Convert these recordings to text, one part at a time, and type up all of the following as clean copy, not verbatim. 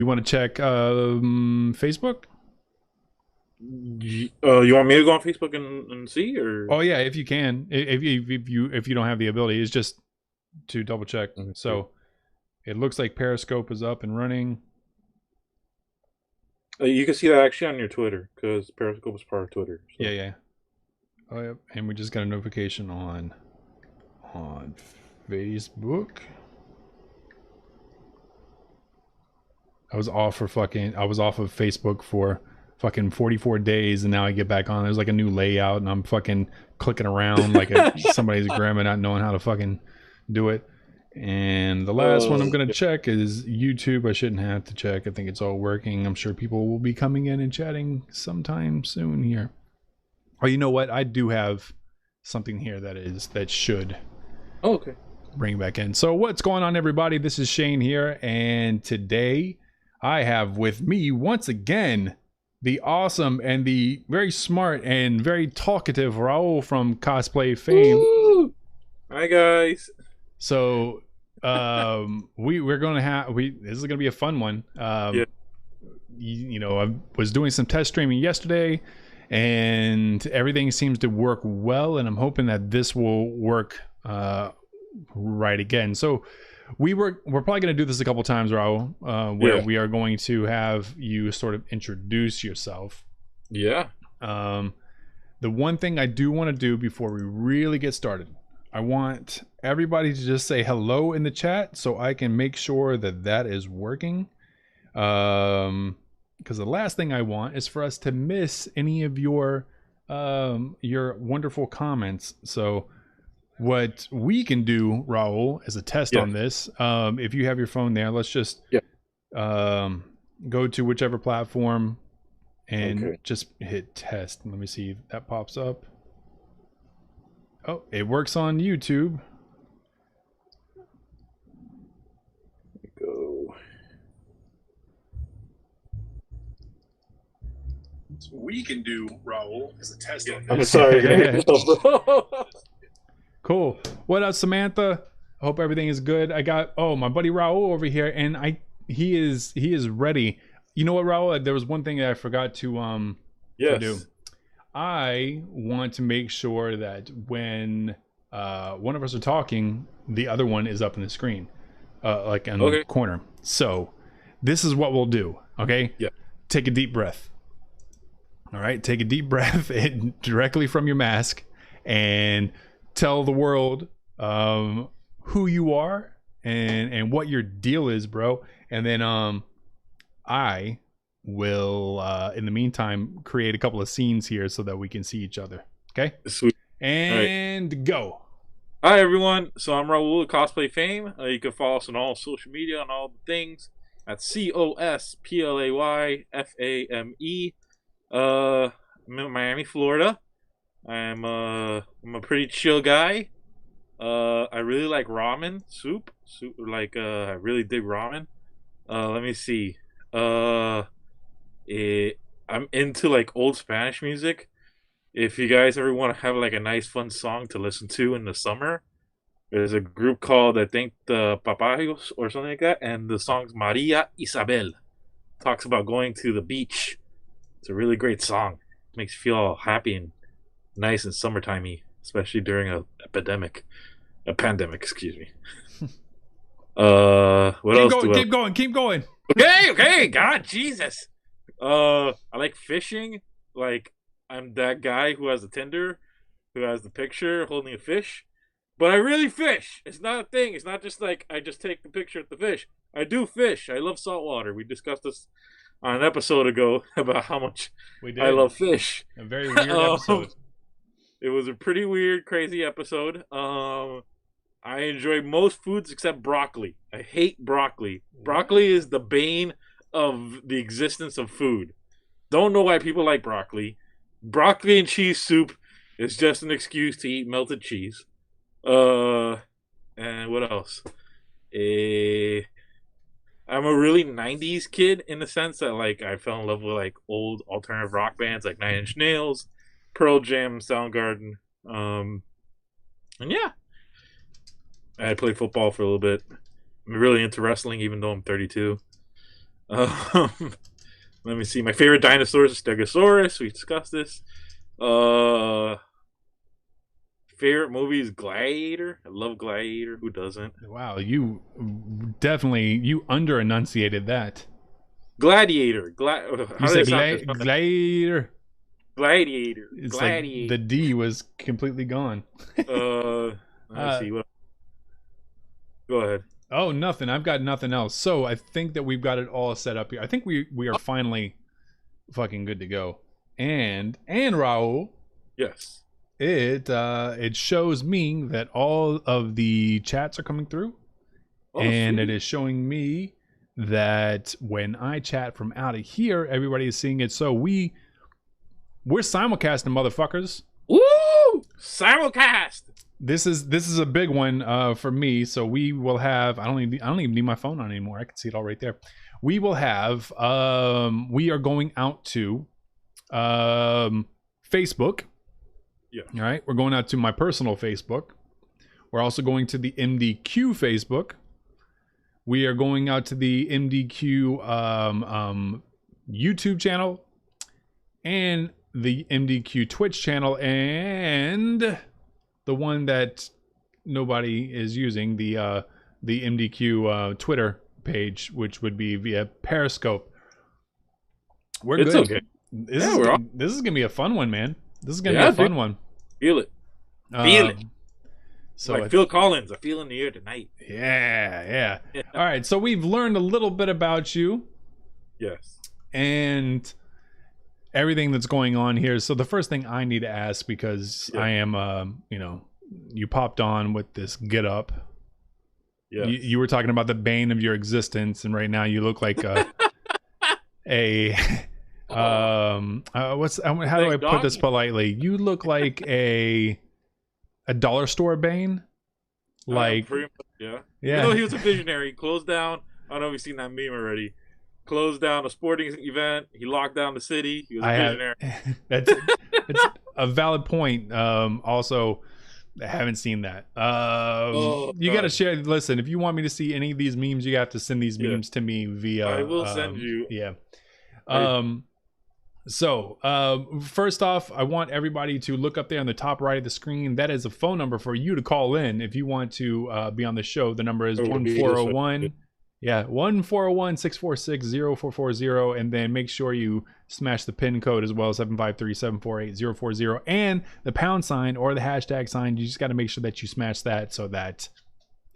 You want to check Facebook? You want me to go on Facebook and see, or? Oh yeah, if you can. If you don't have the ability, it's just to double check. Okay. So it looks like Periscope is up and running. You can see that actually on your Twitter because Periscope is part of Twitter. Yeah, So yeah. Oh yeah, and we just got a notification on Facebook. I was off of Facebook for fucking 44 days, and now I get back on. There's like a new layout, and I'm fucking clicking around like somebody's grandma not knowing how to fucking do it. And the last one I'm gonna yeah. check is YouTube. I shouldn't have to check. I think it's all working. I'm sure people will be coming in and chatting sometime soon here. Oh, you know what? I do have something here that should Oh, okay. bring back in. So what's going on, everybody? This is Shane here, and today I have with me once again the awesome and the very smart and very talkative Raul from Cosplayfame. Woo! Hi guys. So we're gonna have this is gonna be a fun one. Yeah. You know, I was doing some test streaming yesterday, and everything seems to work well, and I'm hoping that this will work right again. So we're probably going to do this a couple times, Raul, where Yeah. we are going to have you sort of introduce yourself. Yeah. The one thing I do want to do before we really get started, I want everybody to just say hello in the chat so I can make sure that that is working. Because the last thing I want is for us to miss any of your wonderful comments. So what we can do, Raul, as a test Yeah. on this, if you have your phone there, let's just Yeah. go to whichever platform and Okay. just hit test. Let me see if that pops up. Oh, it works on YouTube. Go. What we can do, Raul, as a test on I'm this. sorry, guys. Cool. What up, Samantha? Hope everything is good. I got my buddy Raul over here, and he is ready. You know what, Raul? There was one thing that I forgot to do. Yes. I want to make sure that when one of us are talking, the other one is up in the screen, like in the Okay. corner. So this is what we'll do. Okay, Yeah. take a deep breath. All right, take a deep breath directly from your mask and tell the world who you are and what your deal is, bro. And then I will in the meantime create a couple of scenes here so that we can see each other. Okay? Sweet. All right. And go. Hi everyone. So I'm Raul at Cosplayfame. You can follow us on all social media on all the things at COSPLAYFAME. I'm in Miami, Florida. I'm a pretty chill guy. I really like ramen soup. I really dig ramen. Let me see. Uh, I'm into like old Spanish music. If you guys ever want to have like a nice fun song to listen to in the summer, there's a group called I think the Papayos or something like that, and the song's Maria Isabel. Talks about going to the beach. It's a really great song. Makes you feel all happy and nice and summertimey, especially during a pandemic. Excuse me. What Keep else going, do I? keep going, keep going. Okay. God, Jesus. I like fishing. Like I'm that guy who has a Tinder, who has the picture holding a fish. But I really fish. It's not a thing. It's not just like I just take the picture of the fish. I do fish. I love saltwater. We discussed this on an episode ago about how much We I did. love fish. A very weird episode. It was a pretty weird, crazy episode. I enjoy most foods except broccoli. I hate broccoli. Broccoli is the bane of the existence of food. Don't know why people like broccoli. Broccoli and cheese soup is just an excuse to eat melted cheese. Uh, and what else? Eh, I'm a really '90s kid in the sense that like I fell in love with like old alternative rock bands like Nine Inch Nails, Pearl Jam, Soundgarden. And yeah, I played football for a little bit. I'm really into wrestling, even though I'm 32. Um, let me see. My favorite dinosaur is Stegosaurus. We discussed this. Uh, Favorite movie is Gladiator. I love Gladiator. Who doesn't? Wow, you definitely you under enunciated that. Gladiator. You How do they said sound? gladiator. Gladiator. It's like the Gladiator. D was completely gone. Let me uh, see. What? Go ahead. oh, nothing. I've got nothing else. So I think that we've got it all set up here. I think we are finally fucking good to go. And Raul, Yes. it shows me that all of the chats are coming through, Oh, and it sweet. is showing me that when I chat from out of here, everybody is seeing it. So we're simulcasting, motherfuckers. Woo! Simulcast. This is a big one for me. So we will have. I don't even need my phone on anymore. I can see it all right there. We will have. We are going out to Facebook. Yeah. All right. We're going out to my personal Facebook. We're also going to the MDQ Facebook. We are going out to the MDQ YouTube channel and the MDQ Twitch channel and the one that nobody is using, the MDQ Twitter page, which would be via Periscope. We're It's good. okay. This Yeah, is gonna be a fun one, man. This is gonna Yeah, be a fun dude. one. Feel it. Feel it. So Like Phil Collins. I feel in the air tonight. yeah. All right. So we've learned a little bit about you Yes. and everything that's going on here. So the first thing I need to ask, because Yeah. I am, you popped on with this get up. Yes. You were talking about the bane of your existence, and right now you look like a how do I put this politely? You look like a dollar store bane. Like pretty much, yeah. yeah. Even though he was a visionary, he closed down. I don't know if you've seen that meme already. Closed down a sporting event. He locked down the city. He was a visionary. That's a valid point. Also, I haven't seen that. You got to share. Listen, if you want me to see any of these memes, you have to send these memes to me via. I will send you. Yeah. So, first off, I want everybody to look up there on the top right of the screen. That is a phone number for you to call in if you want to be on the show. The number is 1401. Yeah, 1-401-646-0440, and then make sure you smash the PIN code as well, 753-748-040, and the pound sign or the hashtag sign. You just got to make sure that you smash that so that,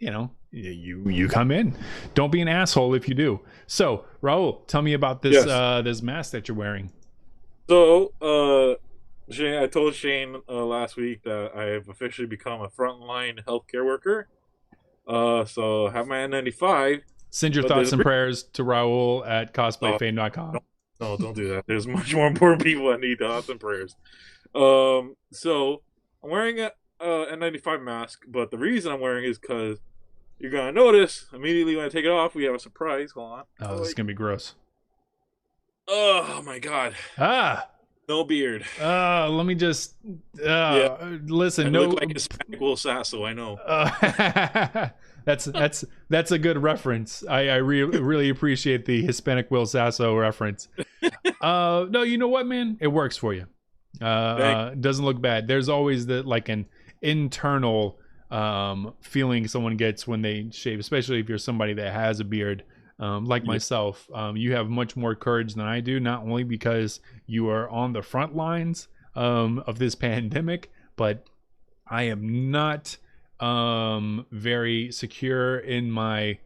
you come in. Don't be an asshole if you do. So, Raul, tell me about this this mask that you're wearing. So, Shane, I told Shane last week that I have officially become a frontline healthcare worker. So I have my N95. Send your thoughts and prayers to Raul at cosplayfame.com. No, don't do that. There's much more important people that need thoughts and prayers. So I'm wearing a N95 mask, but the reason I'm wearing it is because you're gonna notice immediately when I take it off, we have a surprise. Hold on. Oh, this is gonna be gross. Oh my god. No beard. Let me just listen. I no, look like Hispanic Will Sasso. I know. That's a good reference. I really appreciate the Hispanic Will Sasso reference. No, you know what, man? It works for you. Doesn't look bad. There's always an internal feeling someone gets when they shave, especially if you're somebody that has a beard. Like myself, you have much more courage than I do, not only because you are on the front lines of this pandemic, but I am not very secure in my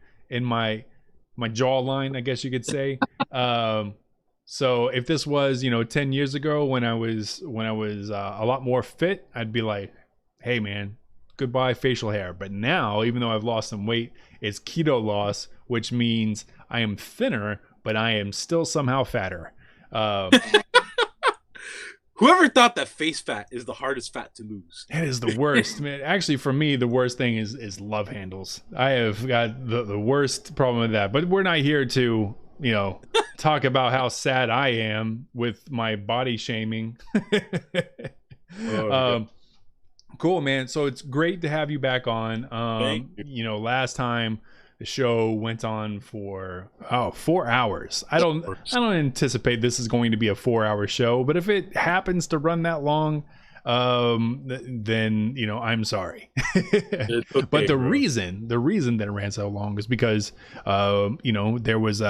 jawline, I guess you could say. So if this was 10 years ago when I was a lot more fit, I'd be like, hey man, goodbye facial hair. But now, even though I've lost some weight, it's keto loss, which means I am thinner, but I am still somehow fatter. Whoever thought that face fat is the hardest fat to lose? It is the worst, man. Actually, for me, the worst thing is love handles. I have got the worst problem with that. But we're not here to, talk about how sad I am with my body shaming. Cool, man. So it's great to have you back on. Last time The show went on for 4 hours. I don't anticipate this is going to be a 4 hour show, but if it happens to run that long, then I'm sorry. It's okay, But the bro. reason that it ran so long is because there was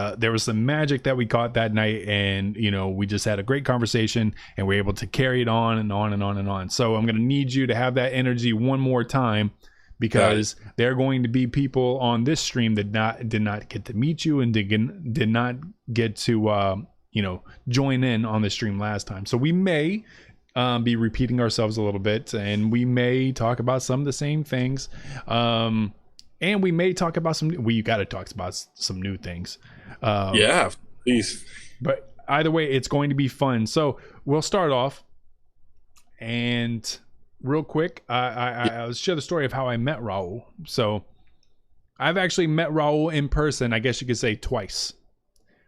some magic that we caught that night, and we just had a great conversation, and we're able to carry it on and on and on and on. So I'm gonna need you to have that energy one more time, because there are going to be people on this stream that did not get to meet you and did not get to join in on the stream last time. So we may be repeating ourselves a little bit, and we may talk about some of the same things, and we may talk about we got to talk about some new things. Yeah, please. But either way, it's going to be fun. So we'll start off, and real quick, I'll share the story of how I met Raul. So I've actually met Raul in person, I guess you could say twice,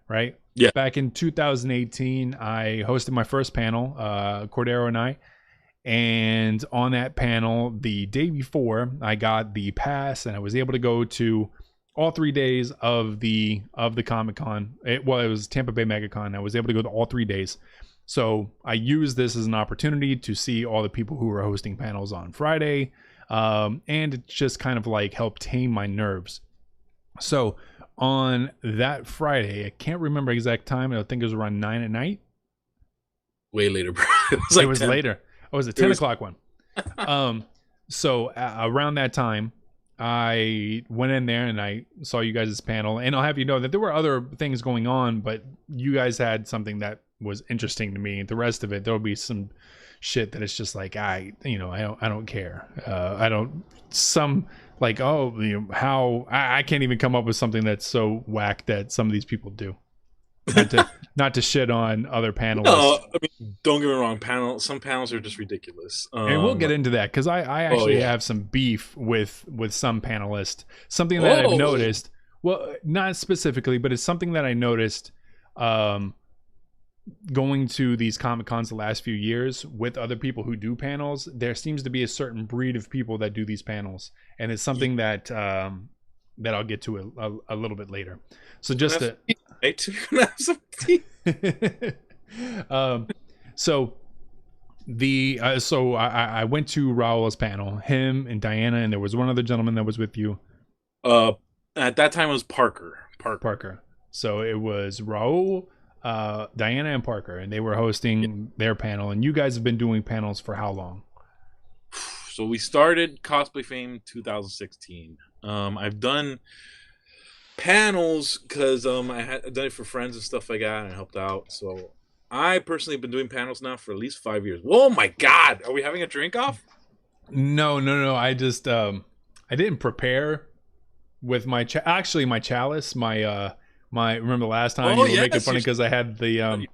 right? Yeah. Back in 2018, I hosted my first panel, Cordero and I. And on that panel, the day before, I got the pass, and I was able to go to all 3 days of the Comic-Con. It was Tampa Bay MegaCon. I was able to go to all 3 days. So I used this as an opportunity to see all the people who were hosting panels on Friday. And it just kind of like helped tame my nerves. So on that Friday, I can't remember exact time. I think it was around 9 at night. Way later, bro. It was later. Oh, it was a 10 o'clock one. So around that time, I went in there and I saw you guys' panel. And I'll have you know that there were other things going on, but you guys had something that was interesting to me. And the rest of it, there'll be some shit that it's just like, I don't care. I can't even come up with something that's so whack that some of these people do. Not to shit on other panelists. No, I mean, don't get me wrong. Some panels are just ridiculous. And we'll get into that, because I actually have some beef with some panelists. Something that I've noticed. Well, not specifically, but it's something that I noticed going to these Comic-Cons the last few years with other people who do panels. There seems to be a certain breed of people that do these panels, and it's something that I'll get to a little bit later. So just to so I went to Raul's panel, him and Diana, and there was one other gentleman that was with you. At that time it was Parker. So it was Raul, Diana, and Parker, and they were hosting their panel. And you guys have been doing panels for how long? So we started Cosplayfame 2016. I've done panels because I've done it for friends and stuff like that, and I helped out. So I personally have been doing panels now for at least 5 years. Oh my God, are we having a drink off? No. I just I didn't prepare with my my chalice. My remember the last time you were making funny because I had the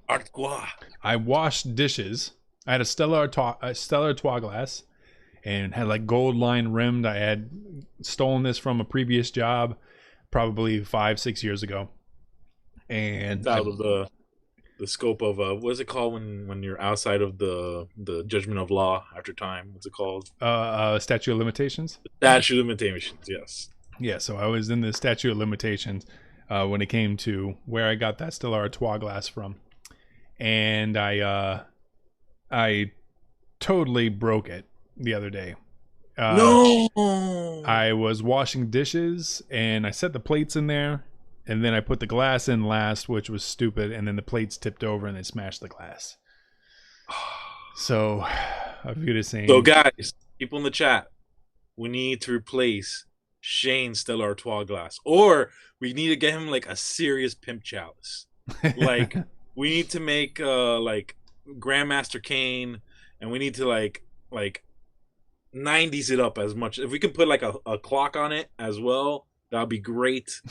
I washed dishes. I had a Stella Artois glass, and had like gold line rimmed. I had stolen this from a previous job, probably 5-6 years ago, and it's out of the scope of what is it called when you're outside of the judgment of law after time? What's it called? Statute of limitations. Statute of limitations. Yes. Yeah. So I was in the statute of limitations when it came to where I got that Stella Artois glass from, and I totally broke it the other day. No. I was washing dishes and I set the plates in there, and then I put the glass in last, which was stupid, and then the plates tipped over and they smashed the glass. So I viewed it saying, so guys, people in the chat, we need to replace Shane's Stella Artois glass, or we need to get him like a serious pimp chalice. Like we need to make like Grandmaster Kane, and we need to like 90s it up as much. If we could put like a clock on it as well, that'd be great.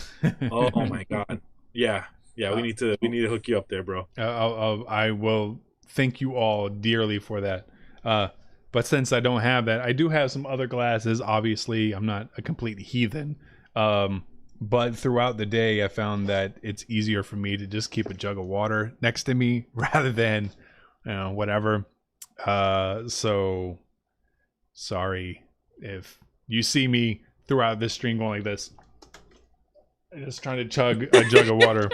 Oh my God. Yeah. We need to hook you up there, bro. I will thank you all dearly for that. But since I don't have that, I do have some other glasses. Obviously, I'm not a complete heathen. But throughout the day, I found that it's easier for me to just keep a jug of water next to me rather than, whatever. So sorry if you see me throughout this stream going like this. Just trying to chug a jug of water.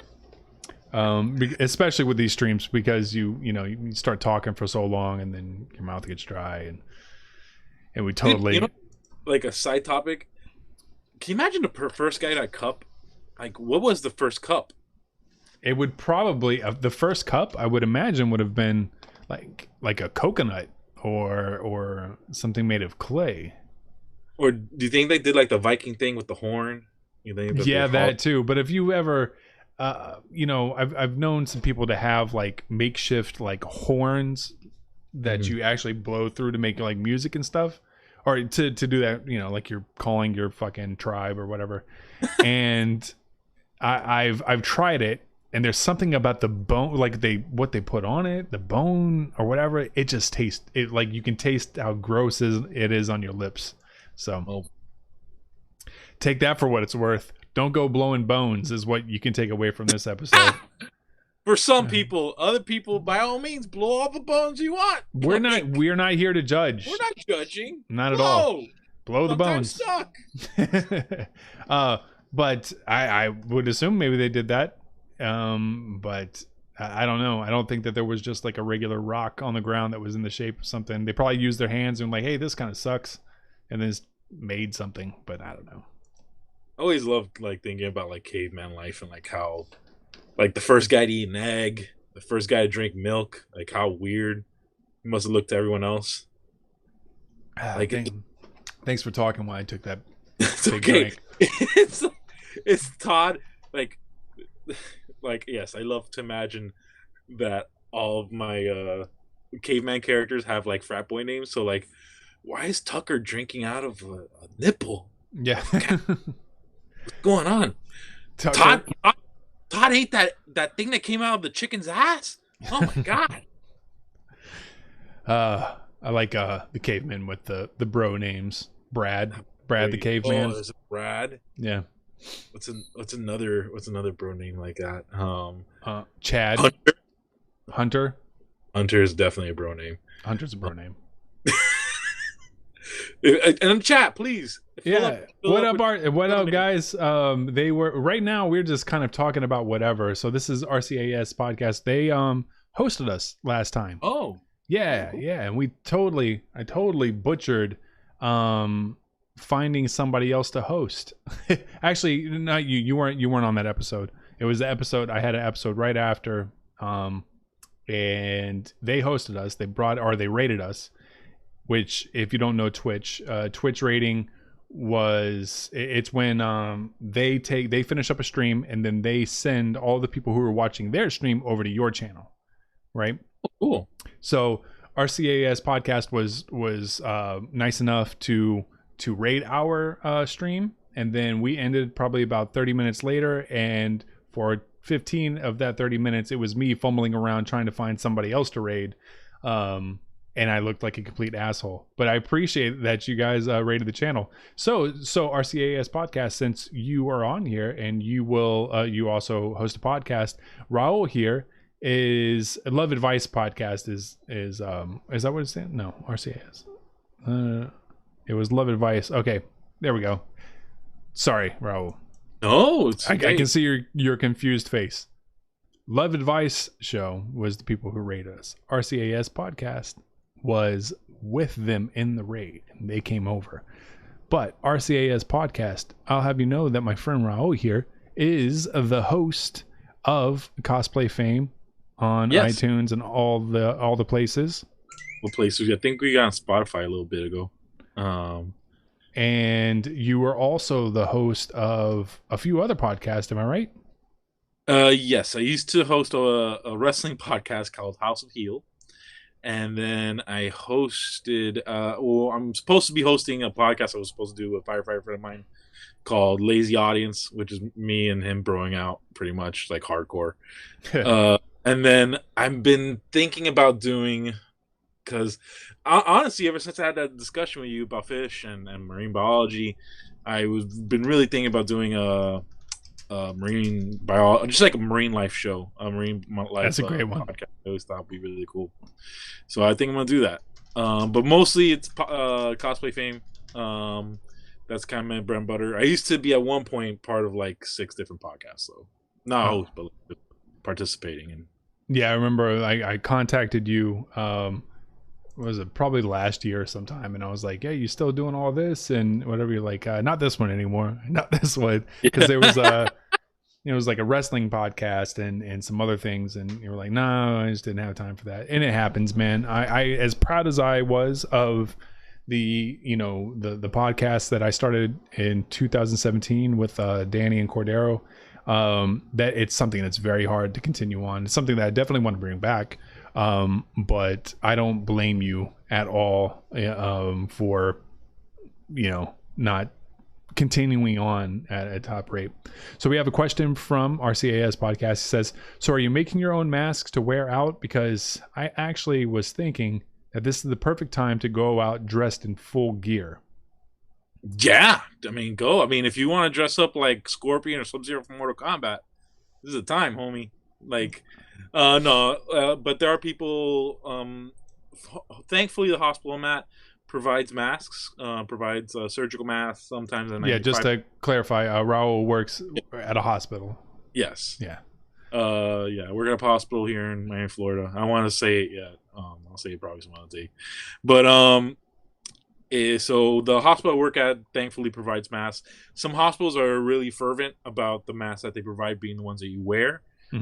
Especially with these streams, because you start talking for so long and then your mouth gets dry, and we totally. Like a side topic. Can you imagine the first guy that cup? Like, what was the first cup? It would probably the first cup I would imagine would have been like a coconut or something made of clay. Or do you think they did like the Viking thing with the horn? You think Yeah, that too. But if you ever, I've known some people to have like makeshift like horns that you actually blow through to make like music and stuff, or to do that, like you're calling your fucking tribe or whatever. And I've tried it, and there's something about the bone, like what they put on it, the bone or whatever. It just tastes it like you can taste how gross it is on your lips. So take that for what it's worth. Don't go blowing bones is what you can take away from this episode. For some people, other people, by all means, blow all the bones you want. We're not here to judge. We're not judging. Not at all. Blow the bones. Suck. But I would assume maybe they did that. But I don't know. I don't think that there was just like a regular rock on the ground that was in the shape of something. They probably used their hands and like, hey, this kind of sucks, and then made something. But I don't know. I always loved like thinking about like caveman life and like how, like the first guy to eat an egg, the first guy to drink milk, like how weird he must have looked to everyone else. Thanks for talking while I took that it's big okay. drink. It's Todd. Like yes, I love to imagine that all of my caveman characters have like frat boy names. So like, why is Tucker drinking out of a nipple? Yeah. What's going on? Todd ate that thing that came out of the chicken's ass. Oh my god. I like the caveman with the bro names. Brad the caveman. Oh, is it Brad? Yeah. What's another bro name like that? Chad. Hunter. Hunter is definitely a bro name. Hunter's a bro name. And chat, please. What up, guys? They were right now. We're just kind of talking about whatever. So this is RCAS podcast. They hosted us last time. Oh, yeah, and I totally butchered finding somebody else to host. Actually, not you. You weren't on that episode. It was the episode. I had an episode right after. And they hosted us. They rated us. Which, if you don't know Twitch rating it's when they finish up a stream and then they send all the people who are watching their stream over to your channel, right? Cool. So RCAS podcast was nice enough to rate our stream, and then we ended probably about 30 minutes later, and for 15 of that 30 minutes, it was me fumbling around trying to find somebody else to raid. And I looked like a complete asshole. But I appreciate that you guys rated the channel. So RCAS podcast, since you are on here and you will you also host a podcast, Raul here is Love Advice podcast is that what it's saying? No, RCAS. It was Love Advice. Okay, there we go. Sorry, Raul. No, I can see your confused face. Love Advice show was the people who rated us. RCAS podcast was with them in the raid, and they came over. But RCAS podcast, I'll have you know that my friend Raul here is the host of Cosplayfame on iTunes and all the places. What places? I think we got on Spotify a little bit ago. And you were also the host of a few other podcasts, am I right? Yes, I used to host a wrestling podcast called House of Heel. And then I hosted, I'm supposed to be hosting a podcast I was supposed to do with a firefighter friend of mine called Lazy Audience, which is me and him broing out pretty much, like hardcore. And then I've been thinking about doing, because honestly, ever since I had that discussion with you about fish and marine biology, been really thinking about doing a marine biology, just like a marine life show, a marine life. That's a great one. Podcast. I always thought would be really cool. So I think I'm gonna do that. But mostly it's Cosplayfame. That's kind of my bread and butter. I used to be at one point part of like 6 different podcasts, so not a Oh. host, but participating in. Yeah, I remember I contacted you. Was it probably last year sometime? And I was like, "Yeah, you still doing all this and whatever?" You're like, "Not this one anymore, not this one," because there was it was like a wrestling podcast and some other things, and you were like, "No, I just didn't have time for that." And it happens, man. I as proud as I was of the the podcast that I started in 2017 with Danny and Cordero, that it's something that's very hard to continue on. It's something that I definitely want to bring back, but I don't blame you at all for not continuing on at a top rate. So we have a question from RCAS podcast. It says, so are you making your own masks to wear out? Because I actually was thinking that this is the perfect time to go out dressed in full gear. Yeah, I mean, go. I mean, if you want to dress up like Scorpion or Sub-Zero from Mortal Kombat, this is the time, homie. Like, no, but there are people. Thankfully, the hospital I'm at provides masks, provides surgical masks sometimes. Yeah, just to clarify, Raul works at a hospital. Yes. Yeah. Yeah, we're at a hospital here in Miami, Florida. I want to say it yet. I'll say it probably some other day. But so the hospital I work at thankfully provides masks. Some hospitals are really fervent about the masks that they provide being the ones that you wear,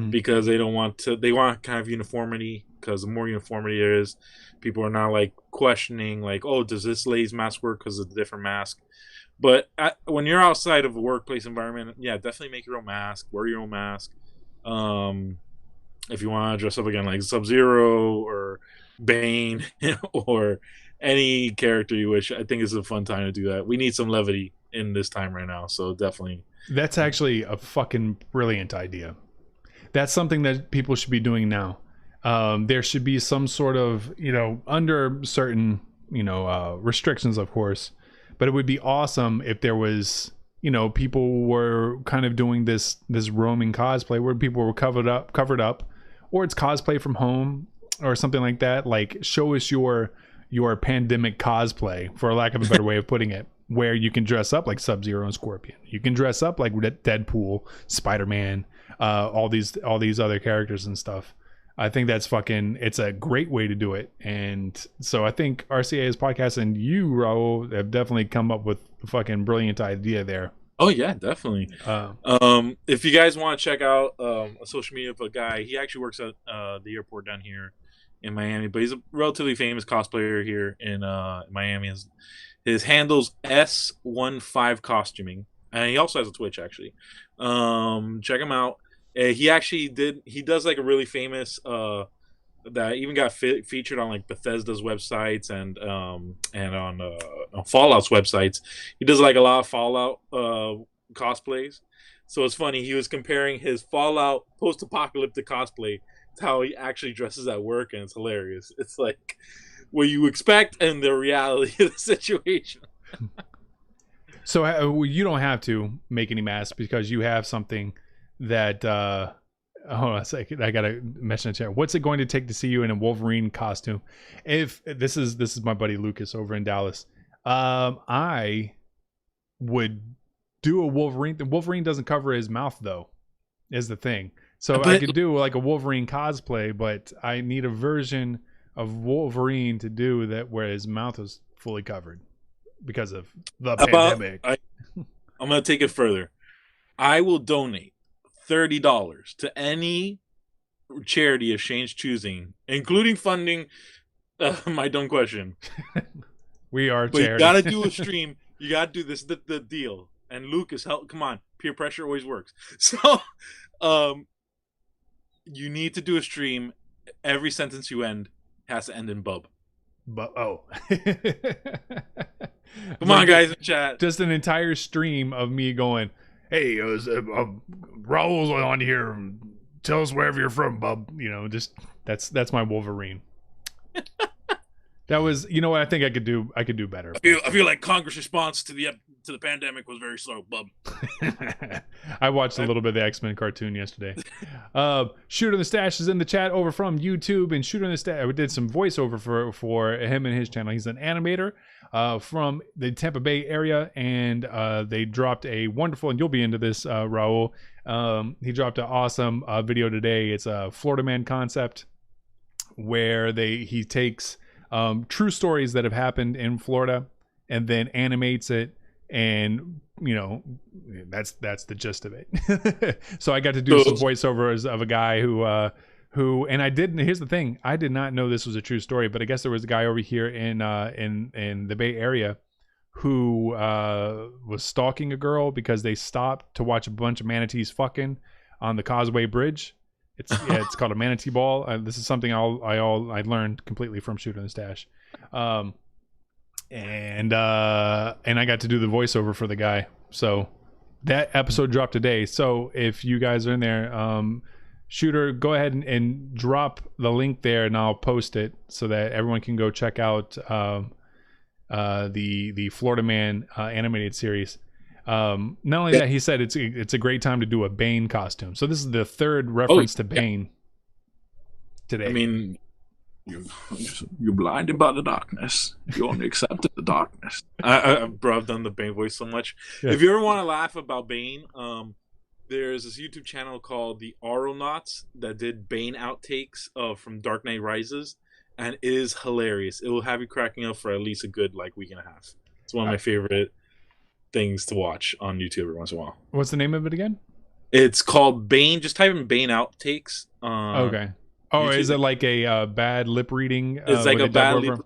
because they don't want to. They want kind of uniformity, because the more uniformity there is, people are not like questioning like, oh, does this lady's mask work because of the different mask? But when you're outside of a workplace environment, yeah, definitely make your own mask, wear your own mask. If you want to dress up again like Sub-Zero or Bane or any character you wish, I think it's a fun time to do that. We need some levity in this time right now, so definitely. That's actually a fucking brilliant idea. That's something that people should be doing now. There should be some sort of, under certain, restrictions, of course, but it would be awesome if there was, people were kind of doing this roaming cosplay where people were covered up, or it's cosplay from home or something like that. Like, show us your pandemic cosplay, for lack of a better way of putting it, where you can dress up like Sub-Zero and Scorpion. You can dress up like Deadpool, Spider-Man, all these other characters and stuff. I think it's a great way to do it. And so I think RCA's podcast and you, Raul, have definitely come up with a fucking brilliant idea there. Oh yeah, definitely. If you guys want to check out a social media of a guy, he actually works at the airport down here in Miami, but he's a relatively famous cosplayer here in Miami. His handle's S15 Costuming, and he also has a Twitch actually. Check him out. He does like a really famous that even got featured on like Bethesda's websites and on Fallout's websites. He does like a lot of Fallout cosplays. So it's funny, he was comparing his Fallout post-apocalyptic cosplay to how he actually dresses at work, and it's hilarious. It's like what you expect and the reality of the situation. So you don't have to make any masks because you have something that hold on a second, I gotta mention in chat. What's it going to take to see you in a Wolverine costume? If this is my buddy Lucas over in Dallas, I would do a Wolverine. The Wolverine doesn't cover his mouth though, is the thing. So I could do like a Wolverine cosplay, but I need a version of Wolverine to do that where his mouth is fully covered because of the pandemic. I'm gonna take it further. I will donate $30 to any charity of Shane's choosing, including funding my dumb question. We are but charity. You gotta do a stream. You gotta do this. The deal. And Lucas, help! Come on, peer pressure always works. So, you need to do a stream. Every sentence you end has to end in bub. But oh, come on, guys in chat. Just an entire stream of me going, hey, Raul's on here. Tell us wherever you're from, bub. Just that's my Wolverine. That was, what I think I could do. I could do better. I feel like Congress' response to the to the pandemic was very slow, bub. I watched a little bit of the X-Men cartoon yesterday. Shooter in the Stash is in the chat over from YouTube, and Shooter in the Stash, we did some voiceover for him and his channel. He's an animator from the Tampa Bay area, and they dropped a wonderful, and you'll be into this, Raul. He dropped an awesome video today. It's a Florida Man concept where he takes true stories that have happened in Florida and then animates it, and that's the gist of it. So I got to do some voiceovers of a guy who and I didn't. Here's the thing: I did not know this was a true story, but I guess there was a guy over here in the Bay Area who was stalking a girl because they stopped to watch a bunch of manatees fucking on the Causeway Bridge. It's called a manatee ball. This is something I learned completely from Shooter in the Stash. And I got to do the voiceover for the guy. So that episode dropped today. So if you guys are in there, Shooter, go ahead and drop the link there, and I'll post it so that everyone can go check out the Florida Man animated series. Not only that, he said it's a great time to do a Bane costume. So this is the third reference to Bane today. I mean, you're blinded by the darkness. You only accepted the darkness. I've done the Bane voice so much. Yeah. If you ever want to laugh about Bane, there's this YouTube channel called the Aeronauts that did Bane outtakes from Dark Knight Rises, and it is hilarious. It will have you cracking up for at least a good week and a half. It's one of my favorite things to watch on YouTube every once in a while. What's the name of it again? It's called Bane. Just type in Bane outtakes. Okay. Oh, YouTube. Is it like a bad lip reading? It's like a bad lip,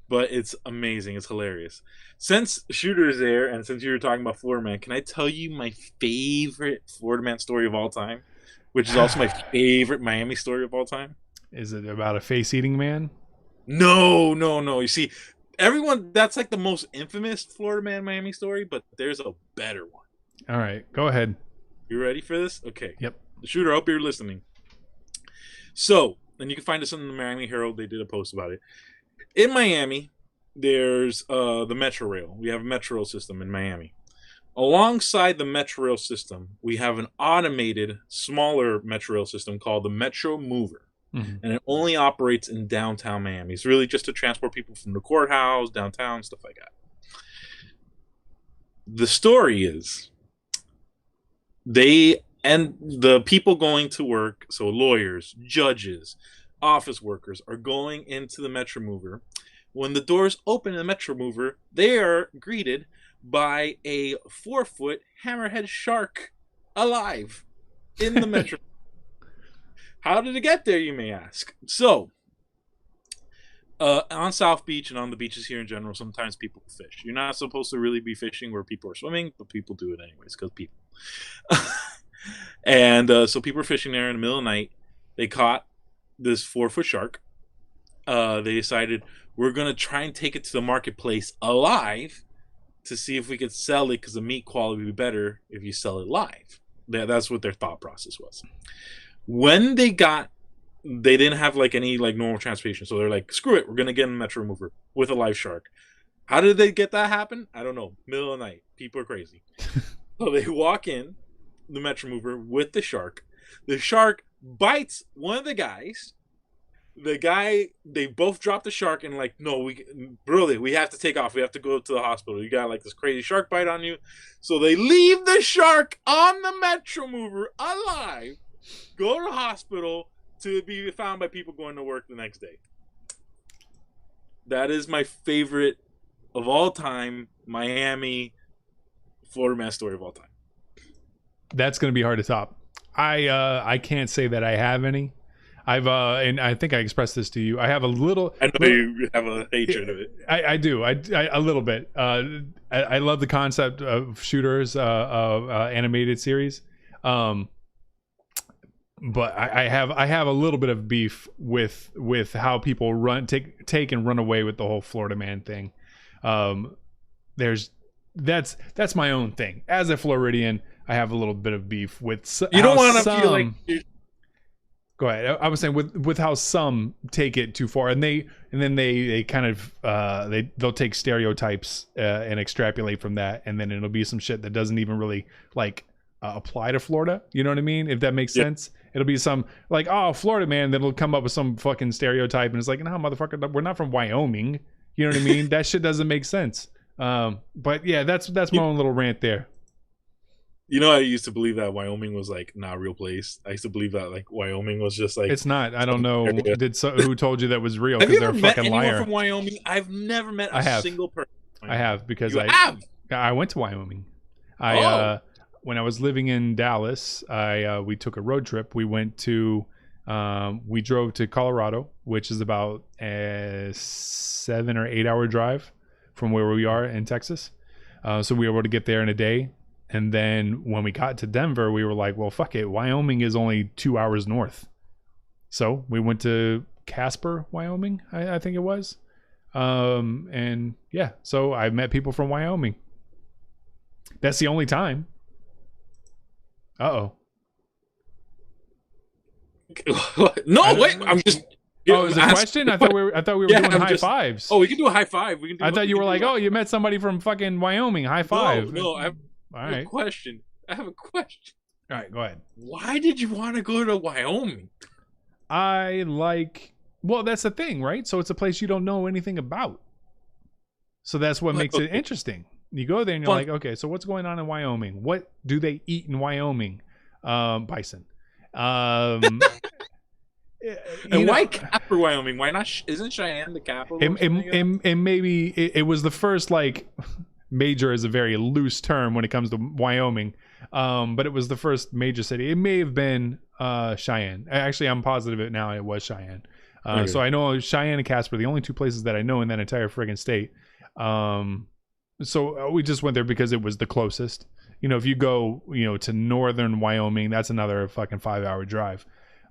but it's amazing. It's hilarious. Since Shooter is there, and since you were talking about Florida Man, can I tell you my favorite Florida Man story of all time, which is also my favorite Miami story of all time? Is it about a face-eating man? No. You see, everyone, that's like the most infamous Florida Man Miami story, but there's a better one. All right, go ahead. You ready for this? Okay. Yep. Shooter, I hope you're listening. So, and you can find this in the Miami Herald. They did a post about it. In Miami, there's the Metro Rail. We have a Metro Rail system in Miami. Alongside the Metro Rail system, we have an automated, smaller Metro Rail system called the Metro Mover. Mm-hmm. And it only operates in downtown Miami. It's really just to transport people from the courthouse, downtown, stuff like that. The story is the people going to work, so lawyers, judges, office workers, are going into the Metro Mover. When the doors open in the Metro Mover, they are greeted by a 4-foot hammerhead shark alive in the Metro. How did it get there, you may ask? So, on South Beach and on the beaches here in general, sometimes people fish. You're not supposed to really be fishing where people are swimming, but people do it anyways because people. And so people were fishing there in the middle of the night. They caught this 4-foot shark. They decided, we're going to try and take it to the marketplace alive to see if we could sell it because the meat quality would be better if you sell it live. That's what their thought process was. When they didn't have any normal transportation. So they're like, screw it, we're going to get in a Metro Mover with a live shark. How did they get that happen? I don't know. Middle of the night. People are crazy. So they walk in the Metro Mover with the shark. The shark bites one of the guys. The guy, they both drop the shark and no, we have to take off. We have to go to the hospital. You got this crazy shark bite on you. So they leave the shark on the Metro Mover alive, go to the hospital to be found by people going to work the next day. That is my favorite of all time Miami Florida Man story of all time. That's going to be hard to top. I can't say that I have any. I've and I think I expressed this to you. I have a little. I know you have a hatred of it. I do. I a little bit. I love the concept of Shooters animated series. But I have a little bit of beef with how people take and run away with the whole Florida Man thing. That's my own thing. As a Floridian, I have a little bit of beef with. You don't want to feel like Go ahead. I was saying with how some take it too far, and then they kind of they'll take stereotypes and extrapolate from that, and then it'll be some shit that doesn't even really like apply to Florida. You know what I mean? If that makes sense, it'll be some like, oh, Florida man, then it'll come up with some fucking stereotype, and it's like, no, motherfucker, we're not from Wyoming. You know what I mean? That shit doesn't make sense. But yeah, that's my own little rant there. You know, I used to believe that Wyoming was like not a real place. I used to believe that like Wyoming was just like it's not. I don't know. Who told you that was real? Have you They're ever a met fucking anyone liar. from Wyoming? I've never met a single person. I have because You have? I went to Wyoming. When I was living in Dallas, we took a road trip. We went to we drove to Colorado, which is about a 7 or 8 hour drive from where we are in Texas. So we were able to get there in a day. And then when we got to Denver, we were like, well, fuck it. Wyoming is only 2 hours north. So we went to Casper, Wyoming, I think it was. And yeah, so I met people from Wyoming. That's the only time. Uh-oh. No, wait. I'm just... Oh, is it a question? I thought we were doing high fives. Oh, we can do a high five. I thought you were like, oh, you met somebody from fucking Wyoming. High five. No, I have a question. All right, go ahead. Why did you want to go to Wyoming? Well, that's the thing, right? So it's a place you don't know anything about. So that's what makes it interesting. You go there and you're like, okay, so what's going on in Wyoming? What do they eat in Wyoming? Bison. And why Casper, Wyoming? Why not? Isn't Cheyenne the capital? And maybe it was the first like major is a very loose term when it comes to Wyoming, but it was the first major city. It may have been Cheyenne. Actually, I'm positive it now. It was Cheyenne. So I know Cheyenne and Casper, the only two places that I know in that entire friggin' state. So we just went there because it was the closest. You know, if you go, to northern Wyoming, that's another fucking 5 hour drive.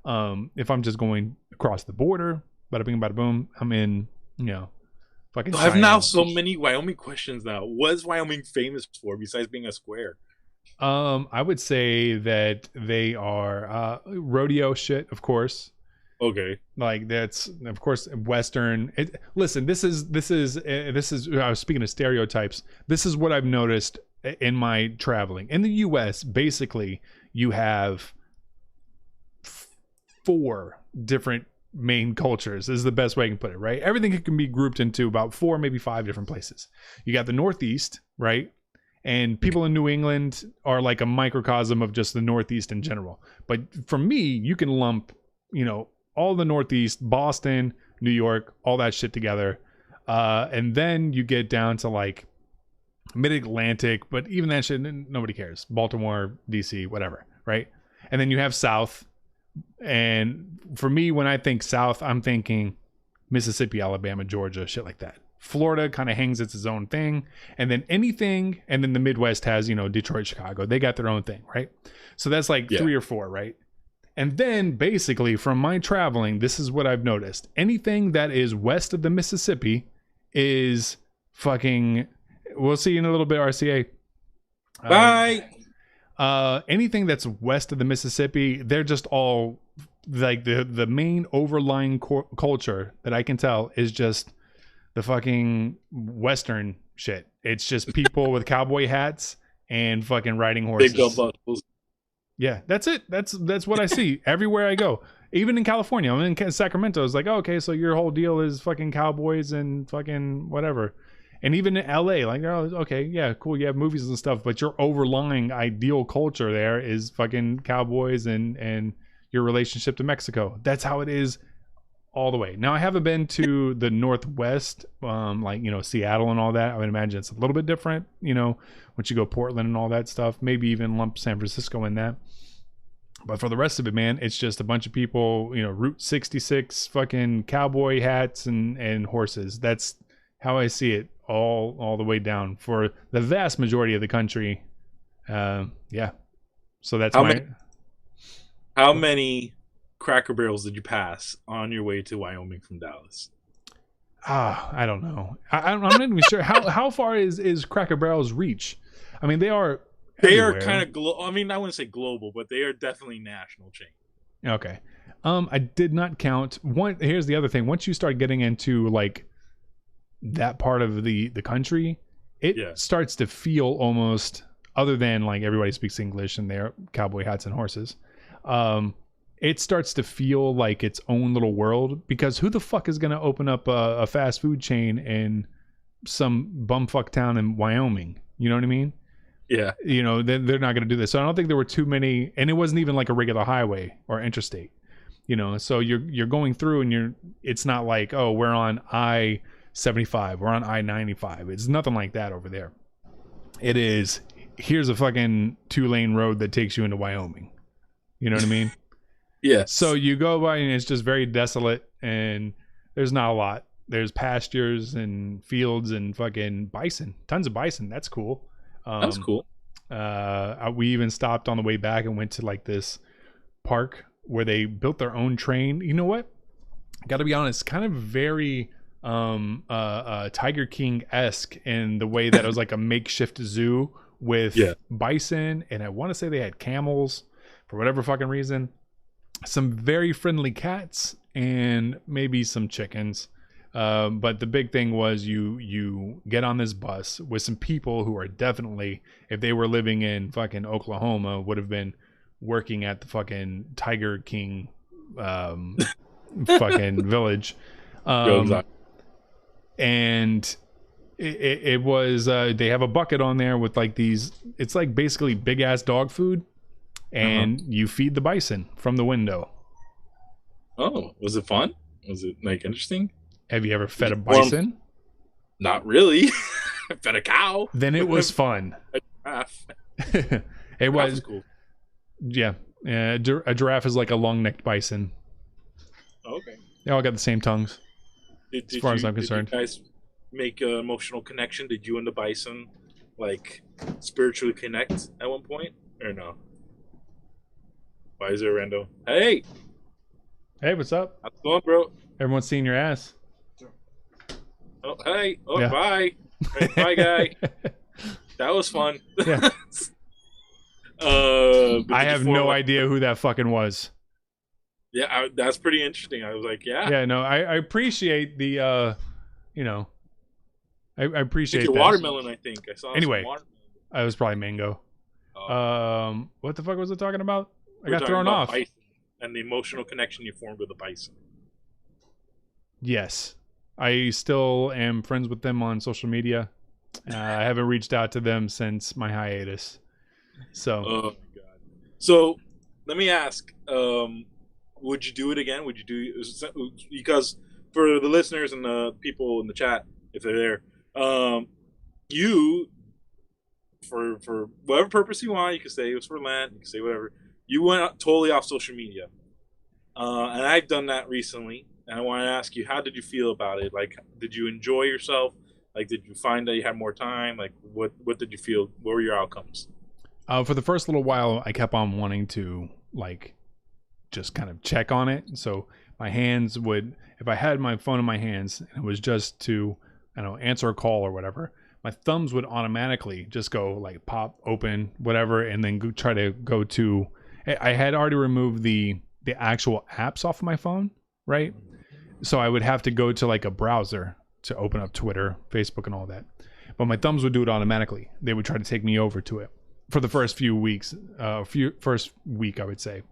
If I'm just going across the border, bada bing, bada boom, I'm in, fucking. I have now so many Wyoming questions now. What is Wyoming famous for besides being a square? I would say that they are rodeo shit, of course. Okay. Like that's of course Western. Listen, this is. I was speaking of stereotypes. This is what I've noticed in my traveling in the U.S. Basically, you have 4 different main cultures is the best way I can put it, right? Everything can be grouped into about 4, maybe 5 different places. You got the Northeast, right? And people in New England are like a microcosm of just the Northeast in general. But for me, you can lump, all the Northeast, Boston, New York, all that shit together. And then you get down to like mid-Atlantic, but even that shit, nobody cares. Baltimore, DC, whatever, right? And then you have South. And for me, when I think South, I'm thinking Mississippi, Alabama, Georgia, shit like that. Florida kind of hangs its own thing. And then anything, and then the Midwest has, Detroit, Chicago. They got their own thing, right? So that's like 3 or 4, right? And then basically from my traveling, this is what I've noticed. Anything that is west of the Mississippi is fucking... We'll see you in a little bit, RCA. Bye! Anything that's west of the Mississippi, they're just all like the main overlying culture that I can tell is just the fucking Western shit. It's just people with cowboy hats and fucking riding horses. Big buckles. Yeah, that's it. That's what I see everywhere I go. Even in California, I'm in Sacramento. It's like, oh, okay, so your whole deal is fucking cowboys and fucking whatever. And even in LA, like, oh, okay, yeah, cool, you have movies and stuff, but your overlying ideal culture there is fucking cowboys and your relationship to Mexico. That's how it is all the way. Now, I haven't been to the Northwest, like, Seattle and all that. I would imagine it's a little bit different, once you go Portland and all that stuff. Maybe even lump San Francisco in that. But for the rest of it, man, it's just a bunch of people, Route 66 fucking cowboy hats and horses. That's how I see it all the way down for the vast majority of the country. Yeah. So that's how many Cracker Barrels did you pass on your way to Wyoming from Dallas? I don't know. I'm not even sure. How far is Cracker Barrel's reach? I mean, they are kind of I mean, I wouldn't say global, but they are definitely national chain. Okay. I did not count. Here's the other thing. Once you start getting into like that part of the country, it starts to feel almost, other than like everybody speaks English and they're cowboy hats and horses. It starts to feel like its own little world, because who the fuck is going to open up a fast food chain in some bumfuck town in Wyoming? You know what I mean? Yeah. You know, they're not going to do this. So I don't think there were too many, and it wasn't even like a regular highway or interstate, you know? So you're going through and it's not like, oh, we're on I-75, we're on I-95. It's nothing like that over there. It is, here's a fucking 2-lane road that takes you into Wyoming. You know what I mean? Yeah. So you go by and it's just very desolate and there's not a lot. There's pastures and fields and fucking bison. Tons of bison. That's cool. That's cool. We even stopped on the way back and went to like this park where they built their own train. You know what? Got to be honest, kind of very Tiger King-esque in the way that it was like a makeshift zoo with bison, and I want to say they had camels for whatever fucking reason. Some very friendly cats and maybe some chickens. But the big thing was you get on this bus with some people who are definitely, if they were living in fucking Oklahoma, would have been working at the fucking Tiger King fucking village. And it was they have a bucket on there with like these, it's like basically big ass dog food, and you feed the bison from the window. Oh, was it fun? Was it like interesting? Have you ever fed a bison? Not really. I fed a cow. Then it was fun. A giraffe. It was cool. Yeah. A giraffe is like a long-necked bison. Okay. They all got the same tongues. As far as I'm concerned. Did you guys make an emotional connection? Did you and the bison like spiritually connect at one point, or no? Why is there a rando? Hey, what's up? how's it going, bro? Everyone's seeing your ass. Oh, hey. Oh, Yeah. bye. Hey, bye, guy. That was fun. Yeah. I have no idea who that fucking was. Yeah, that's pretty interesting. I was like, yeah. Yeah, no, I appreciate the, you know, I appreciate It's that. watermelon, I think. I saw Anyway. some watermelon. I was probably mango. Oh. What the fuck was I talking about? I We're got talking thrown about off. bison and the emotional connection you formed with the bison. Yes. I still am friends with them on social media. I haven't reached out to them since my hiatus. So. Oh my god. So let me ask, would you do it again? Would you do, because for the listeners and the people in the chat, if they're there, you, for whatever purpose you want, you can say it was for Lent, you can say whatever, you went totally off social media. And I've done that recently, and I want to ask you, how did you feel about it? Like, did you enjoy yourself? Like, did you find that you had more time? Like, what did you feel? What were your outcomes? For the first little while, I kept on wanting to, like, just kind of check on it. So my hands would, if I had my phone in my hands and it was just to, I don't know, answer a call or whatever, my thumbs would automatically just go like pop, open, whatever, and then try to go to, I had already removed the actual apps off of my phone, right? So I would have to go to like a browser to open up Twitter, Facebook, and all that. But my thumbs would do it automatically. They would try to take me over to it for the first few weeks, first week, I would say.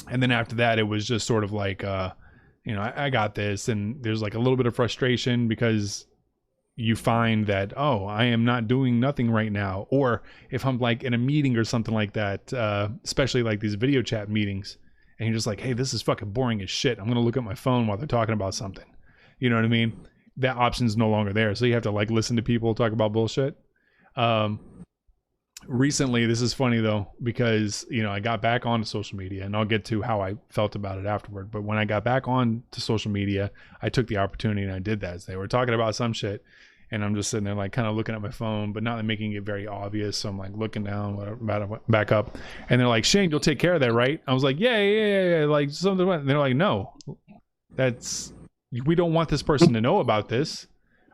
And then after that, it was just sort of like, you know, I got this. And there's like a little bit of frustration because you find that, oh, I am not doing nothing right now. Or if I'm like in a meeting or something like that, especially like these video chat meetings, and you're just like, hey, this is fucking boring as shit. I'm going to look at my phone while they're talking about something. You know what I mean? That option's no longer there. So you have to like listen to people talk about bullshit. Recently, this is funny though, because, you know, I got back onto social media, and I'll get to how I felt about it afterward. But when I got back on to social media, I took the opportunity and I did that. So they were talking about some shit, and I'm just sitting there like kind of looking at my phone, but not making it very obvious. So I'm like looking down, whatever, back up, and they're like, Shane, you'll take care of that, right? I was like, yeah. Like something. And they're like, no, we don't want this person to know about this.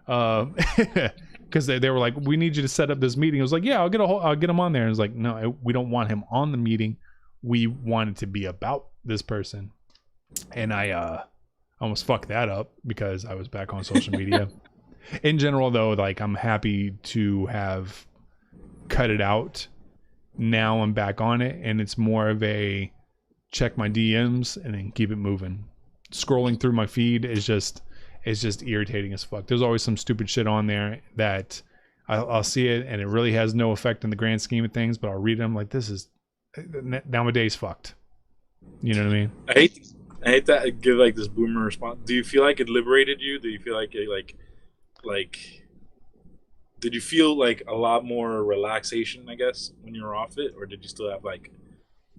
Because they were like, we need you to set up this meeting. I was like, yeah, I'll get him on there. And it's like, no, we don't want him on the meeting. We want it to be about this person. and I almost fucked that up because I was back on social media. In general, though, like I'm happy to have cut it out. Now I'm back on it, and it's more of a check my DMs and then keep it moving. Scrolling through my feed is just irritating as fuck. There's always some stupid shit on there that I'll see it and it really has no effect in the grand scheme of things, but I'll read it. I'm like, this is now my day's fucked. You know what I mean? I hate that I give like this boomer response. Do you feel like it liberated you? Do you feel like it like did you feel like a lot more relaxation, I guess, when you were off it, or did you still have like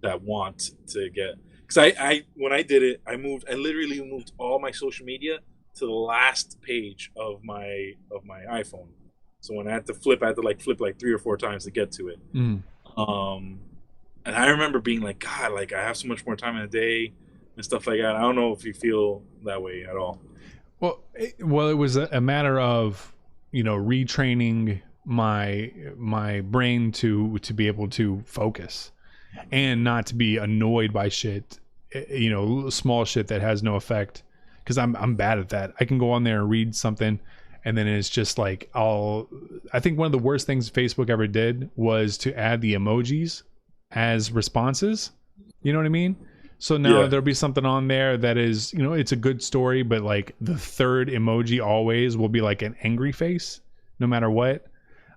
that want to get? Because I when I did it, I literally moved all my social media to the last page of my iPhone. So when I had to flip like 3 or 4 times to get to it. And I remember being like, God, like I have so much more time in a day and stuff like that. I don't know if you feel that way at all. Well, it was a matter of, retraining my brain to be able to focus and not to be annoyed by shit, small shit that has no effect. Because I'm bad at that. I can go on there and read something, and then it's just like I think one of the worst things Facebook ever did was to add the emojis as responses. You know what I mean? So now there'll be something on there that is, it's a good story, but like the third emoji always will be like an angry face, no matter what.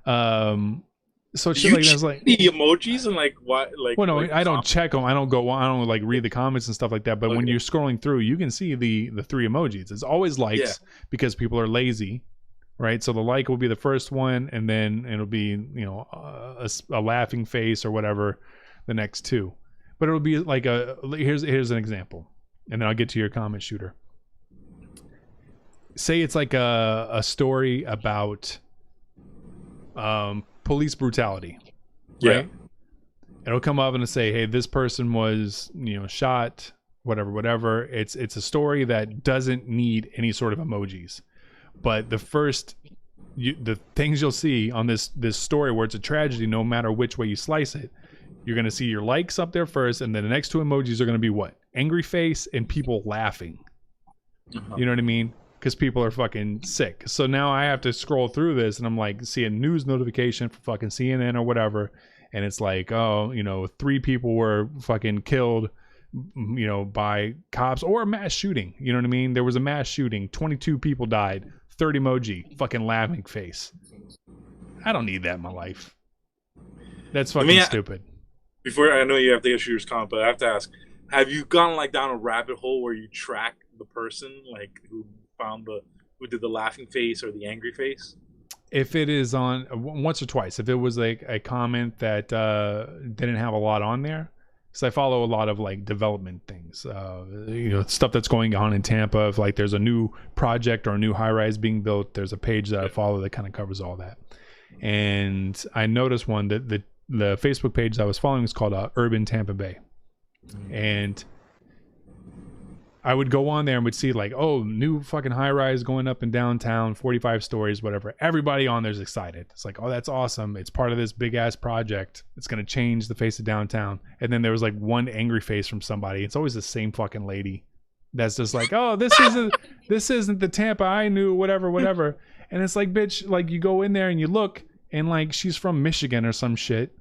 So shit like that's like the emojis and like what? Like, well, no, like I don't check them. I don't like read the comments and stuff like that. But when you're scrolling through, you can see the 3 emojis. It's always likes because people are lazy, right? So the like will be the first one, and then it'll be a laughing face or whatever the next 2. But it'll be like here's an example, and then I'll get to your comment shooter. Say it's like a story about police brutality, right? It'll come up and it'll say, hey, this person was shot, whatever. It's a story that doesn't need any sort of emojis, but the things you'll see on this story where it's a tragedy, no matter which way you slice it, you're going to see your likes up there first, and then the next 2 emojis are going to be what? Angry face and people laughing. You know what I mean? Because people are fucking sick. So now I have to scroll through this, and I'm like, see a news notification for fucking CNN or whatever, and it's like, 3 people were fucking killed, by cops, or a mass shooting. You know what I mean? There was a mass shooting, 22 people died, 3rd emoji, fucking laughing face. I don't need that in my life. That's fucking stupid. Before, I know you have to get Shooter's comment, but I have to ask, have you gone like down a rabbit hole where you track the person like who did the laughing face or the angry face? If it is on once or twice, if it was like a comment that didn't have a lot on there, because I follow a lot of like development things, stuff that's going on in Tampa. If like there's a new project or a new high-rise being built, there's a page that I follow that kind of covers all that. And I noticed one that the Facebook page I was following is called Urban Tampa Bay, and I would go on there and would see like, oh, new fucking high rise going up in downtown, 45 stories, whatever. Everybody on there's excited. It's like, oh, that's awesome. It's part of this big ass project. It's going to change the face of downtown. And then there was like one angry face from somebody. It's always the same fucking lady that's just like, oh, this isn't the Tampa I knew, whatever. And it's like, bitch, like you go in there and you look, and like she's from Michigan or some shit.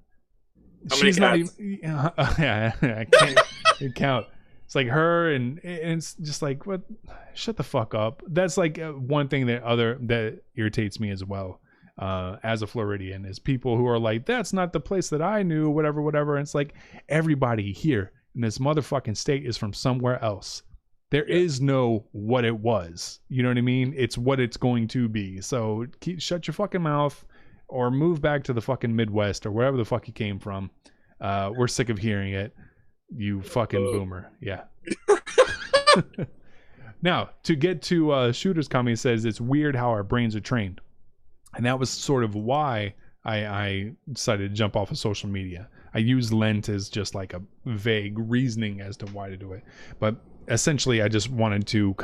She's not even. I can't count. It's like her, and it's just like, what? Shut the fuck up. That's like one thing that irritates me as well, as a Floridian, is people who are like, that's not the place that I knew, whatever. And it's like, everybody here in this motherfucking state is from somewhere else. There is no what it was. You know what I mean? It's what it's going to be. So shut your fucking mouth, or move back to the fucking Midwest or wherever the fuck you came from. We're sick of hearing it. You fucking boomer. Yeah. Now, to get to Shooter's comment, says it's weird how our brains are trained. And that was sort of why I decided to jump off of social media. I use Lent as just like a vague reasoning as to why to do it. But essentially, I just wanted to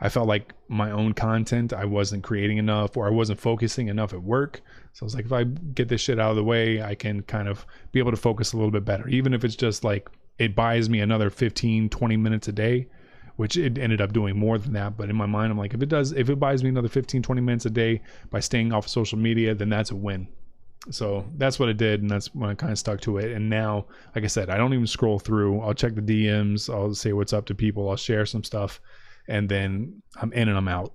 I felt like my own content, I wasn't creating enough, or I wasn't focusing enough at work. So I was like, if I get this shit out of the way, I can kind of be able to focus a little bit better. Even if it's just like, it buys me another 15, 20 minutes a day. which it ended up doing more than that. But in my mind, I'm like, if it buys me another 15, 20 minutes a day by staying off of social media, then that's a win. So that's what it did, and that's when I kind of stuck to it. And now, like I said, I don't even scroll through. I'll check the DMs. I'll say what's up to people. I'll share some stuff, and then I'm in and I'm out.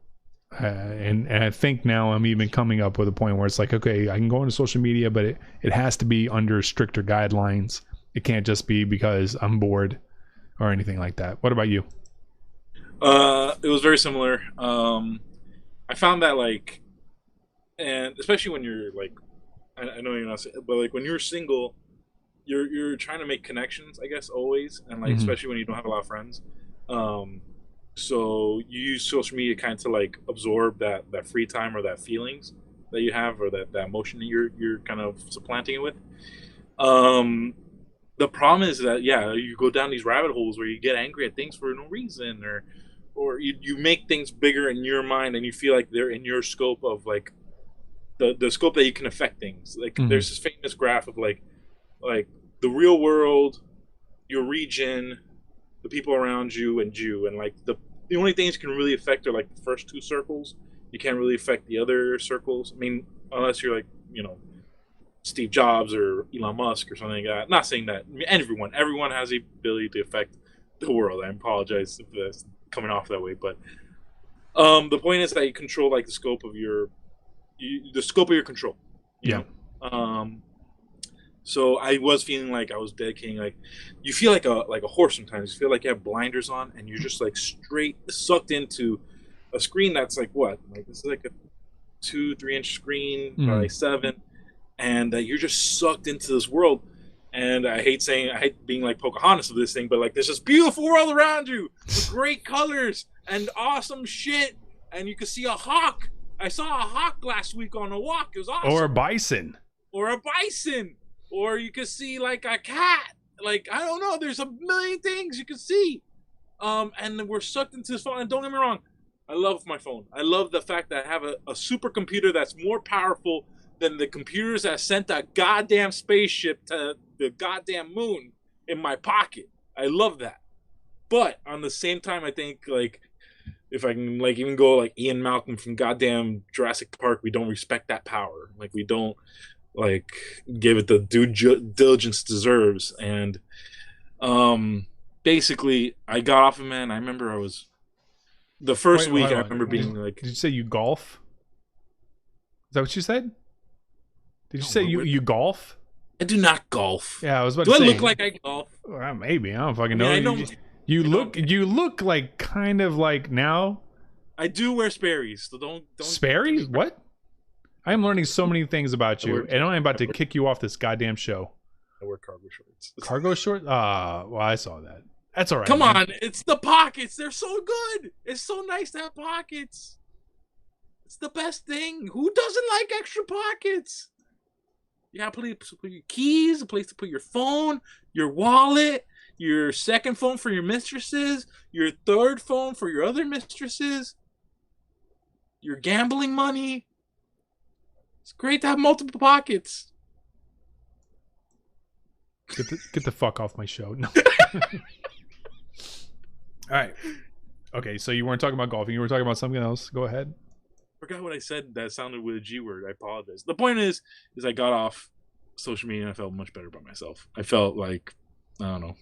And I think now I'm even coming up with a point where it's like, okay, I can go into social media, but it has to be under stricter guidelines. It can't just be because I'm bored or anything like that. What about you? It was very similar. I found that like, and especially when you're like, I know you're not, but like when you're single, you're trying to make connections, I guess, always, and like especially when you don't have a lot of friends. So you use social media kind of to like absorb that free time or that feelings that you have or that emotion that you're kind of supplanting it with. The problem is that you go down these rabbit holes where you get angry at things for no reason, or you make things bigger in your mind and you feel like they're in your scope of like the scope that you can affect things. Like there's this famous graph of like the real world, your region, the people around you, and like the only things you can really affect are like the first two circles. You can't really affect the other circles. I mean, unless you're like, Steve Jobs or Elon Musk or something like that. Not saying that. I mean, everyone has the ability to affect the world. I apologize if that's coming off that way, but the point is that you control like the scope of your control. You know? So I was feeling like I was dedicating, like you feel like a horse sometimes. You feel like you have blinders on and you're just like straight sucked into a screen that's like what? Like this is like a 2-3 inch screen by 7, and you're just sucked into this world. And I hate being like Pocahontas of this thing, but like there's this beautiful world around you with great colors and awesome shit, and you can see a hawk. I saw a hawk last week on a walk. It was awesome. Or a bison. Or you could see like a cat. Like, I don't know. There's a million things you could see. And we're sucked into this phone. And don't get me wrong, I love my phone. I love the fact that I have a supercomputer that's more powerful than the computers that sent a goddamn spaceship to the goddamn moon in my pocket. I love that. But on the same time, I think like if I can like even go like Ian Malcolm from goddamn Jurassic Park, we don't respect that power. Like we don't like give it the due diligence it deserves. And basically I got off of it, man. I remember I was the first week I remember being like, did you say you golf? Is that what you said? Did you say you golf? I do not golf. Yeah, I was about to say. Do I look like I golf? Well, maybe. I don't fucking know. I know. You look like kind of like now. I do wear Sperry's, so don't. Sperry's? What? I am learning so many things about you, and I'm about to kick you off this goddamn show. I wear cargo shorts. Cargo shorts? Well, I saw that. That's all right. Come on, it's the pockets. They're so good. It's so nice to have pockets. It's the best thing. Who doesn't like extra pockets? You got a place to put your keys, a place to put your phone, your wallet, your second phone for your mistresses, your third phone for your other mistresses, your gambling money. It's great to have multiple pockets. Get the fuck off my show. No. All right. Okay, so you weren't talking about golfing. You were talking about something else. Go ahead. Forgot what I said that sounded with a G word. I apologize. The point is I got off social media and I felt much better about myself. I felt like, I don't know.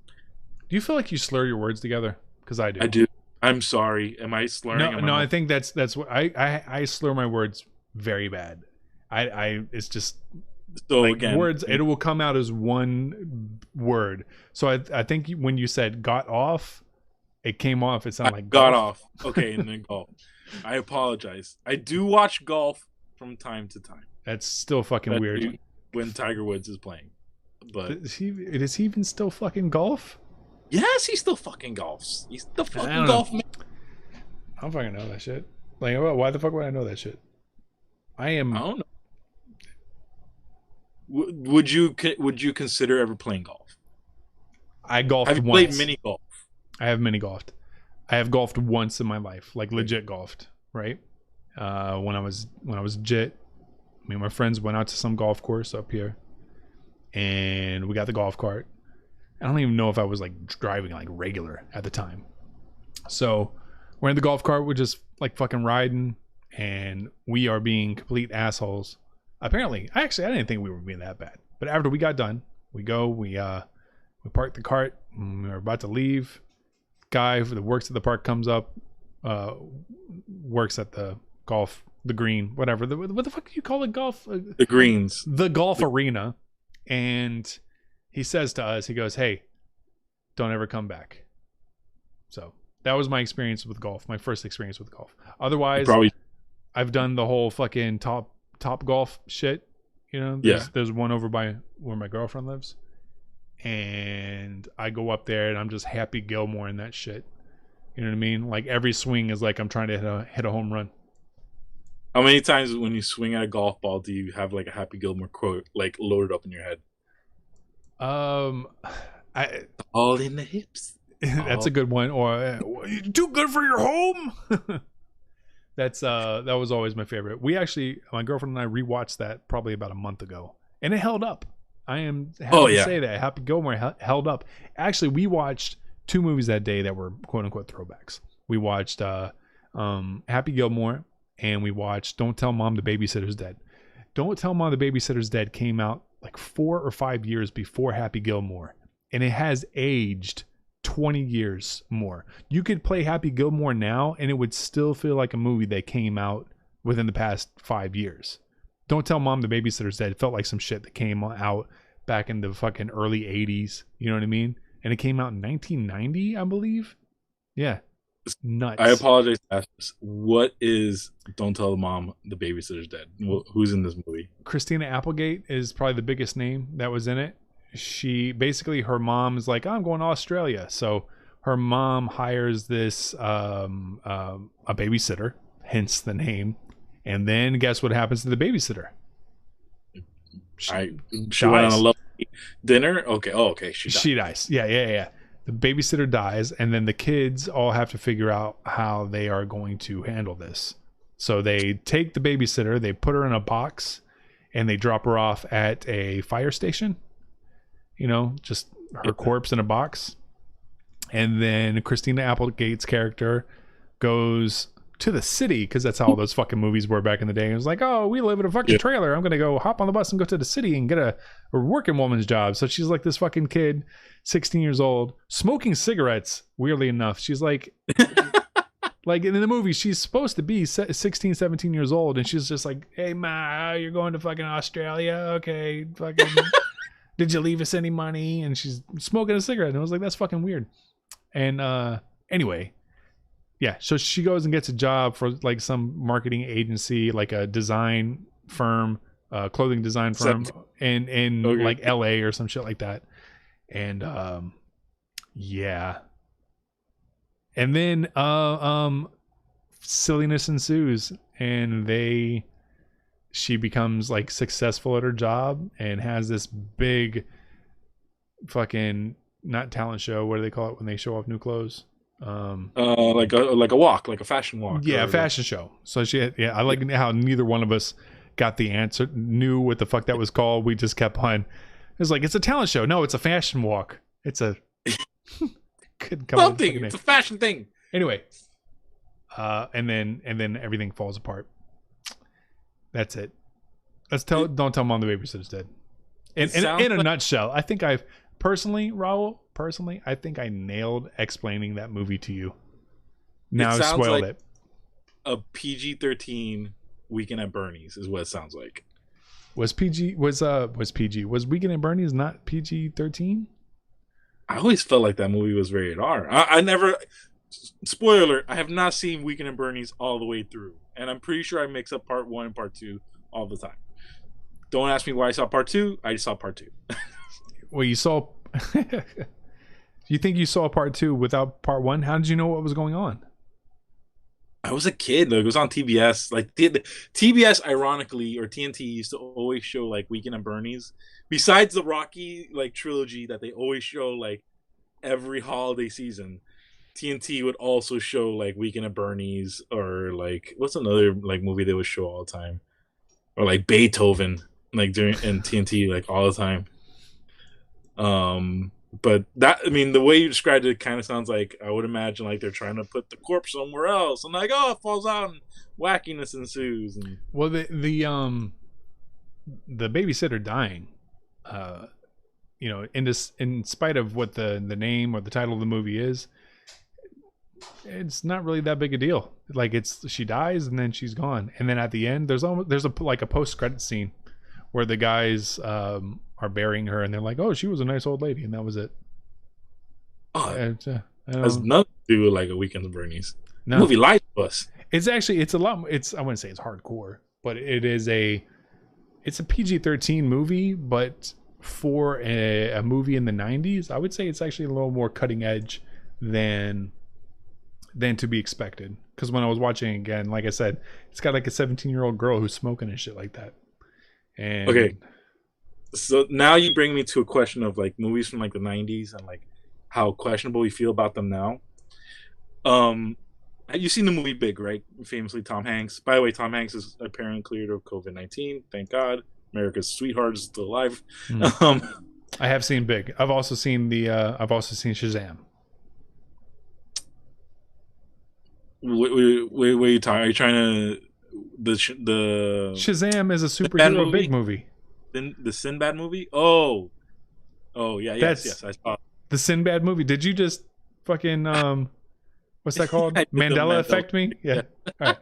Do you feel like you slur your words together? Because I do. I do. I'm sorry. Am I slurring? No. I think that's what I slur my words very bad. It's just so like again, words. It will come out as one word. So I think when you said got off, it came off. It sounded like got golf. off. Okay, and then golf. I apologize. I do watch golf from time to time. That's still fucking weird. When Tiger Woods is playing. But is he even still fucking golf? Yes, he still fucking golfs. He's the fucking golf man. I don't fucking know that shit. Like, why the fuck would I know that shit? I don't know. Would you consider ever playing golf? I golfed once. Have you played mini golf? I have mini golfed. I have golfed once in my life, like legit golfed, right? When I was legit, me and my friends went out to some golf course up here, and we got the golf cart. I don't even know if I was like driving like regular at the time, So we're in the golf cart. We're just like fucking riding, and we are being complete assholes. Apparently, I didn't think we were being that bad. But after we got done, we parked the cart. And we were about to leave. Guy that works at the park comes up, works at the green, whatever. What the fuck do you call it? Golf? The greens. The golf arena. And he says to us, he goes, "Hey, don't ever come back." So that was my experience with golf. My first experience with golf. Otherwise, I've done the whole fucking top golf shit. You know, there's one over by where my girlfriend lives. And I go up there and I'm just Happy Gilmore in that shit. You know what I mean? Like every swing is like I'm trying to hit a home run. How many times when you swing at a golf ball do you have like a Happy Gilmore quote like loaded up in your head? All in the hips. That's a good one. Or too good for your home. That was always my favorite. My girlfriend and I rewatched that probably about a month ago, and it held up. I am happy to say that Happy Gilmore held up. Actually, we watched 2 movies that day that were quote unquote throwbacks. We watched Happy Gilmore, and we watched Don't Tell Mom the Babysitter's Dead. Don't Tell Mom the Babysitter's Dead came out like 4 or 5 years before Happy Gilmore, and it has aged 20 years more. You could play Happy Gilmore now, and it would still feel like a movie that came out within the past 5 years. Don't Tell Mom the Babysitter's Dead. It felt like some shit that came out back in the fucking early 80s. You know what I mean? And it came out in 1990, I believe. Yeah. It's nuts. I apologize to ask this. What is Don't Tell Mom the Babysitter's Dead? Who's in this movie? Christina Applegate is probably the biggest name that was in it. Her mom is like, I'm going to Australia. So her mom hires this a babysitter, hence the name. And then guess what happens to the babysitter? She went on a lovely dinner. Okay. She dies. Yeah. The babysitter dies, and then the kids all have to figure out how they are going to handle this. So they take the babysitter, they put her in a box, and they drop her off at a fire station. You know, just her corpse in a box. And then Christina Applegate's character goes to the city, because that's how all those fucking movies were back in the day. It was like, oh, we live in a fucking trailer. I'm going to go hop on the bus and go to the city and get a working woman's job. So she's like this fucking kid, 16 years old, smoking cigarettes, weirdly enough. She's like, like in the movie, she's supposed to be 16, 17 years old. And she's just like, hey, ma, you're going to fucking Australia? Okay, fucking, did you leave us any money? And she's smoking a cigarette. And I was like, that's fucking weird. And anyway, yeah, so she goes and gets a job for like some marketing agency, like a design firm, clothing design firm in like LA or some shit like that. And yeah. And then silliness ensues, and she becomes like successful at her job and has this big fucking, not talent show, what do they call it when they show off new clothes? Like a walk, like a fashion walk. Yeah, a fashion show. So I like how neither one of us got the answer, knew what the fuck that was called. We just kept on. It was like, it's a talent show. No, it's a fashion walk. It's a something. It's a fashion thing. Anyway, and then everything falls apart. That's it. Don't tell Mom the Babysitter's Dead. In a nutshell, I think I've Raul, I think I nailed explaining that movie to you. Now I spoiled it. A PG-13 Weekend at Bernie's is what it sounds like. Was Weekend at Bernie's not PG-13? I always felt like that movie was rated R. I never, spoiler alert, I have not seen Weekend at Bernie's all the way through. And I'm pretty sure I mix up part 1 and part 2 all the time. Don't ask me why I saw part 2. I just saw part 2. Well, you saw... You think you saw part 2 without part 1? How did you know what was going on? I was a kid. Like, it was on TBS. Like TBS, ironically, or TNT used to always show like Weekend at Bernie's. Besides the Rocky like trilogy that they always show like every holiday season, TNT would also show like Weekend at Bernie's, or like what's another like movie they would show all the time, or like Beethoven, like during in TNT like all the time. But that, I mean, the way you described it kind of sounds like I would imagine like they're trying to put the corpse somewhere else, and like, oh, it falls out, and wackiness ensues. And Well, the babysitter dying, you know, in spite of what the name or the title of the movie is, it's not really that big a deal. Like, she dies and then she's gone, and then at the end there's a post credit scene where the guys are burying her, and they're like, oh, she was a nice old lady, and that was it. oh, It's, has nothing to do with like a Weekend at Bernie's. no, Movie lies to us. it's actually it's a lot. It's, I wouldn't say it's hardcore, but it's a PG-13 movie, but for a movie in the 90s, I would say it's actually a little more cutting edge than to be expected. Because when I was watching again, like I said, it's got like a 17-year-old girl who's smoking and shit like that. And Okay, so now you bring me to a question of like movies from like the 90s and like how questionable we feel about them now. You've seen the movie Big, right? Famously Tom Hanks. By the way, Tom Hanks is apparently cleared of COVID-19. Thank God. America's sweetheart is still alive. I have seen Big. I've also seen Shazam. What are you talking? Are you trying to the Shazam is a Sinbad superhero big movie. the Sinbad movie? Oh yeah, yes, I saw. The Sinbad movie. Did you just fucking what's that called? I did the Mandela effect me? Yeah. All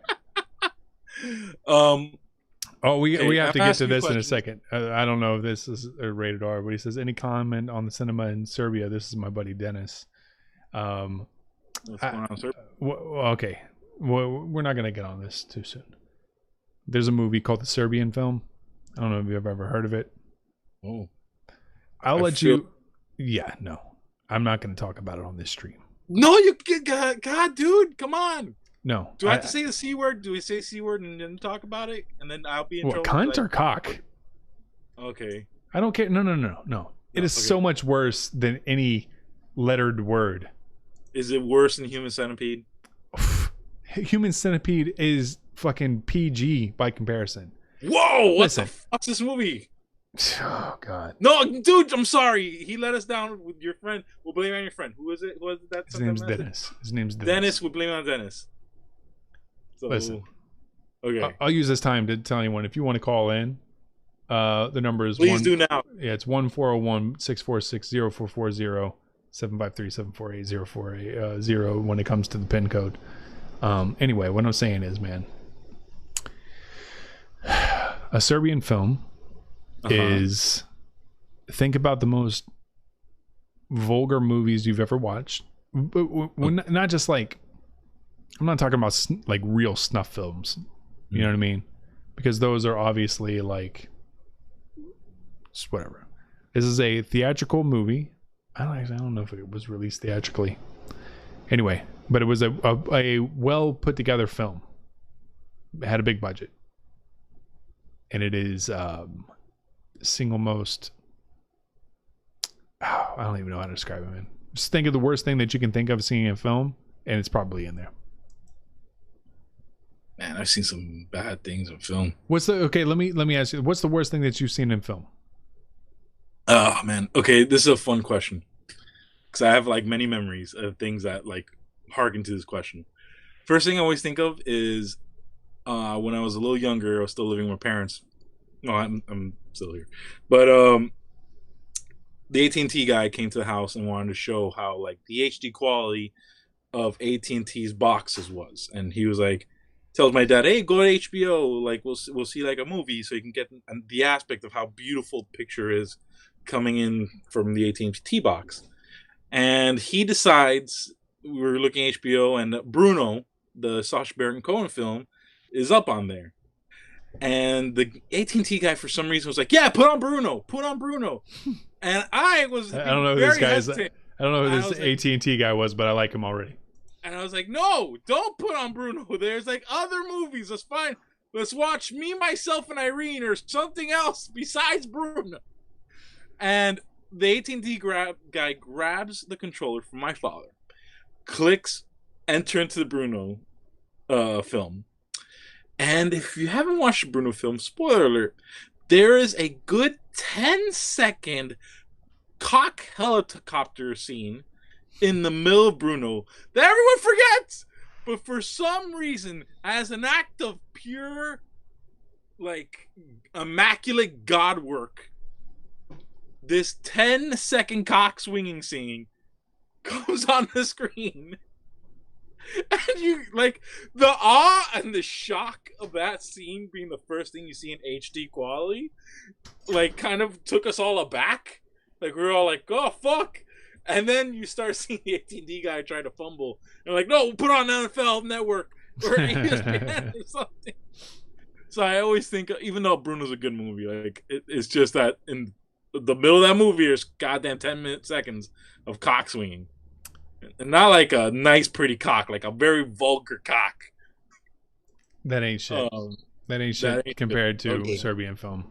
right. Oh, we have to get to this in a second. I don't know if this is a rated R, but he says, any comment on the cinema in Serbia? This is my buddy Dennis. What's going on, sir? Okay. We're not going to get on this too soon. There's a movie called The Serbian Film. I don't know if you've ever heard of it. Oh, I'll let you. Yeah, no. I'm not going to talk about it on this stream. No, you God, dude, come on. No. Do I have to say the C word? Do we say C word and then talk about it? And then I'll be in What, trouble? cunt or cock? Okay. I don't care. No. It is so much worse than any lettered word. Is it worse than Human Centipede? Human Centipede is fucking PG by comparison. Whoa! What Listen. the fuck's this movie? Oh God. No, dude, I'm sorry. He let us down with your friend. We'll blame it on your friend. Who is it? Was that? His name's Dennis. Dennis. We'll blame it on Dennis. So, Listen. Okay. I'll use this time to tell anyone if you want to call in. The number is Please do now. Yeah, it's 1-401-646-0440 753-748-0480 when it comes to the PIN code. Anyway, what I'm saying is, man, a Serbian film is, think about the most vulgar movies you've ever watched. But not just like, I'm not talking about like real snuff films. You know what I mean? Because those are obviously like, just whatever. This is a theatrical movie. I don't know if it was released theatrically. Anyway, but it was a well put together film. It had a big budget. And it is single most, I don't even know how to describe it, man. Just think of the worst thing that you can think of seeing in a film, and it's probably in there. Man, I've seen some bad things in film. Okay, let me ask you, what's the worst thing that you've seen in film? Oh man. Okay, this is a fun question. Because I have like many memories of things that like harken to this question. First thing I always think of is when I was a little younger, I was still living with my parents. No, I'm still here. But the AT&T guy came to the house and wanted to show how like the HD quality of AT&T's boxes was. And he was like, tells my dad, hey, go to HBO, like we'll see like a movie so you can get the aspect of how beautiful the picture is coming in from the AT&T box. And he decides, we were looking at HBO, and Bruno, the Sacha Baron Cohen film, is up on there. And the AT&T guy, for some reason, was like, yeah, put on Bruno. And I was I don't know who this guy is. I don't know who this AT&T guy was, but I like him already. And I was like, no, don't put on Bruno. There's like other movies. That's fine. Let's watch Me, Myself, and Irene or something else besides Bruno. And the AT&T guy grabs the controller from my father, clicks enter into the Bruno film. And if you haven't watched the Bruno film, spoiler alert, there is a good 10-second cock helicopter scene in the middle of Bruno that everyone forgets. But for some reason, as an act of pure, like, immaculate God work, this 10-second cock swinging scene comes on the screen. And you, like, the awe and the shock of that scene being the first thing you see in HD quality, like, kind of took us all aback. Like, we were all like, oh, fuck. And then you start seeing the AT&T guy try to fumble. And like, no, put on NFL Network or ESPN or something. So I always think, even though Bruno's a good movie, like, it's just that in the middle of that movie, there's goddamn 10 seconds of cock swinging. And not like a nice, pretty cock, like a very vulgar cock. That ain't shit. That ain't shit compared to Serbian film.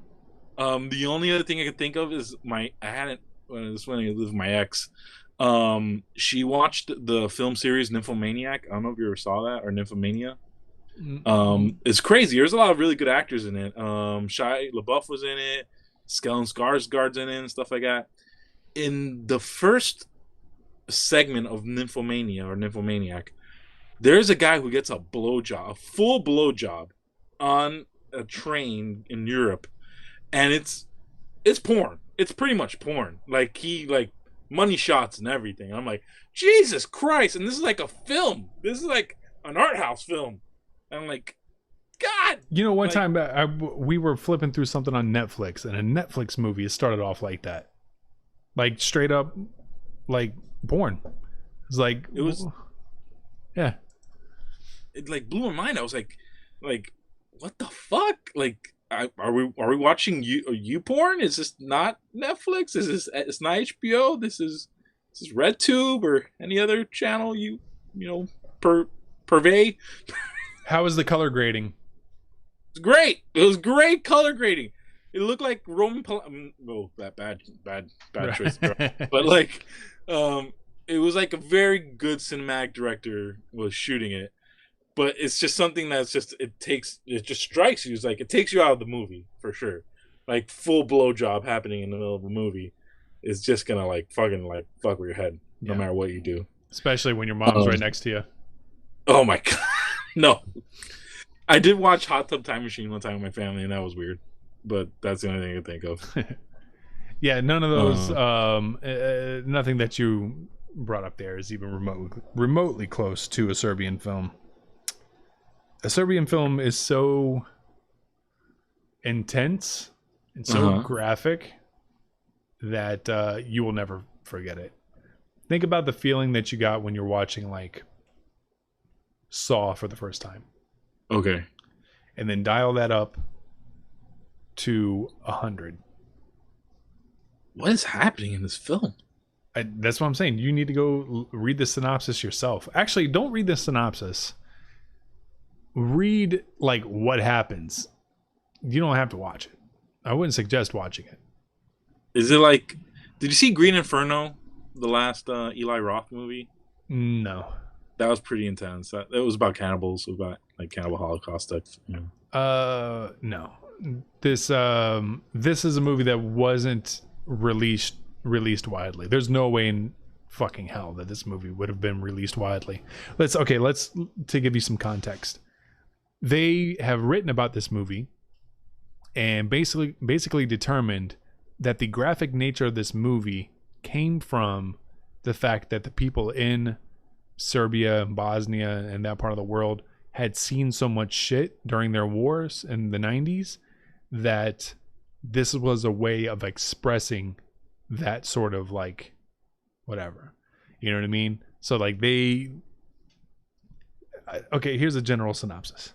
The only other thing I could think of is when I lived with my ex. She watched the film series Nymphomaniac. I don't know if you ever saw that, or Nymphomania. It's crazy. There's a lot of really good actors in it. Shia LaBeouf was in it. Stellan Skarsgård's in it and stuff like that. In the first segment of Nymphomania or Nymphomaniac, there's a guy who gets a full blowjob on a train in Europe, and it's porn. It's pretty much porn. Like, he, like, money shots and everything. I'm like, Jesus Christ! And this is like a film. This is like an art house film. And I'm like, God. You know, one time we were flipping through something on Netflix, and a Netflix movie started off like that, like straight up, like porn. It was, yeah. It like blew my mind. I was like, what the fuck? Like, are we watching you porn? Is this not Netflix? It's not HBO? This is RedTube or any other channel you know purvey? How was the color grading? It's great. It was great color grading. It looked like Roman. Bad choice. But like, it was like a very good cinematic director was shooting it. But it's just something that's just it just strikes you. It's like it takes you out of the movie for sure. Like, full blowjob happening in the middle of a movie is just gonna like fucking like fuck with your head no matter what you do. Especially when your mom's right next to you. Oh my god, no! I did watch Hot Tub Time Machine one time with my family, and that was weird. But that's the only thing I can think of. Yeah, none of those. Nothing that you brought up there is even remotely close to a Serbian film. A Serbian film is so intense and so graphic that you will never forget it. Think about the feeling that you got when you're watching like Saw for the first time. Okay. And then dial that up to 100. What is happening in this film? That's what I'm saying. You need to go read the synopsis yourself. Actually, don't read the synopsis. Read like what happens. You don't have to watch it. I wouldn't suggest watching it. Is it like, did you see Green Inferno, the last Eli Roth movie? No. That was pretty intense. It was about cannibals, about like cannibal Holocaust stuff. Yeah. No. This is a movie that wasn't released widely. There's no way in fucking hell that this movie would have been released widely. Let's to give you some context. They have written about this movie and basically determined that the graphic nature of this movie came from the fact that the people in Serbia, Bosnia, and that part of the world had seen so much shit during their wars in the 90s that this was a way of expressing that sort of like whatever. You know what I mean? So like here's a general synopsis.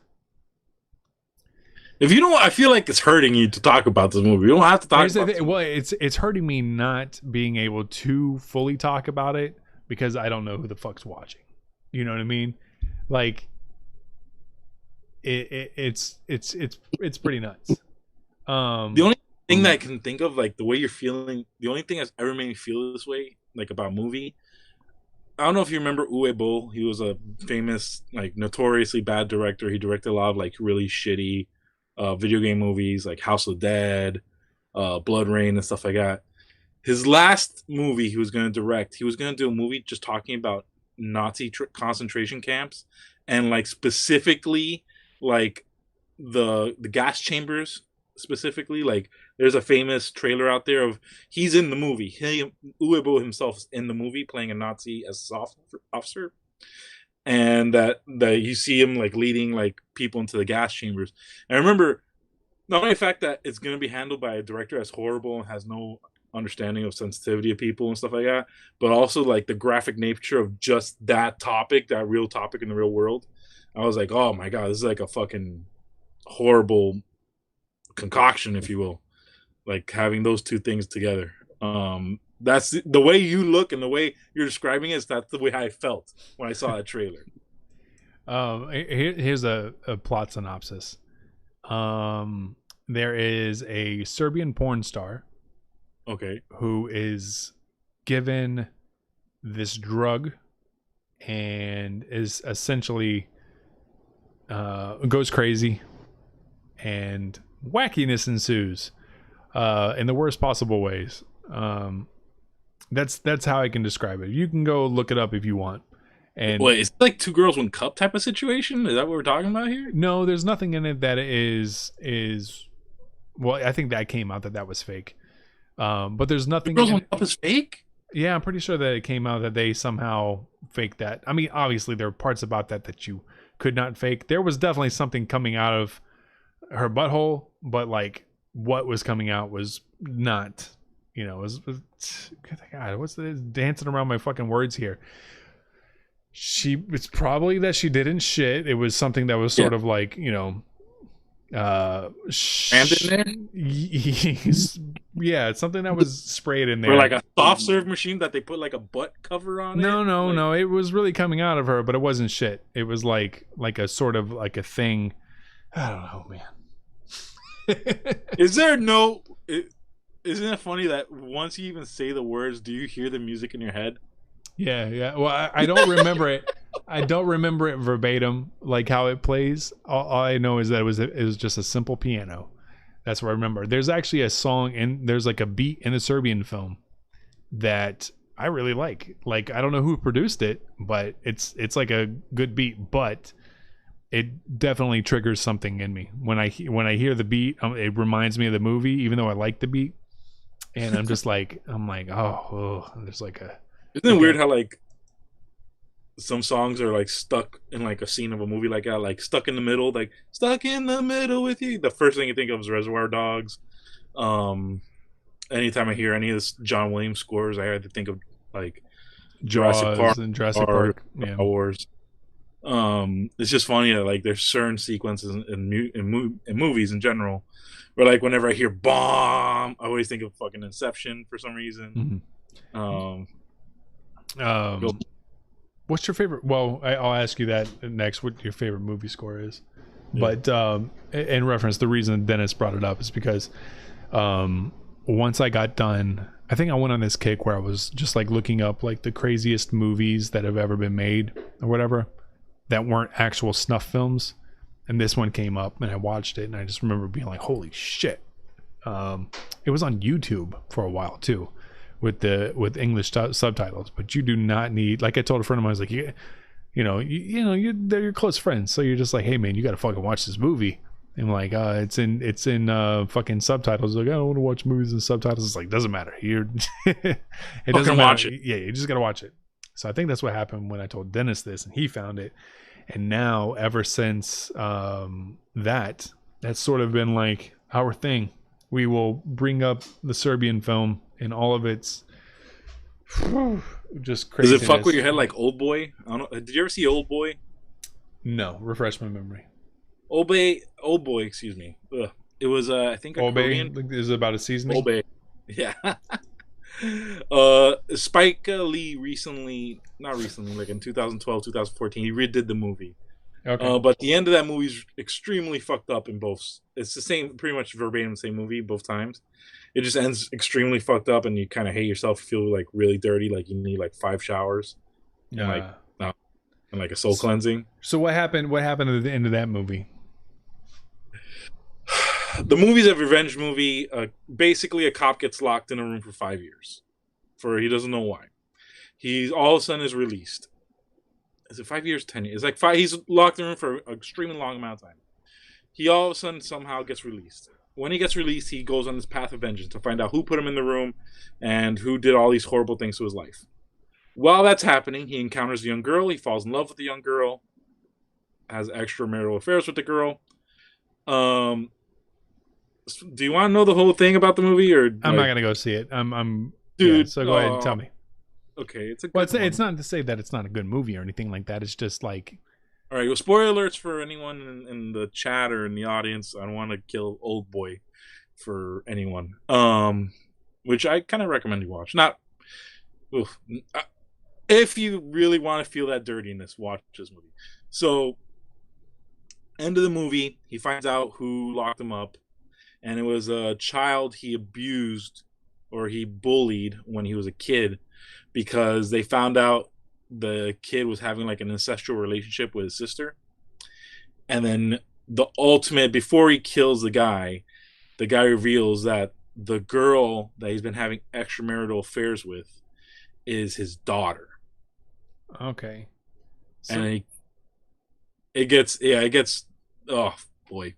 If you don't, I feel like it's hurting you to talk about this movie. You don't have to talk about it. Well, it's hurting me not being able to fully talk about it because I don't know who the fuck's watching. You know what I mean? Like it's pretty nuts. The only thing that I can think of, like the way you're feeling, the only thing that's ever made me feel this way, like about movie. I don't know if you remember Uwe Boll. He was a famous, like notoriously bad director. He directed a lot of like really shitty video game movies like House of the Dead, Blood Rain, and stuff like that. his last movie he was going to direct, he was going to do a movie just talking about Nazi concentration camps, and like specifically like the gas chambers specifically. Like there's a famous trailer out there of he's in the movie. Uebo himself is in the movie playing a Nazi as an officer, and that you see him like leading like people into the gas chambers. And I remember not only the fact that it's going to be handled by a director that's horrible and has no understanding of sensitivity of people and stuff like that, but also like the graphic nature of just that topic, that real topic in the real world. I was like, oh my god, this is like a fucking horrible concoction, if you will. Like having those two things together. That's the way you look and the way you're describing it. That's the way I felt when I saw that trailer. Here's a plot synopsis. There is a Serbian porn star, okay, who is given this drug and is essentially goes crazy, and wackiness ensues in the worst possible ways. That's how I can describe it. You can go look it up if you want. And wait, it's like Two Girls One Cup type of situation? Is that what we're talking about here? No, there's nothing in it that is well, I think that came out that was fake. But there's nothing. Two Girls One Cup is fake? Yeah, I'm pretty sure that it came out that they somehow faked that. I mean, obviously there are parts about that you could not fake. There was definitely something coming out of her butthole, but like what was coming out was not, it was God, what's this dancing around my fucking words here? It's probably that she didn't shit. It was something that was sort of like, and in there? Yeah, it's something that was sprayed in there. Or like a soft serve machine that they put like a butt cover on No. It was really coming out of her, but it wasn't shit. It was like a sort of like a thing. I don't know, man. Isn't it funny that once you even say the words, do you hear the music in your head? Yeah. Well, I don't remember it. I don't remember it verbatim, like how it plays. All I know is that it was just a simple piano. That's what I remember. There's actually a song and there's like a beat in the Serbian film that I really like. Like I don't know who produced it, but it's like a good beat, but it definitely triggers something in me when I hear the beat. It reminds me of the movie, even though I like the beat, and I'm like, oh, there's like a. Isn't it weird how like some songs are like stuck in like a scene of a movie like that, like stuck in the middle, like stuck in the middle with you. The first thing you think of is Reservoir Dogs. Anytime I hear any of this John Williams scores, I had to think of like Jurassic Park and Jurassic Park, Star Wars. It's just funny that like there's certain sequences in movies in general where like whenever I hear bomb, I always think of fucking Inception for some reason. What's your favorite? Well, I'll ask you that next. What your favorite movie score is? Yeah. But in reference, the reason Dennis brought it up is because once I got done, I think I went on this kick where I was just like looking up like the craziest movies that have ever been made or whatever that weren't actual snuff films, and this one came up and I watched it and I just remember being like, holy shit. It was on YouTube for a while too, with English subtitles, but you do not need, like I told a friend of mine, I was like, they're your close friends, so you're just like, hey man, you gotta fucking watch this movie. And like, it's in fucking subtitles. Like, I don't want to watch movies in subtitles. It's like, doesn't matter. It doesn't matter. Watch it. Yeah, you just gotta watch it. So I think that's what happened when I told Dennis this, and he found it. And now, ever since that's sort of been like our thing. We will bring up the Serbian film in all of its just craziness. Does it fuck with your head like Old Boy? I don't know. Did you ever see Old Boy? No, refresh my memory. Old Boy, excuse me. Ugh. It was I think a Old Korean. Boy is about a seasoning. Old Boy. Yeah. Spike Lee not recently, like in 2012, 2014, he redid the movie. Okay. But the end of that movie is extremely fucked up in both. It's the same, pretty much verbatim, the same movie both times. It just ends extremely fucked up, and you kind of hate yourself, feel like really dirty, like you need like 5 showers, and like a soul cleansing. So what happened? What happened at the end of that movie? The movie's a revenge movie. Basically, a cop gets locked in a room for 5 years, for he doesn't know why. He's all of a sudden is released. Is it 5 years, 10 years? It's like five. He's locked in a room for an extremely long amount of time. He all of a sudden somehow gets released. When he gets released, he goes on this path of vengeance to find out who put him in the room and who did all these horrible things to his life. While that's happening, he encounters a young girl. He falls in love with the young girl, has extramarital affairs with the girl. Do you want to know the whole thing about the movie, or I'm not gonna go see it. I'm dude? Yeah, so go ahead and tell me. Okay, it's a good Well, one. it's not to say that it's not a good movie or anything like that. It's just like, All right, well, spoiler alerts for anyone in the chat or in the audience. I don't want to kill old boy for anyone. Which I kind of recommend you watch. Not, oof, if you really want to feel that dirtiness, watch this movie. So, end of the movie, he finds out who locked him up, and it was a child he abused or he bullied when he was a kid, because they found out the kid was having like an ancestral relationship with his sister. And then the ultimate, before he kills the guy reveals that the girl that he's been having extramarital affairs with is his daughter. okay. So, And it gets, oh boy.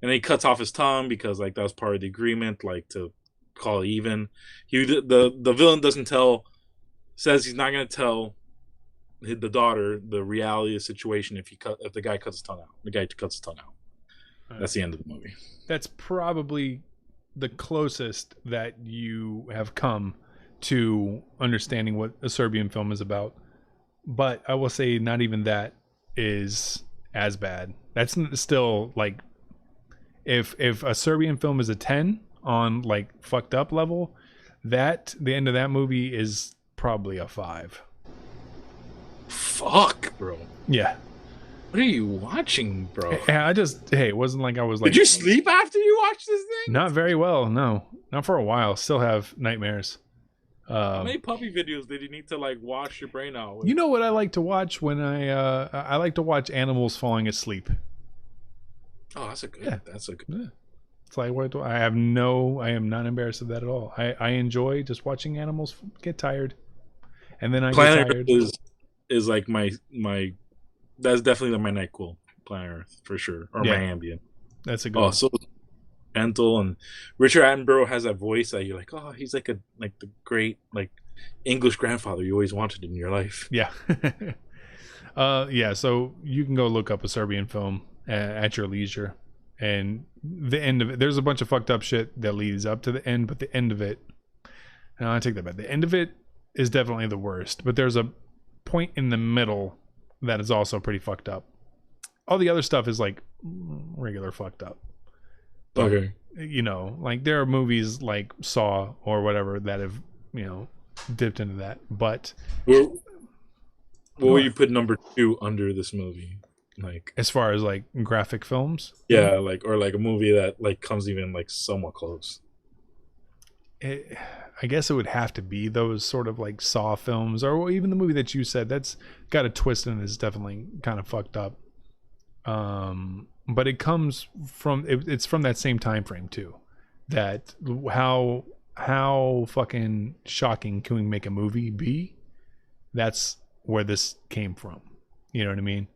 And then he cuts off his tongue because like that was part of the agreement, like to call it even. The villain says he's not going to tell the daughter the reality of the situation if the guy cuts his tongue out. The guy cuts his tongue out. That's the end of the movie. That's probably the closest that you have come to understanding what a Serbian film is about. But I will say not even that is as bad. That's still like, if a Serbian film is a 10 on like fucked up level, the end of that movie is probably a 5. Fuck, bro. Yeah. What are you watching, bro? It wasn't like I was like, Did you sleep after you watched this thing? not very well. No, not for a while. Still have nightmares. How many puppy videos did you need to like wash your brain out with? You know what I like to watch when I like to watch animals falling asleep. Oh, that's a good. Yeah. That's a good. Yeah. It's like, I am not embarrassed of that at all. I enjoy just watching animals get tired, and then I Planet get tired. Earth is like my. That's definitely my night cool. Planet Earth for sure, or Yeah. my ambient. That's a good Oh, one. so gentle, and Richard Attenborough has that voice that you're like, oh, he's like the great like English grandfather you always wanted in your life. Yeah. Yeah, so you can go look up a Serbian film at your leisure, and the end of it, there's a bunch of fucked up shit that leads up to the end, but the end of it, no, I take that back. The end of it is definitely the worst, but there's a point in the middle that is also pretty fucked up. All the other stuff is like regular fucked up. But, Okay. you know, like there are movies like Saw or whatever that have, you know, dipped into that, but What will you put number 2 under this movie? Like, as far as like graphic films, yeah, like, or like a movie that like comes even like somewhat close. I guess it would have to be those sort of like Saw films, or even the movie that you said that's got a twist and is definitely kind of fucked up. But it comes from it's from that same time frame too. That how fucking shocking can we make a movie be? That's where this came from. You know what I mean?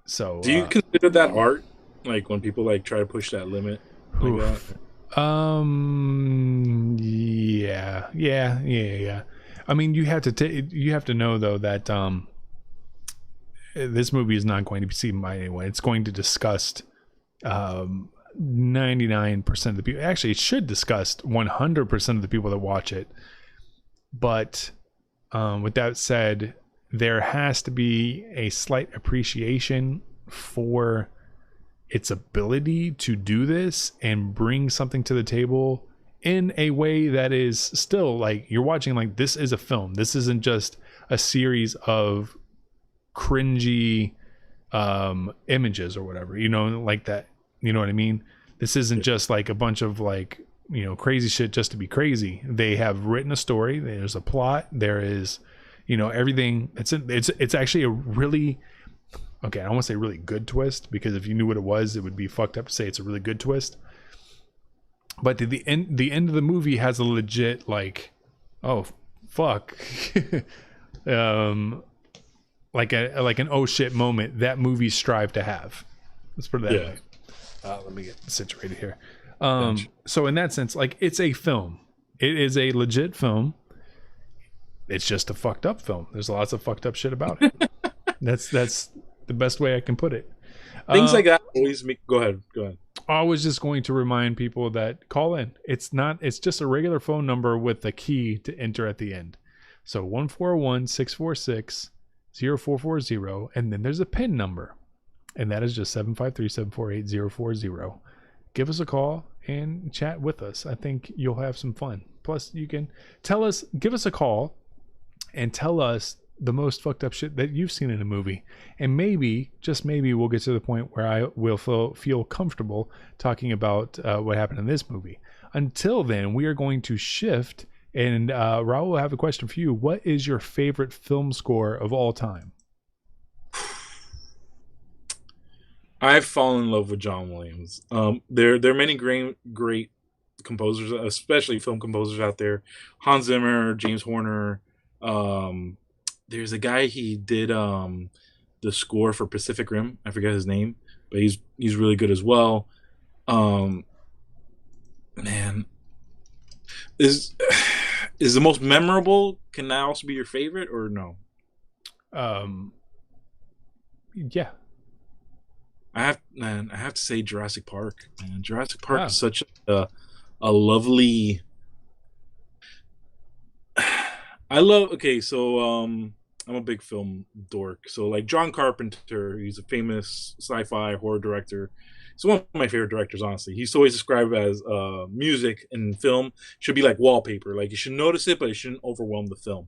So Do you consider that art? Like when people like try to push that limit? Like that? Yeah. I mean, you have to know though that this movie is not going to be seen by anyone. It's going to disgust 99% of the people. Actually, it should disgust 100% of the people that watch it. But with that said, there has to be a slight appreciation for its ability to do this and bring something to the table in a way that is still like you're watching like this is a film. This isn't just a series of cringy images or whatever, you know, like that. You know what I mean? This isn't just like a bunch of like, you know, crazy shit just to be crazy. They have written a story. There's a plot. There is, you know, everything. It's actually a really, okay, I don't want to say really good twist, because if you knew what it was, it would be fucked up to say it's a really good twist. but the end of the movie has a legit like, oh fuck, like an oh shit moment that movies strive to have. Let's put it that way. Let me get situated here. So in that sense, like, it's a film. It is a legit film. It's just a fucked up film. There's lots of fucked up shit about it. That's the best way I can put it. Things like that always make. Go ahead. I was just going to remind people that call in. It's just a regular phone number with a key to enter at the end. So 141-646-0440, and then there's a PIN number, and that is just 753-748-040. Give us a call and chat with us. I think you'll have some fun. Plus, you can give us a call and tell us the most fucked up shit that you've seen in a movie, and maybe, just maybe, we'll get to the point where I will feel comfortable talking about what happened in this movie. Until then, we are going to shift, and Raul, I have a question for you. What is your favorite film score of all time? I've fallen in love with John Williams. There are many great composers, especially film composers out there. Hans Zimmer, James Horner. There's a guy, he did the score for Pacific Rim. I forget his name, but he's really good as well. Man, is the most memorable? Can that also be your favorite or no? Yeah. I have to say Jurassic Park. Man, Jurassic Park is such a lovely. I'm a big film dork. So like John Carpenter, he's a famous sci-fi horror director. He's one of my favorite directors, honestly. He's always described as music in film should be like wallpaper. Like, you should notice it, but it shouldn't overwhelm the film.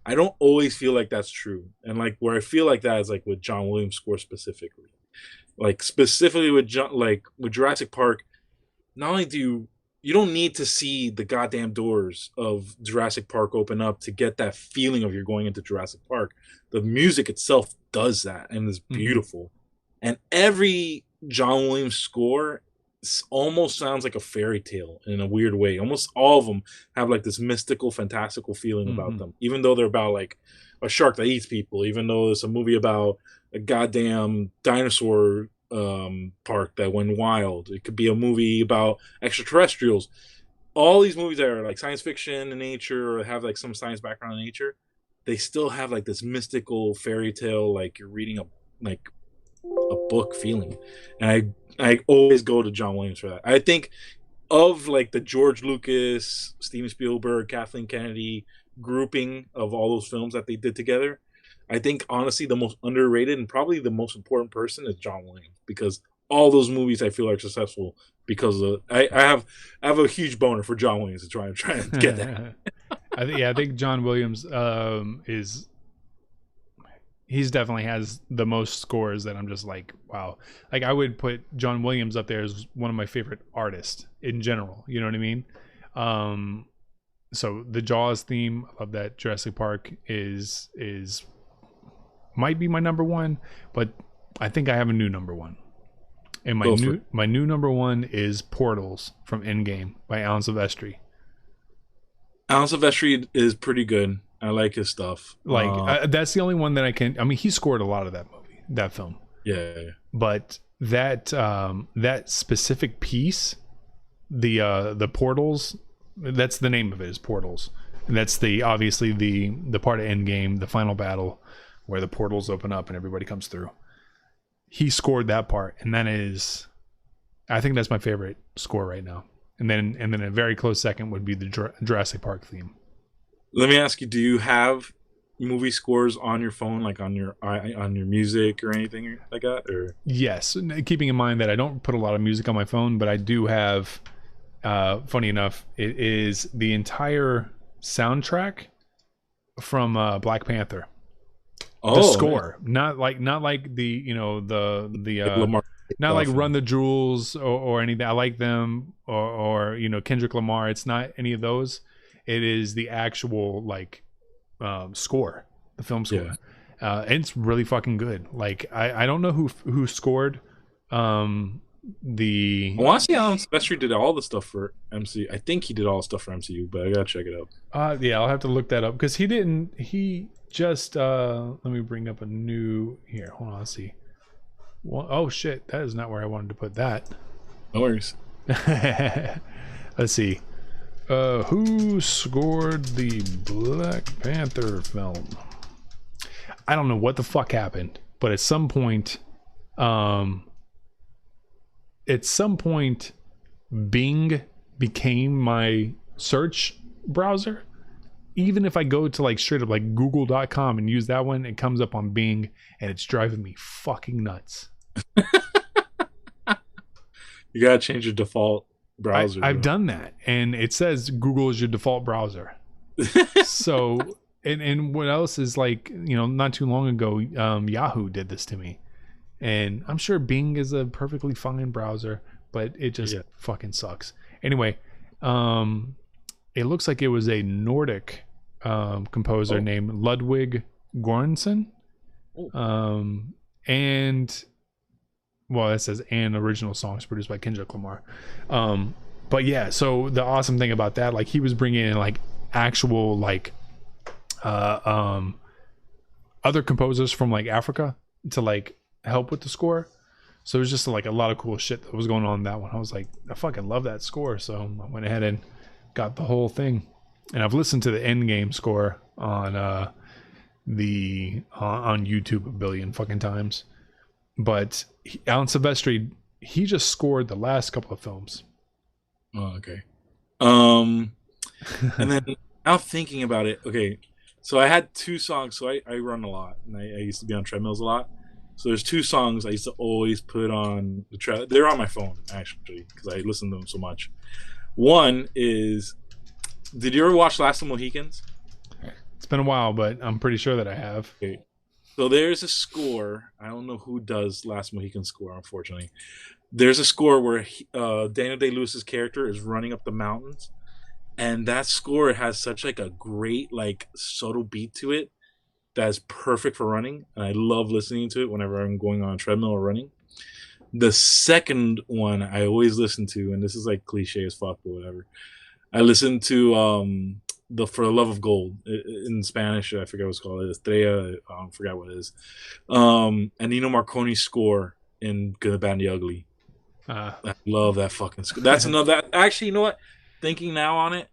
I don't always feel like that's true. And like where I feel like that is like with John Williams' score specifically. Like specifically with Jurassic Park, not only do you don't need to see the goddamn doors of Jurassic Park open up to get that feeling of you're going into Jurassic Park. The music itself does that and is beautiful. And every John Williams score almost sounds like a fairy tale in a weird way. Almost all of them have like this mystical, fantastical feeling about them, even though they're about like a shark that eats people, even though it's a movie about a goddamn dinosaur park that went wild. It could be a movie about extraterrestrials. All these movies that are like science fiction in nature or have like some science background in nature, they still have like this mystical fairy tale, like you're reading a book feeling. And I always go to John Williams for that. I think of like the George Lucas, Steven Spielberg, Kathleen Kennedy grouping of all those films that they did together, I think honestly the most underrated and probably the most important person is John Williams, because all those movies I feel are successful because of I have a huge boner for John Williams to try and get that. I think John Williams he's definitely has the most scores that I'm just like, wow. Like, I would put John Williams up there as one of my favorite artists in general. You know what I mean? So the Jaws theme, I love that. Jurassic Park is might be my number one, but I think I have a new number one. And my new number one is Portals from Endgame by Alan Silvestri. Alan Silvestri is pretty good. I like his stuff. Like, that's the only one that I can. I mean, he scored a lot of that film. Yeah. But that specific piece, the Portals, that's the name of it, is Portals. And that's obviously the part of Endgame, the final battle, where the portals open up and everybody comes through. He scored that part, and I think that's my favorite score right now. And then a very close second would be the Jurassic Park theme. Let me ask you: do you have movie scores on your phone, like on your music or anything like that? Or yes, keeping in mind that I don't put a lot of music on my phone, but I do have. Funny enough, it is the entire soundtrack from Black Panther. The score, not like the Lamar, not like Run the Jewels or anything. I like them or Kendrick Lamar. It's not any of those. It is the actual score, the film score. Yeah. And it's really fucking good. Like I don't know who scored the I want to see how Sylvester did all the stuff for MC. I think he did all the stuff for MCU, but I gotta check it out. yeah, I'll have to look that up because he just let me bring up a new here. Hold on, let's see. Well, oh shit, that is not where I wanted to put that. No worries. Let's see. Who scored the Black Panther film? I don't know what the fuck happened, but at some point, Bing became my search browser. Even if I go to like straight up like google.com and use that one, it comes up on Bing and it's driving me fucking nuts. You gotta change your default browser. I've done that, and it says Google is your default browser. So, and what else is like, not too long ago, Yahoo did this to me, and I'm sure Bing is a perfectly fine browser, but it just fucking sucks. Anyway, it looks like it was a Nordic composer named Ludwig Göransson, and well, it says and original songs produced by Kendrick Lamar. But yeah, so the awesome thing about that, like he was bringing in like actual like other composers from like Africa to like help with the score. So it was just like a lot of cool shit that was going on in that one. I was like, I fucking love that score. So I went ahead and got the whole thing. And I've listened to the Endgame score on on YouTube a billion fucking times. But Alan Silvestri, he just scored the last couple of films. Oh, okay. And then now thinking about it, okay. So I had two songs. So I run a lot, and I used to be on treadmills a lot. So there's two songs I used to always put on the they're on my phone actually because I listen to them so much. One is, did you ever watch Last of the Mohicans? It's been a while, but I'm pretty sure that I have. Okay. So there's a score. I don't know who does Last Mohican score, unfortunately. There's a score where Daniel Day-Lewis's character is running up the mountains, and that score has such like a great like subtle beat to it that's perfect for running, and I love listening to it whenever I'm going on a treadmill or running. The second one I always listen to, and this is like cliche as fuck, but whatever. I listen to the For the Love of Gold in Spanish. I forget what it's called. Estrella. I forgot what it is. And Nino Marconi's score in Good, the Bad, and the Ugly. I love that fucking score. That's another. Actually, you know what? Thinking now on it,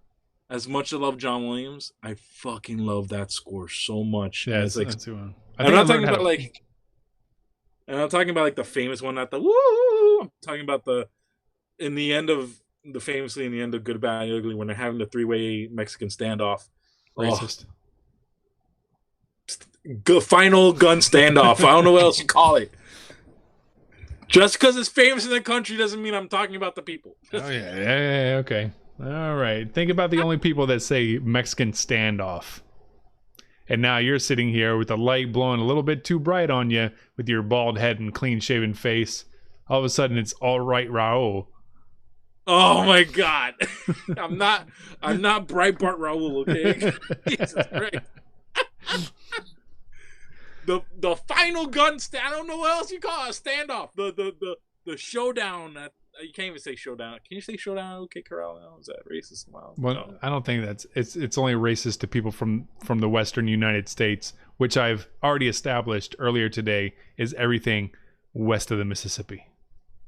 as much as I love John Williams, I fucking love that score so much. Yeah, it's like that's one. I'm not talking about like. And I'm talking about like the famous one, not the woo. I'm talking about in the end of Good, Bad, and Ugly when they're having the three-way Mexican standoff. Racist. Final gun standoff. I don't know what else you call it. Just because it's famous in the country doesn't mean I'm talking about the people. Oh yeah, okay. All right. Think about the only people that say Mexican standoff. And now you're sitting here with the light blowing a little bit too bright on you with your bald head and clean-shaven face. All of a sudden, it's all right, Raul. Oh my God! I'm not Breitbart Raul. Okay, Jesus Christ. The final gun stand. I don't know what else you call it. A standoff. The showdown. You can't even say showdown. Can you say showdown? Okay, Corral. No, is that racist? Well, no. I don't think that's it's only racist to people from the Western United States, which I've already established earlier today is everything west of the Mississippi.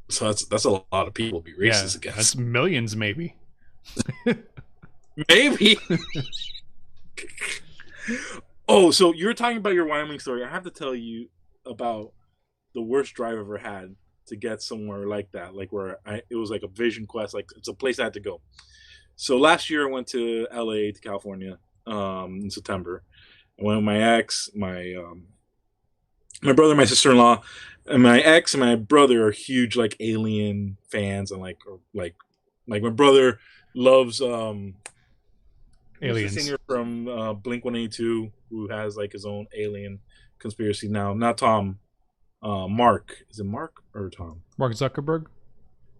So that's a lot of people to be racist against. That's millions, maybe. Maybe. Oh, so you're talking about your Wyoming story. I have to tell you about the worst drive I've ever had to get somewhere like that, like where it was like a vision quest, like it's a place I had to go. So last year I went to LA to California in September. I went with my ex, my brother, my sister-in-law, and my ex and my brother are huge like Alien fans, and like my brother loves Aliens. The singer from Blink-182 who has like his own alien conspiracy now. Not Tom. Mark. Is it Mark or Tom? Mark Zuckerberg?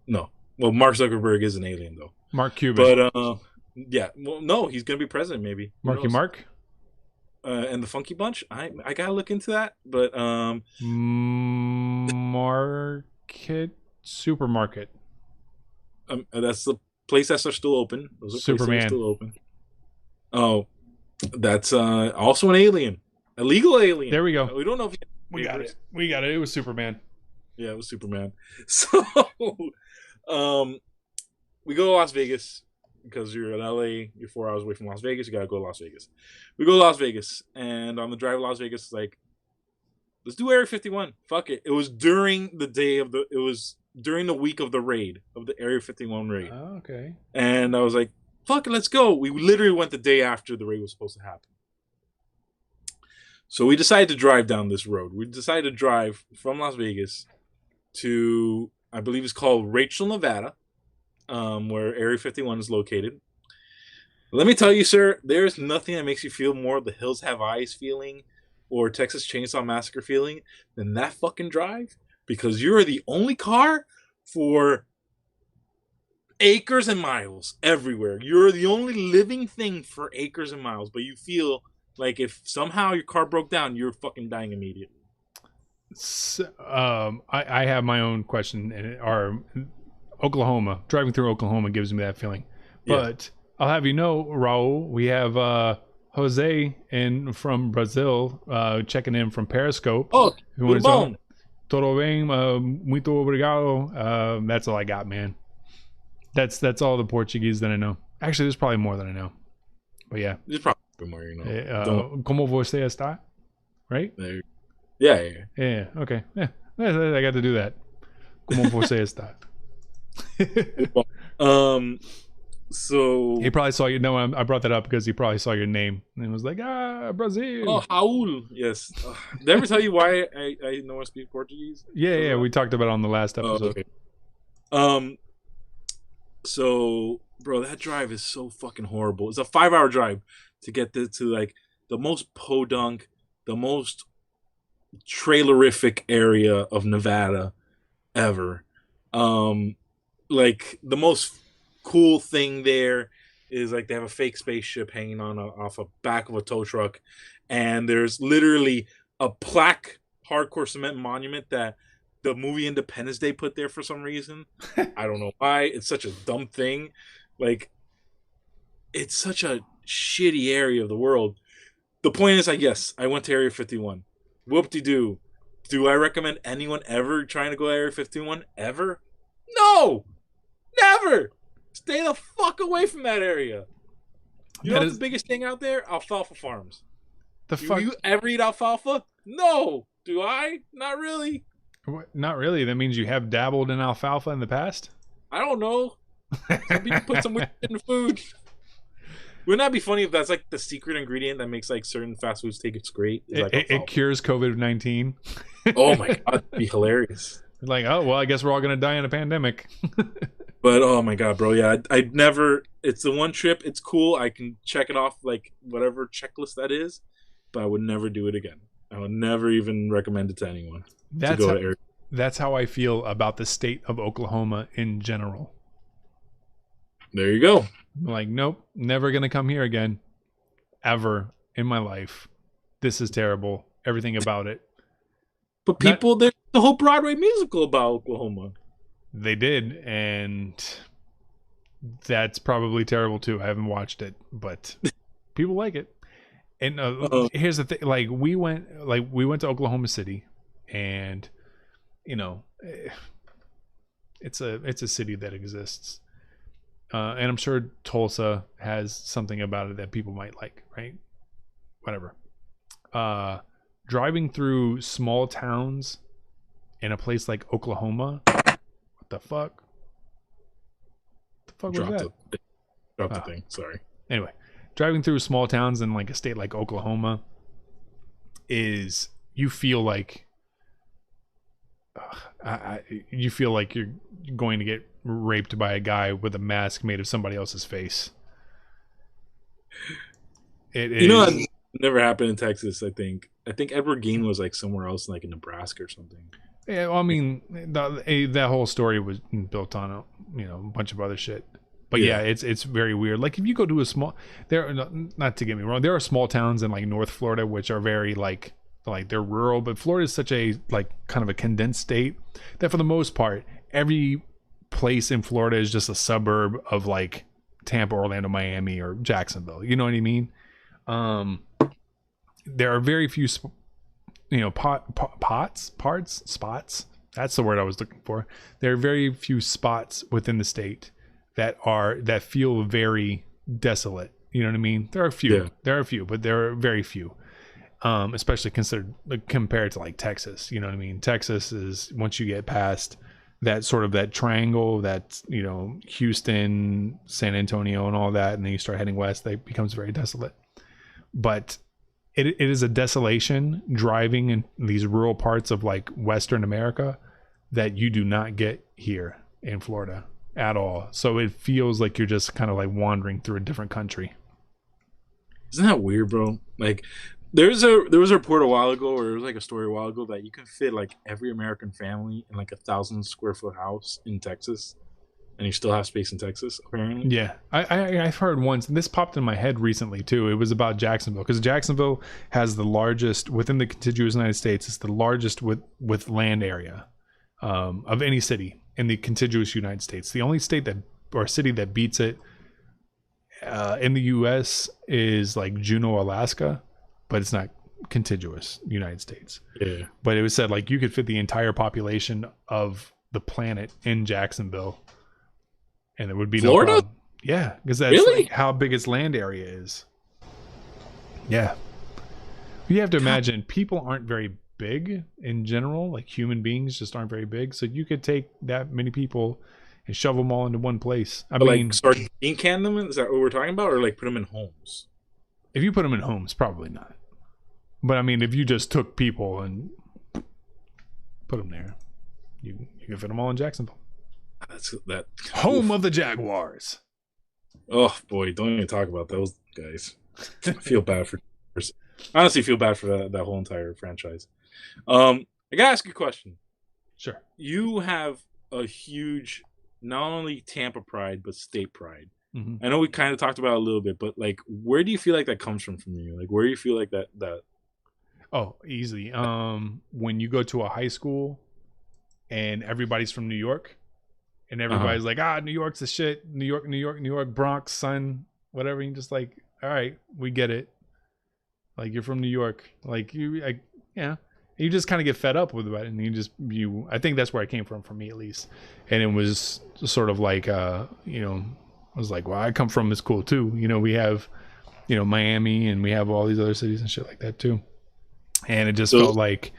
No. Well, Mark Zuckerberg is an alien though. Mark Cuban. But yeah. Well, no, he's gonna be president maybe. Marky Mark? And the Funky Bunch. I gotta look into that. But Market Supermarket. That's the place that's still open. Those are places that Superman. are still open. Oh, that's also an alien, a legal alien. There we go. We don't know if We got it. We got it. It was Superman. Yeah, it was Superman. So, we go to Las Vegas because you're in LA. You're 4 hours away from Las Vegas. You gotta go to Las Vegas. We go to Las Vegas, and on the drive to Las Vegas, it's like, let's do Area 51. Fuck it. It was during the day of the. It was during the week of the raid, of the Area 51 raid. Oh, okay. And I was like, fuck it, let's go. We literally went the day after the raid was supposed to happen. So we decided to drive down this road. We decided to drive from Las Vegas to, I believe it's called Rachel, Nevada, where Area 51 is located. Let me tell you, sir, there's nothing that makes you feel more The Hills Have Eyes feeling or Texas Chainsaw Massacre feeling than that fucking drive, because you're the only car for acres and miles everywhere. You're the only living thing for acres and miles, but you feel like if somehow your car broke down, you're fucking dying immediately. So, I have my own question, and Oklahoma. Driving through Oklahoma gives me that feeling. But I'll have you know, Raul, we have Jose from Brazil checking in from Periscope. Oh, good bom. Todo bem, muito obrigado. That's all I got, man. That's all the Portuguese that I know. Actually, there's probably more than I know. But yeah. There's probably more, you know. Como você está? Right? Yeah. Yeah, okay. Yeah. I got to do that. Como você está? So he probably saw you. No, I brought that up because he probably saw your name and was like, Brazil. Oh, Raul. Yes. Did I ever tell you why I know I speak Portuguese? Yeah. We talked about it on the last episode. Okay. So, bro, that drive is so fucking horrible. It's a 5-hour drive to get to like the most podunk, the most trailerific area of Nevada ever. Like the most cool thing there is like they have a fake spaceship hanging on off a back of a tow truck, and there's literally a plaque, hardcore cement monument that the movie Independence Day put there for some reason. I don't know why. It's such a dumb thing. Like, it's such a shitty area of the world. The point is, I guess I went to Area 51. Whoop-de-doo. Do I recommend anyone ever trying to go to Area 51 ever? No, never. Stay the fuck away from that area. You know what's the biggest thing out there? Alfalfa farms. Do you ever eat alfalfa? No. Do I? Not really. Not really. That means you have dabbled in alfalfa in the past? I don't know. Some people put some weird shit in food. Wouldn't that be funny if that's like the secret ingredient that makes like certain fast foods taste great? It cures COVID-19. Oh my god, that'd be hilarious. Like, oh well, I guess we're all gonna die in a pandemic. But oh my god, bro, yeah, I'd never. It's the one trip. It's cool. I can check it off like whatever checklist that is, but I would never do it again. I would never even recommend it to anyone. That's how I feel about the state of Oklahoma in general. There you go. I'm like, nope, never gonna come here again, ever in my life. This is terrible. Everything about it. But people, there's the whole Broadway musical about Oklahoma. They did, and that's probably terrible too. I haven't watched it, but people like it. And here's the thing: like we went to Oklahoma City, and you know, it's a city that exists, and I'm sure Tulsa has something about it that people might like, right? Whatever. Driving through small towns in a place like Oklahoma, what the fuck? The fuck was that? Drop the thing. Sorry. Anyway, driving through small towns in like a state like Oklahoma is you feel like you feel like you're going to get raped by a guy with a mask made of somebody else's face. You know, that never happened in Texas. I think Edward Gein was like somewhere else, like in Nebraska or something. Yeah, well, I mean, that whole story was built on a bunch of other shit. But yeah, it's very weird. Like if you go to a small, not to get me wrong, there are small towns in like North Florida which are very like they're rural, but Florida is such a like kind of a condensed state that for the most part every place in Florida is just a suburb of like Tampa, Orlando, Miami, or Jacksonville. You know what I mean? There are very few, spots. That's the word I was looking for. There are very few spots within the state that feel very desolate. You know what I mean? There are a few. Yeah. There are a few, but there are very few. Especially compared to like Texas. You know what I mean? Texas is, once you get past that sort of that triangle, that, Houston, San Antonio, and all that, and then you start heading west, it becomes very desolate. But it is a desolation driving in these rural parts of like Western America that you do not get here in Florida at all. So it feels like you're just kind of like wandering through a different country. Isn't that weird, bro? Like, there was a report a while ago, or there was like a story a while ago, that you can fit like every American family in like 1,000 square foot house in Texas, and you still have space in Texas, apparently. Yeah, I've heard once, and this popped in my head recently too. It was about Jacksonville, because Jacksonville has the largest within the contiguous United States. It's the largest with land area of any city in the contiguous United States. The only state that or city that beats it in the U.S. is like Juneau, Alaska, but it's not contiguous United States. Yeah. But it was said like you could fit the entire population of the planet in Jacksonville, and there would be Florida? no problem. Yeah, because that's Really? like how big its land area is. Yeah. You have to imagine people aren't very big in general. Like human beings just aren't very big. So you could take that many people and shove them all into one place. I mean, Like start bean can them? Is that what we're talking about, or like put them in homes? if you put them in homes, probably not. But I mean, if you just took people and put them there, you can fit them all in Jacksonville. That's that. Home of the Jaguars. Oh boy, don't even talk about those guys. I feel bad for. Honestly, feel bad for that whole entire franchise. I gotta ask you a question. Sure. You have a huge, not only Tampa pride but state pride. Mm-hmm. I know we kind of talked about it a little bit, but like, where do you feel like that comes from you? Like, where do you feel like that? Oh, easy. When you go to a high school and everybody's from New York, and everybody's like, New York's the shit. New York, Bronx, son, whatever. You're just like, all right, we get it. Like, you're from New York. Like, you just kind of get fed up with it. And I think that's where it came from, for me at least. And it was sort of like, I was like, well, I come from this cool too. We have, Miami, and we have all these other cities and shit like that too. And it just felt like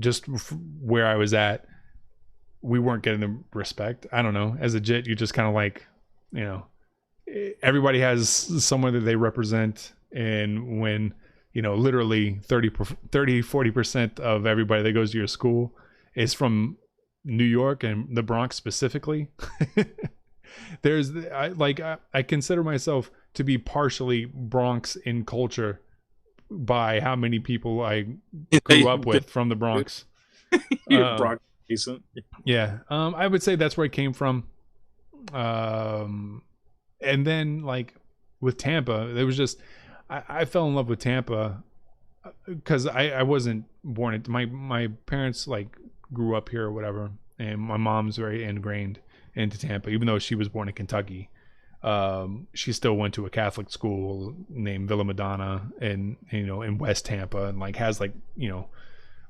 just where I was at, we weren't getting the respect. I don't know. As a JIT, you just kind of like, everybody has someone that they represent. And when, literally 40% of everybody that goes to your school is from New York and the Bronx specifically, I consider myself to be partially Bronx in culture by how many people I grew up with from the Bronx. You're Bronx decent. Yeah. I would say that's where it came from. And then like with Tampa, it was just, I fell in love with Tampa because I wasn't born at my parents like grew up here or whatever, and my mom's very ingrained into Tampa, even though she was born in Kentucky. She still went to a Catholic school named Villa Madonna, and in West Tampa, and like has like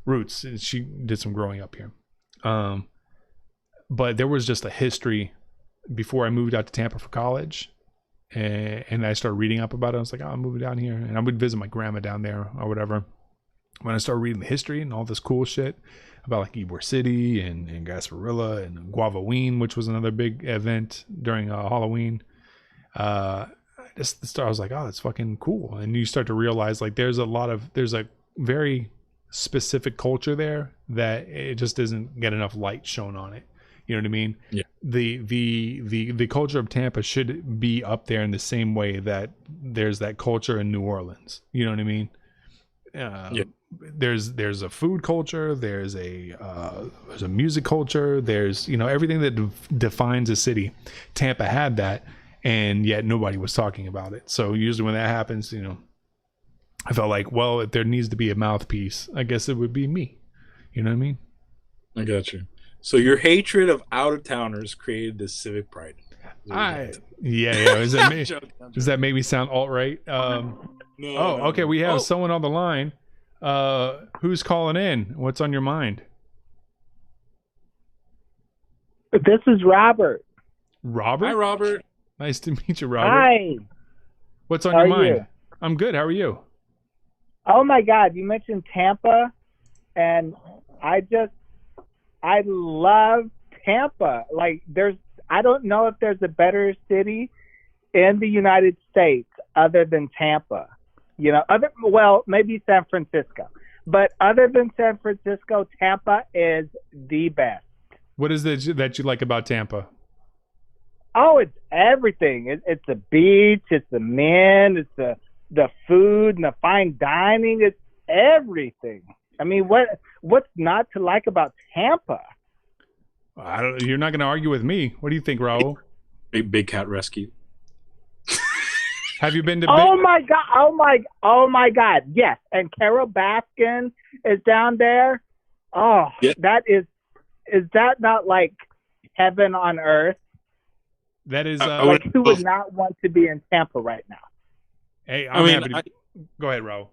roots. She did some growing up here, but there was just a history before I moved out to Tampa for college. And I started reading up about it. I was like, I'm moving down here. And I would visit my grandma down there or whatever. When I started reading the history and all this cool shit about like Ybor City and Gasparilla and Guavaween, which was another big event during Halloween. I was like, oh, that's fucking cool. And you start to realize like there's a very specific culture there that it just doesn't get enough light shown on it. You know what I mean? Yeah. The culture of Tampa should be up there in the same way that there's that culture in New Orleans. You know what I mean? Yeah. There's a food culture. There's a music culture. There's everything that defines a city. Tampa had that, and yet nobody was talking about it. So usually when that happens, I felt like, well, if there needs to be a mouthpiece, I guess it would be me. You know what I mean? I got you. So your hatred of out of towners created this civic pride. Yeah. Does that make me sound alt right? No. Okay. We have someone on the line. Who's calling in? What's on your mind? This is Robert. Robert? Hi, Robert. Nice to meet you, Robert. Hi. What's on How your are mind? you? I'm good. How are you? Oh my God, you mentioned Tampa, and I love Tampa. Like, I don't know if there's a better city in the United States other than Tampa. You know, maybe San Francisco, but other than San Francisco, Tampa is the best. What is it that you like about Tampa? Oh, it's everything. It's the beach, it's the men, it's the food and the fine dining. It's everything. I mean, what's not to like about Tampa? You're not going to argue with me. What do you think, Raul? Big cat rescue. Have you been to? Oh my God! Yes, and Carol Baskin is down there. Oh, yeah. That is that not like heaven on earth? That is like who would not want to be in Tampa right now? Hey, I'm happy to... Go ahead, Raul.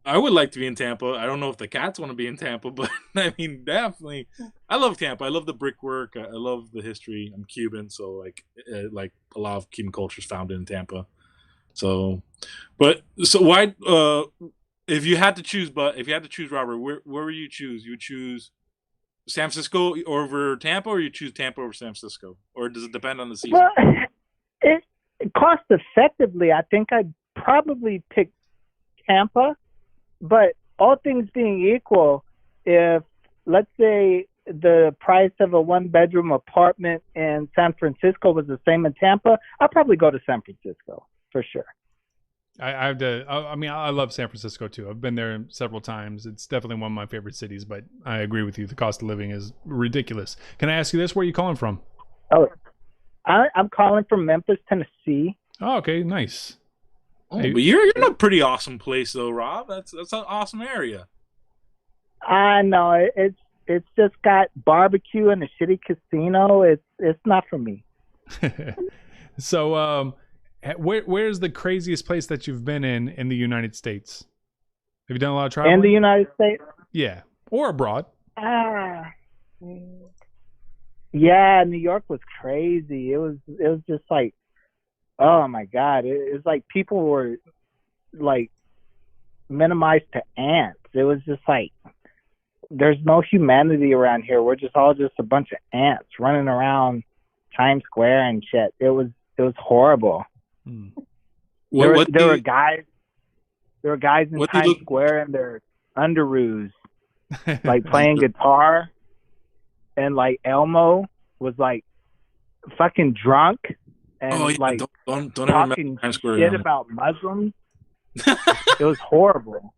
I would like to be in Tampa. I don't know if the cats want to be in Tampa, but I mean, definitely. I love Tampa. I love the brickwork. I love the history. I'm Cuban, so like a lot of Cuban culture is founded in Tampa. So why? If you had to choose, Robert, where would you choose? You would choose San Francisco over Tampa, or you choose Tampa over San Francisco, or does it depend on the season? Well, it cost effectively, I think I'd probably pick Tampa, but all things being equal, if let's say the price of a 1-bedroom apartment in San Francisco was the same in Tampa, I'll probably go to San Francisco for sure. I love San Francisco too. I've been there several times. It's definitely one of my favorite cities, but I agree with you. The cost of living is ridiculous. Can I ask you this? Where are you calling from? Oh, I'm calling from Memphis, Tennessee. Oh, okay. Nice. Oh, but you're in a pretty awesome place though, Rob. That's an awesome area. I know. It's just got barbecue and a shitty casino. It's not for me. So, where's the craziest place that you've been in the United States? Have you done a lot of traveling? In the United States? Yeah, or abroad. Yeah, New York was crazy. It was just like, oh my God! It was like people were like minimized to ants. It was just like there's no humanity around here. We're just a bunch of ants running around Times Square and shit. It was horrible. Hmm. There were guys in Times Square in their underoos, like playing guitar, and like Elmo was like fucking drunk and like don't talking shit about Muslims. It was horrible.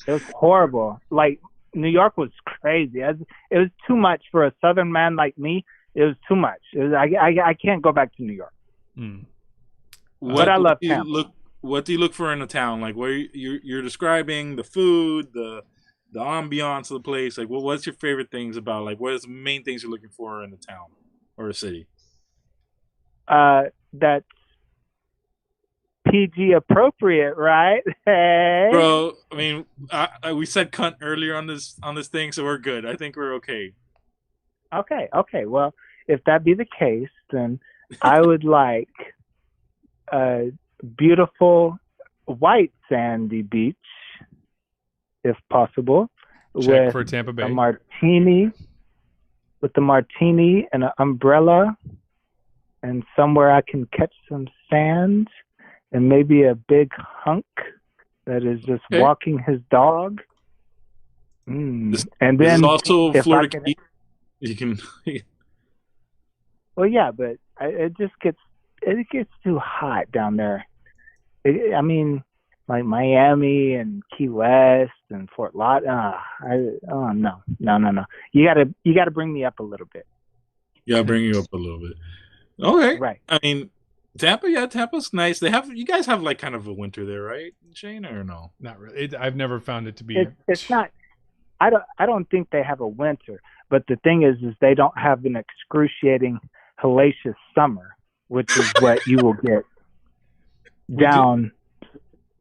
It was horrible. Like New York was crazy. It was too much for a Southern man like me. It was too much. I can't go back to New York. Mm. But I love Tampa. What do you look for in a town? Like where you're describing the food, the ambiance of the place. Like what's your favorite things about? Like what is the main things you're looking for in a town or a city? That's PG appropriate, right? Hey. Bro, I mean, we said cunt earlier on this thing, so we're good. I think we're okay. Okay. Well, if that be the case, then I would like a beautiful white sandy beach, if possible. Check for Tampa Bay. A martini, with a martini and an umbrella, and somewhere I can catch some sand, and maybe a big hunk that is just walking his dog. And then also Florida. You can. Well, yeah, but it gets too hot down there. I mean, like Miami and Key West and Fort Lauderdale. No. You gotta bring me up a little bit. Yeah, bring you up a little bit. Okay, right. I mean, Tampa's nice. You guys have like kind of a winter there, right, Shane, or no? Not really. I've never found it to be. It's not. I don't think they have a winter, but the thing is they don't have an excruciating hellacious summer, which is what you will get down.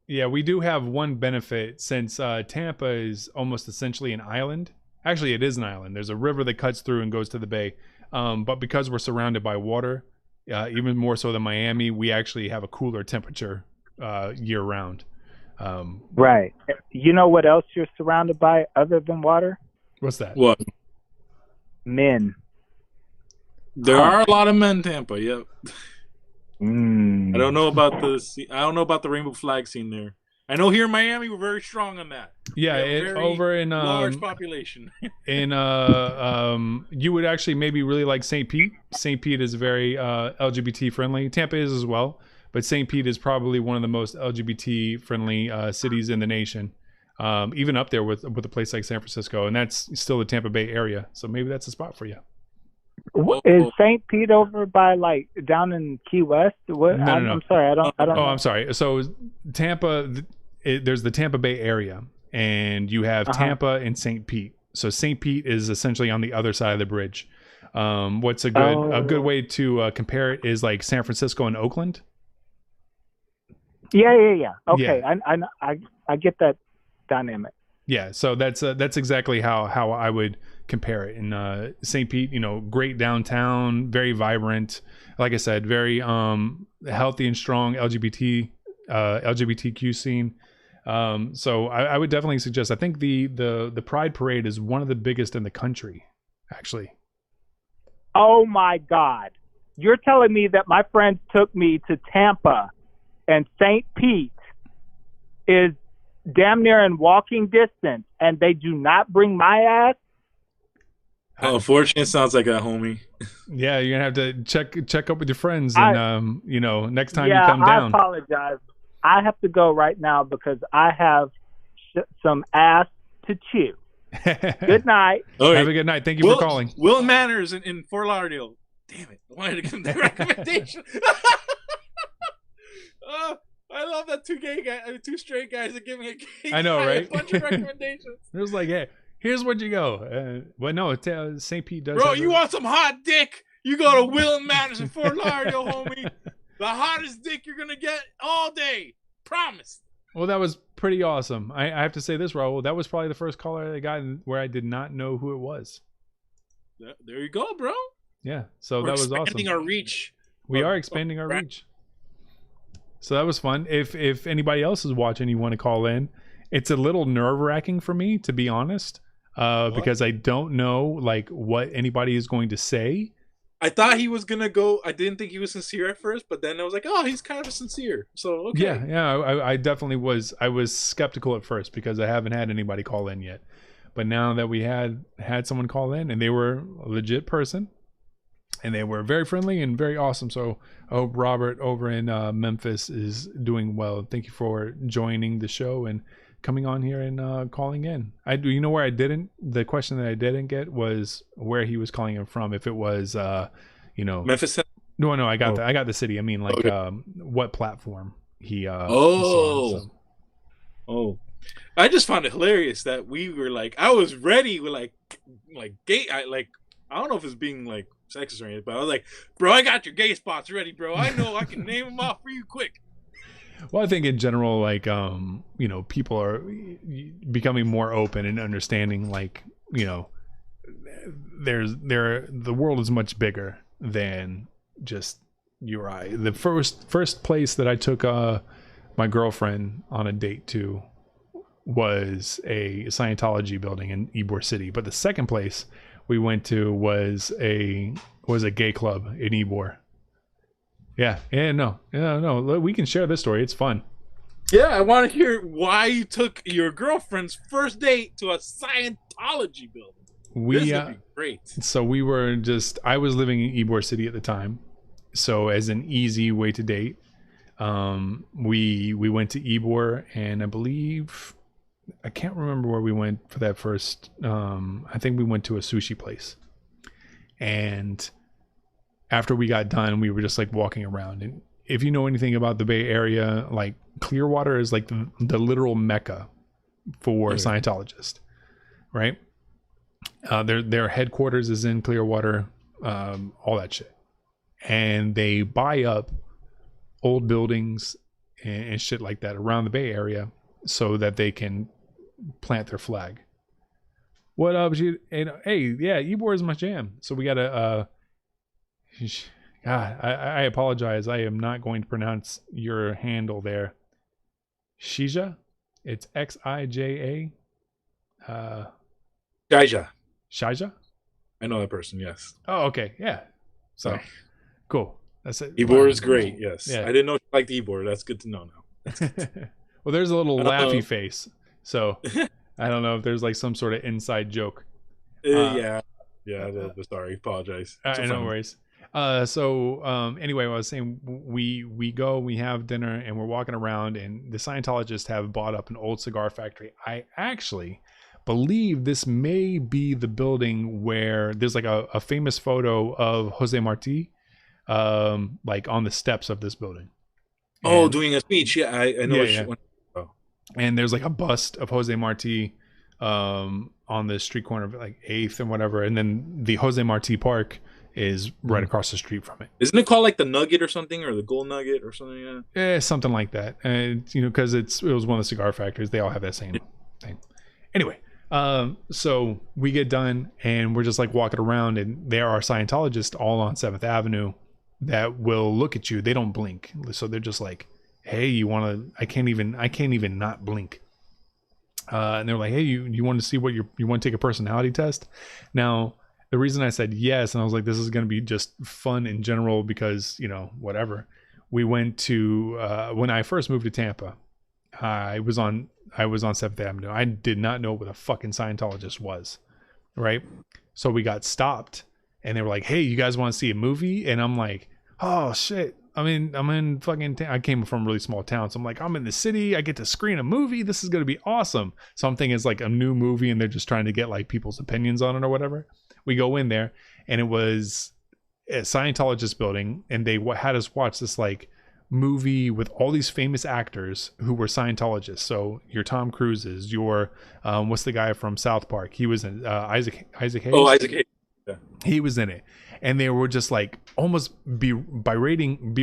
Yeah, we do have one benefit since Tampa is almost essentially an island. Actually, it is an island. There's a river that cuts through and goes to the bay. But because we're surrounded by water, even more so than Miami, we actually have a cooler temperature year round. Right. You know what else you're surrounded by other than water? What's that? What? Men. There are a lot of men in Tampa. Yep. I Mm. don't know about the rainbow flag scene there. I know here in Miami we're very strong on that. Yeah, We have a very over in large population. you would actually maybe really like St. Pete. St. Pete is very LGBT friendly. Tampa is as well, but St. Pete is probably one of the most LGBT friendly cities in the nation. Even up there with a place like San Francisco, and that's still the Tampa Bay area. So maybe that's a spot for you. Is St. Pete over by like down in Key West? What? No. I'm sorry, I don't Oh, know. I'm sorry. So Tampa, there's the Tampa Bay area, and you have Tampa and St. Pete. So St. Pete is essentially on the other side of the bridge. What's a good way to compare it is like San Francisco and Oakland. Yeah. Okay, Yeah. I get that dynamic. Yeah, so that's exactly how I would compare it. In St. Pete, great downtown, very vibrant. Like I said, very healthy and strong LGBTQ scene. So I would definitely suggest. I think the Pride Parade is one of the biggest in the country, actually. Oh my God! You're telling me that my friends took me to Tampa, and St. Pete is damn near in walking distance, and they do not bring my ass? Oh, unfortunately, it sounds like a homie. Yeah, you're gonna have to check up with your friends, and next time you come I down. apologize. I have to go right now because I have some ass to chew. Good night. Okay. Have a good night. Thank you for calling. Will Manners in Fort Lauderdale. Damn it! I wanted to give him the recommendation. I love that two straight guys are giving a gay I know, guy right? a bunch of recommendations. It was like, hey, here's where you go. Well, no, St. Pete does. Bro, have you a- want some hot dick? You go to Will Manners in Fort Lauderdale, homie. The hottest dick you're gonna get all day. Promise. Well, that was pretty awesome. I have to say this, Raul. That was probably the first caller I got where I did not know who it was. There you go, bro. Yeah, so We're that was awesome. expanding our reach. We are expanding our reach. So that was fun. If anybody else is watching, you want to call in. It's a little nerve-wracking for me, to be honest, because I don't know like what anybody is going to say. I thought he was gonna go. I didn't think he was sincere at first, but then I was like, oh, he's kind of sincere. So okay. Yeah. I definitely was. I was skeptical at first because I haven't had anybody call in yet. But now that we had someone call in, and they were a legit person, and they were very friendly and very awesome. So I hope Robert over in Memphis is doing well. Thank you for joining the show and coming on here and calling in. You know where I didn't? The question that I didn't get was where he was calling in from. If it was, Memphis. No, I got I got the city. I mean, like, what platform he? Oh. I just found it hilarious that we were like, I was ready with like gay. I don't know if it's being like sexist or anything, but I was like, bro, I got your gay spots ready, bro. I know I can name them off for you quick. Well, I think in general, like, people are becoming more open and understanding, like, the world is much bigger than just you or I. The first place that I took my girlfriend on a date to was a Scientology building in Ybor City, but the second place we went to was a gay club in Ybor. Yeah, no. We can share this story. It's fun. Yeah, I want to hear why you took your girlfriend's first date to a Scientology building. This is gonna be great. So I was living in Ybor City at the time. So as an easy way to date, we went to Ybor, and I believe, I can't remember where we went for that first. I think we went to a sushi place, and after we got done, we were just like walking around. And if you know anything about the Bay Area, like Clearwater is like the literal mecca for Scientologists. right? Their headquarters is in Clearwater, all that shit, and they buy up old buildings and shit like that around the Bay Area so that they can plant their flag. What up, you? Hey, yeah, Ybor is my jam. So we gotta. God, I apologize. I am not going to pronounce your handle there. Shija, it's Xija. Jaija. Shaja. I know that person. Yes. Oh, okay, yeah. So, Sorry. cool. That's it. Ybor is great. Yes. Yeah. I didn't know she liked Ybor. That's good to know now. Well, there's a little Uh-oh. laughy face, so I don't know if there's like some sort of inside joke. Yeah. A little bit. Sorry. Apologize. No worries. Anyway, I was saying we go, we have dinner, and we're walking around, and the Scientologists have bought up an old cigar factory. I actually believe this may be the building where there's like a famous photo of Jose Marti, like on the steps of this building. Oh, doing a speech. Yeah, I know. Yeah. And there's like a bust of Jose Marti on the street corner of like 8th and whatever, and then the Jose Marti Park is right across the street from it. Isn't it called like the Nugget or something, or the Gold Nugget or something? Yeah. Something like that. And because it was one of the cigar factories, they all have that same thing. Anyway, so we get done and we're just like walking around, and there are Scientologists all on 7th Avenue that will look at you. They don't blink, so they're just like, "Hey, you want to?" I can't even not blink. And they're like, "Hey, you want to see what you want to take a personality test?" Now, the reason I said yes, and I was like, this is going to be just fun in general because, whatever. We went to, when I first moved to Tampa, I was on 7th Avenue. I did not know what a fucking Scientologist was, right? So we got stopped, and they were like, hey, you guys want to see a movie? And I'm like, oh, shit. I'm in fucking, I came from a really small town. So I'm like, I'm in the city. I get to screen a movie. This is going to be awesome. So I'm thinking it's like a new movie, and they're just trying to get like people's opinions on it or whatever. We go in there, and it was a Scientologist building, and they had us watch this like movie with all these famous actors who were Scientologists. So your Tom Cruises, your what's the guy from South Park? He was in Isaac Hayes. Oh, Isaac Hayes. Yeah. He was in it, and they were just like almost berating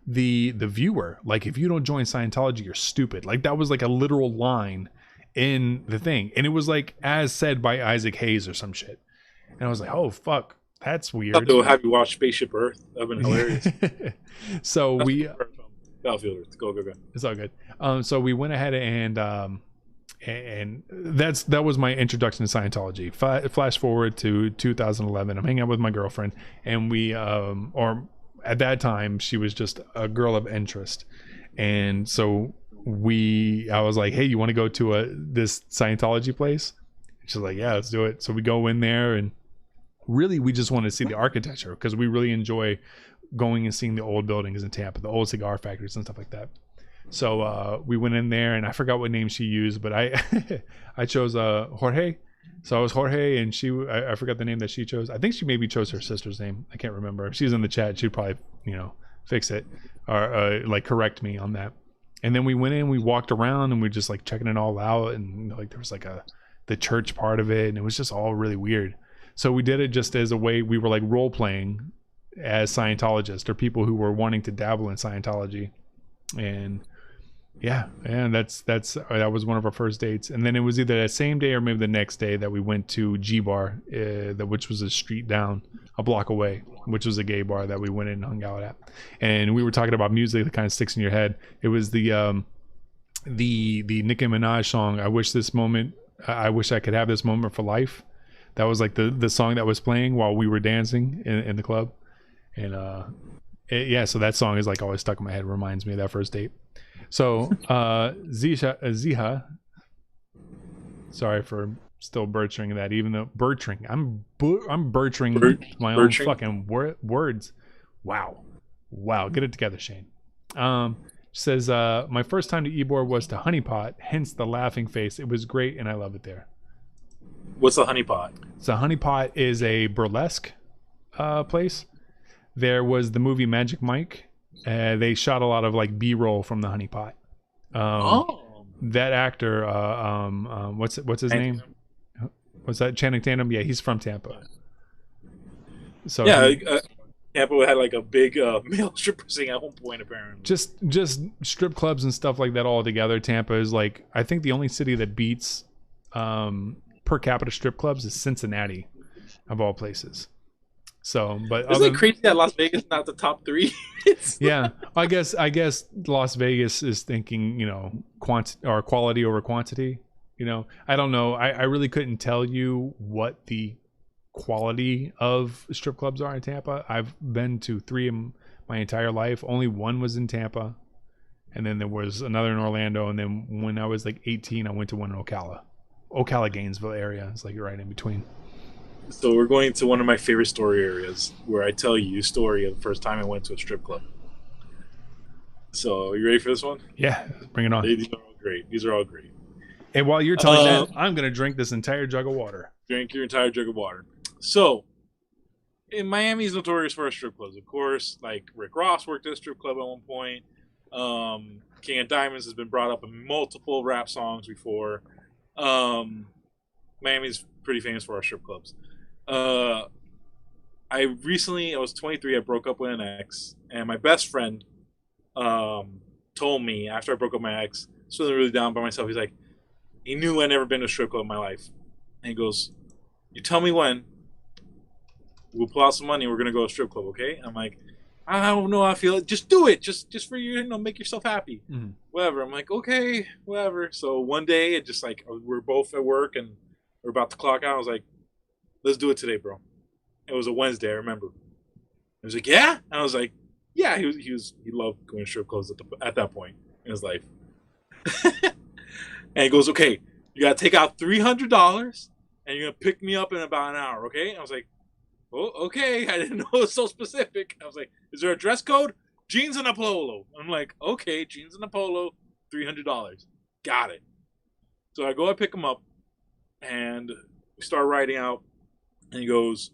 the viewer. Like, if you don't join Scientology, you're stupid. Like, that was like a literal line in the thing, and it was like as said by Isaac Hayes or some shit. And I was like, oh, fuck, that's weird. They'll have you watch Spaceship Earth. That would have been hilarious. So Battlefield. Go. It's all good. So we went ahead and that was my introduction to Scientology. Flash forward to 2011. I'm hanging out with my girlfriend, and or at that time, she was just a girl of interest. And so I was like, hey, you want to go to this Scientology place? She's like, yeah, let's do it. So we go in there, and really we just want to see the architecture because we really enjoy going and seeing the old buildings in Tampa, the old cigar factories and stuff like that. So we went in there, and I forgot what name she used, but I chose Jorge. So I was Jorge, and I forgot the name that she chose. I think she maybe chose her sister's name. I can't remember. If she's in the chat, she'd probably fix it or like correct me on that. And then we went in, we walked around, and we just like checking it all out, and like there was like the church part of it, and it was just all really weird. So we did it just as a way, we were like role playing as Scientologists or people who were wanting to dabble in Scientology. And yeah, and that was one of our first dates. And then it was either that same day or maybe the next day that we went to G Bar, which was a street down a block away, which was a gay bar that we went in and hung out at. And we were talking about music that kind of sticks in your head. It was the Nicki Minaj song, I wish I could have this moment for life. That was like the song that was playing while we were dancing in the club. And so that song is like always stuck in my head. It reminds me of that first date. So Ziha, sorry for still butchering that, even though I'm butchering my own fucking words. Wow, get it together, Shane. Says my first time to Ybor was to Honeypot, hence the laughing face. It was great, and I love it there. What's the Honeypot? So Honeypot is a burlesque place. There was the movie Magic Mike. They shot a lot of like B-roll from the Honeypot. That actor, what's his name? Was that Channing Tatum? Yeah, he's from Tampa. So Yeah, Tampa had like a big male stripper scene at one point, apparently. just strip clubs and stuff like that all together. Tampa is like, I think the only city that beats per capita strip clubs is Cincinnati, of all places. So, but Isn't it crazy that Las Vegas is not the top 3? Yeah, I guess Las Vegas is thinking, you know, quality over quantity. You know, I don't know. I really couldn't tell you what the quality of strip clubs are in Tampa. I've been to 3 in my entire life. Only one was in Tampa, and then there was another in Orlando. And then when I was like 18, I went to one in Ocala, Gainesville area. It's like right in between. So we're going to one of my favorite story areas where I tell you a story of the first time I went to a strip club. So are you ready for this one? Yeah, bring it on. These are all great. These are all great. And while you're telling that, I'm going to drink this entire jug of water. Drink your entire jug of water. So, in Miami is notorious for our strip clubs. Of course, like Rick Ross worked at a strip club at one point. King of Diamonds has been brought up in multiple rap songs before. Miami's pretty famous for our strip clubs. I was 23. I broke up with an ex, and my best friend told me after I broke up with my ex, I was feeling really down by myself. He's like, he knew I'd never been to a strip club in my life, and he goes, "You tell me when. We'll pull out some money. And we're gonna go to a strip club, okay?" I'm like, "I don't know. I feel it. Just do it. Just for you know, make yourself happy. Mm-hmm. Whatever." I'm like, "Okay, whatever." So one day, it just like we're both at work and we're about to clock out. I was like, "Let's do it today, bro." It was a Wednesday. I remember. He was like, "Yeah," and I was like, "Yeah." He loved going to strip clubs at that point in his life. And he goes, "Okay, you gotta take out $300, and you're gonna pick me up in about an hour, okay?" I was like, "Oh, okay." I didn't know it was so specific. I was like, "Is there a dress code?" "Jeans and a polo." I'm like, "Okay, jeans and a polo, $300. Got it." So I go and pick him up, and we start riding out, and he goes,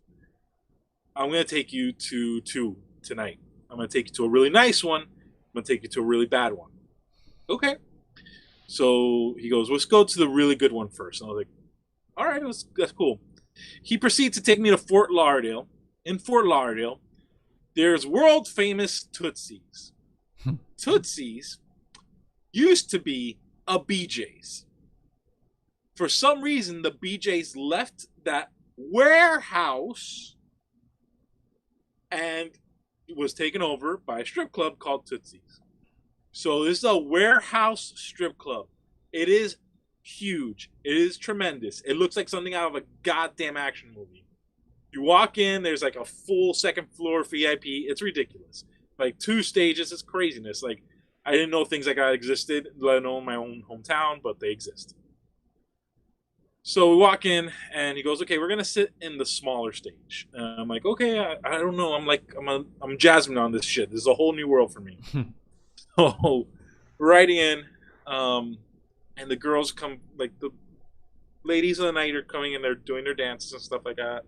"I'm gonna take you to 2 tonight. I'm gonna take you to a really nice one. I'm gonna take you to a really bad one." Okay. So he goes, "Let's go to the really good one first." And I was like, "All right, that's cool." He proceeds to take me to Fort Lauderdale. In Fort Lauderdale, there's world famous Tootsies. Tootsies used to be a BJ's. For some reason, the BJ's left that warehouse and was taken over by a strip club called Tootsies. So this is a warehouse strip club. It is huge. It is tremendous. It looks like something out of a goddamn action movie. You walk in, there's like a full second floor VIP. It's ridiculous. Like 2 stages. It's craziness. Like I didn't know things like that existed, let alone my own hometown, but they exist. So we walk in, and he goes, "Okay, we're gonna sit in the smaller stage." And I'm like, "Okay, I don't know. I'm Jasmine on this shit. This is a whole new world for me." So riding in, and the girls come, like the ladies of the night are coming in, they're doing their dances and stuff like that,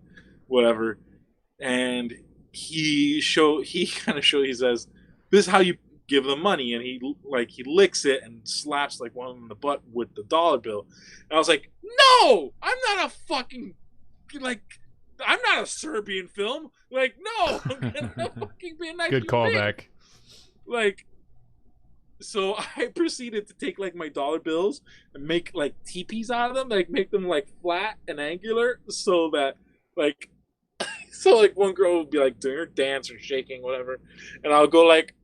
whatever. And he says, "This is how you give them money," and he licks it and slaps like one in the butt with the dollar bill. And I was like, "No, I'm not a fucking I'm not a Serbian film. Like, no, I'm gonna fucking be a nice Good callback. Like, so I proceeded to take like my dollar bills and make like teepees out of them, like make them like flat and angular, so that like one girl would be like doing her dance or shaking, whatever, and I'll go like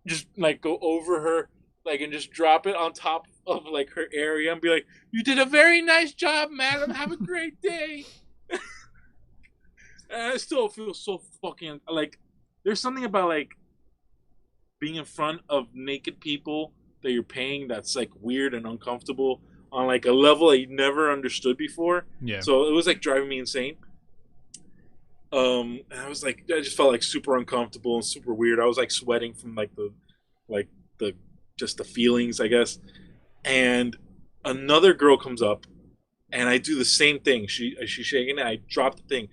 just like go over her like and just drop it on top of like her area and be like, "You did a very nice job, madam. Have a great day." And I still feel so fucking like there's something about like being in front of naked people that you're paying that's like weird and uncomfortable on like a level that you never understood before. Yeah. So it was like driving me insane. And I was like, I just felt like super uncomfortable and super weird. I was like sweating from like the just the feelings, I guess. And another girl comes up, and I do the same thing. She's shaking, and I drop the thing.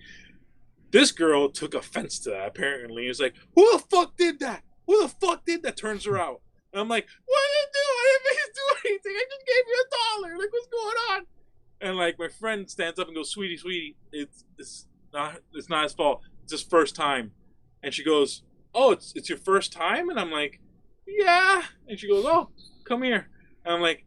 This girl took offense to that, apparently. It's like, "Who the fuck did that? Who the fuck did that?" Turns her out. And I'm like, "What did you do? I didn't make you do anything. I just gave you $1. Like, what's going on?" And like my friend stands up and goes, "Sweetie, sweetie, it's not his fault. It's his first time." And she goes, "Oh, it's your first time?" And I'm like, "Yeah." And she goes, "Oh, come here." And I'm like,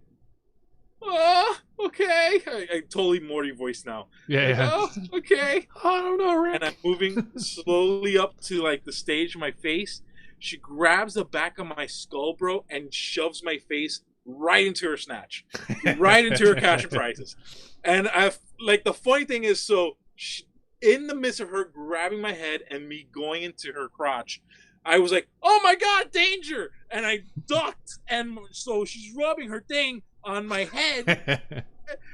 "Oh, okay." I totally Morty voice now. Yeah, Like, yeah. "Oh, okay." I don't know, Rick. And I'm moving slowly up to like the stage of my face. She grabs the back of my skull, bro, and shoves my face right into her snatch, right into her cash and prizes. And I've like the funny thing is, so she, in the midst of her grabbing my head and me going into her crotch, I was like, "Oh my god, danger!" And I ducked, and so she's rubbing her thing on my head, and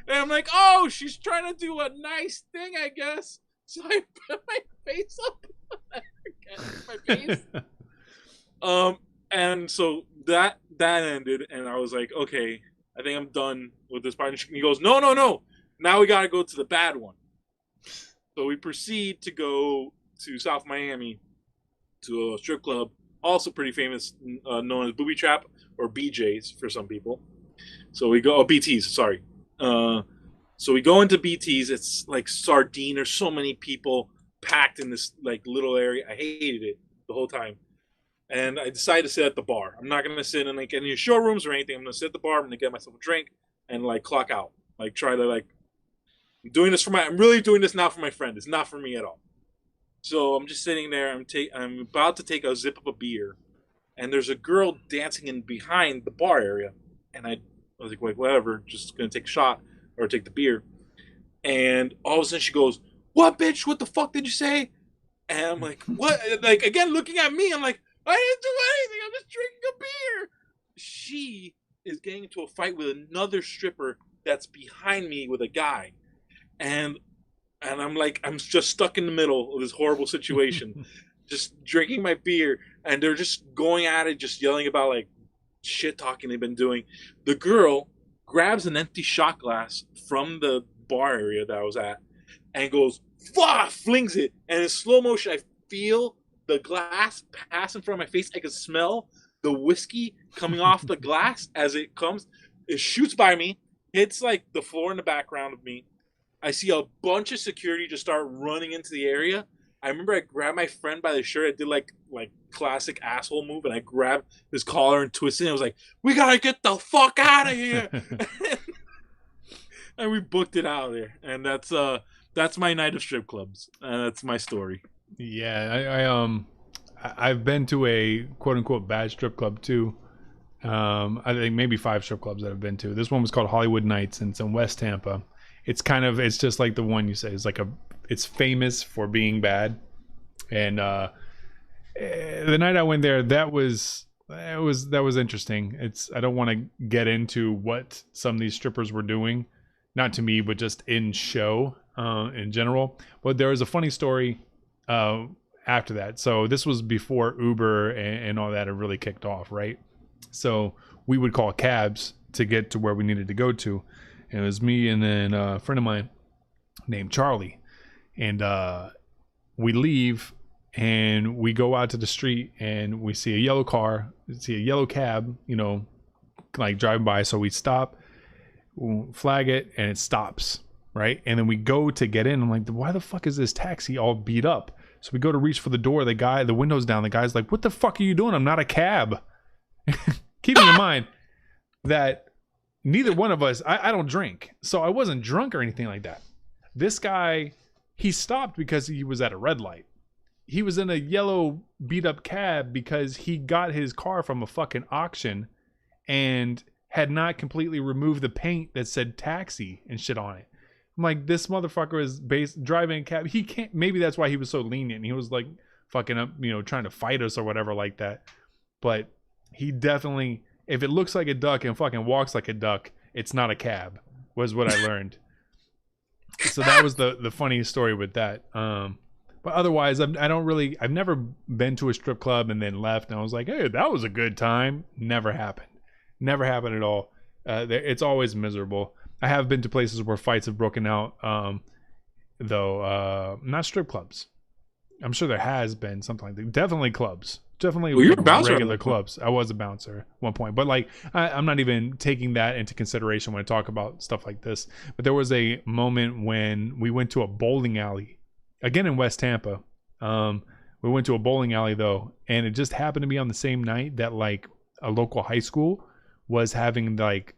I'm like, "Oh, she's trying to do a nice thing, I guess." So I put my face up, my face. And so that ended, and I was like, "Okay, I think I'm done with this part." And he goes, "No, no, no! Now we gotta go to the bad one." So we proceed to go to South Miami to a strip club, also pretty famous, known as Booby Trap or BJ's for some people. So we go, BT's, sorry. So we go into BT's. It's like sardine. There's so many people packed in this like little area. I hated it the whole time. And I decided to sit at the bar. I'm not gonna sit in like any showrooms or anything. I'm gonna sit at the bar. I'm gonna get myself a drink and like clock out. Like try to like I'm really doing this now for my friend. It's not for me at all. So I'm just sitting there. I'm about to take a sip of a beer, and there's a girl dancing in behind the bar area. And I was like, wait, whatever. Just gonna take a shot or take the beer. And all of a sudden she goes, "What, bitch? What the fuck did you say?" And I'm like, "What?" Like again, looking at me, I'm like, "I didn't do anything. I'm just drinking a beer." She is getting into a fight with another stripper that's behind me with a guy. And I'm like, I'm just stuck in the middle of this horrible situation, just drinking my beer, and they're just going at it, just yelling about like shit talking they've been doing. The girl grabs an empty shot glass from the bar area that I was at and goes, "Fuck!" Flings it, and in slow motion, I feel the glass pass in front of my face. I can smell the whiskey coming off the glass as it comes. It shoots by me, hits like the floor in the background of me. I see a bunch of security just start running into the area. I remember I grabbed my friend by the shirt. I did like classic asshole move, and I grabbed his collar and twisted it. I was like, "We gotta get the fuck out of here!" And we booked it out of there. And that's my night of strip clubs. And that's my story. Yeah, I've been to a quote unquote bad strip club too. I think maybe 5 strip clubs that I've been to. This one was called Hollywood Nights, and it's in West Tampa. It's just like the one you say. It's famous for being bad. And the night I went there, that was interesting. I don't want to get into what some of these strippers were doing, not to me, but just in show in general. But there was a funny story after that. So this was before Uber and all that had really kicked off, right? So we would call cabs to get to where we needed to go to. And it was me and then a friend of mine named Charlie. And we leave and we go out to the street and we see a yellow car, see a yellow cab, like driving by. So we stop, flag it, and it stops, right? And then we go to get in. I'm like, why the fuck is this taxi all beat up? So we go to reach for the door. The window's down. The guy's like, "What the fuck are you doing? I'm not a cab." Keeping in mind that neither one of us, I don't drink. So I wasn't drunk or anything like that. This guy, he stopped because he was at a red light. He was in a yellow beat up cab because he got his car from a fucking auction and had not completely removed the paint that said taxi and shit on it. I'm like, this motherfucker is driving a cab. He can't, maybe that's why he was so lenient. He was like fucking up, trying to fight us or whatever like that. But he definitely, if it looks like a duck and fucking walks like a duck, it's not a cab, was what I learned. So that was the funny story with that. But otherwise, I've never been to a strip club and then left and I was like, "Hey, that was a good time." Never happened. Never happened at all. It's always miserable. I have been to places where fights have broken out, though not strip clubs. I'm sure there has been something like that. Definitely clubs. definitely Well, you're like a bouncer at regular one point. clubs. I was a bouncer at one point, but like I'm not even taking that into consideration when I talk about stuff like this. But there was a moment when we went to a bowling alley, again in West Tampa. We went to a bowling alley though, and it just happened to be on the same night that like a local high school was having like,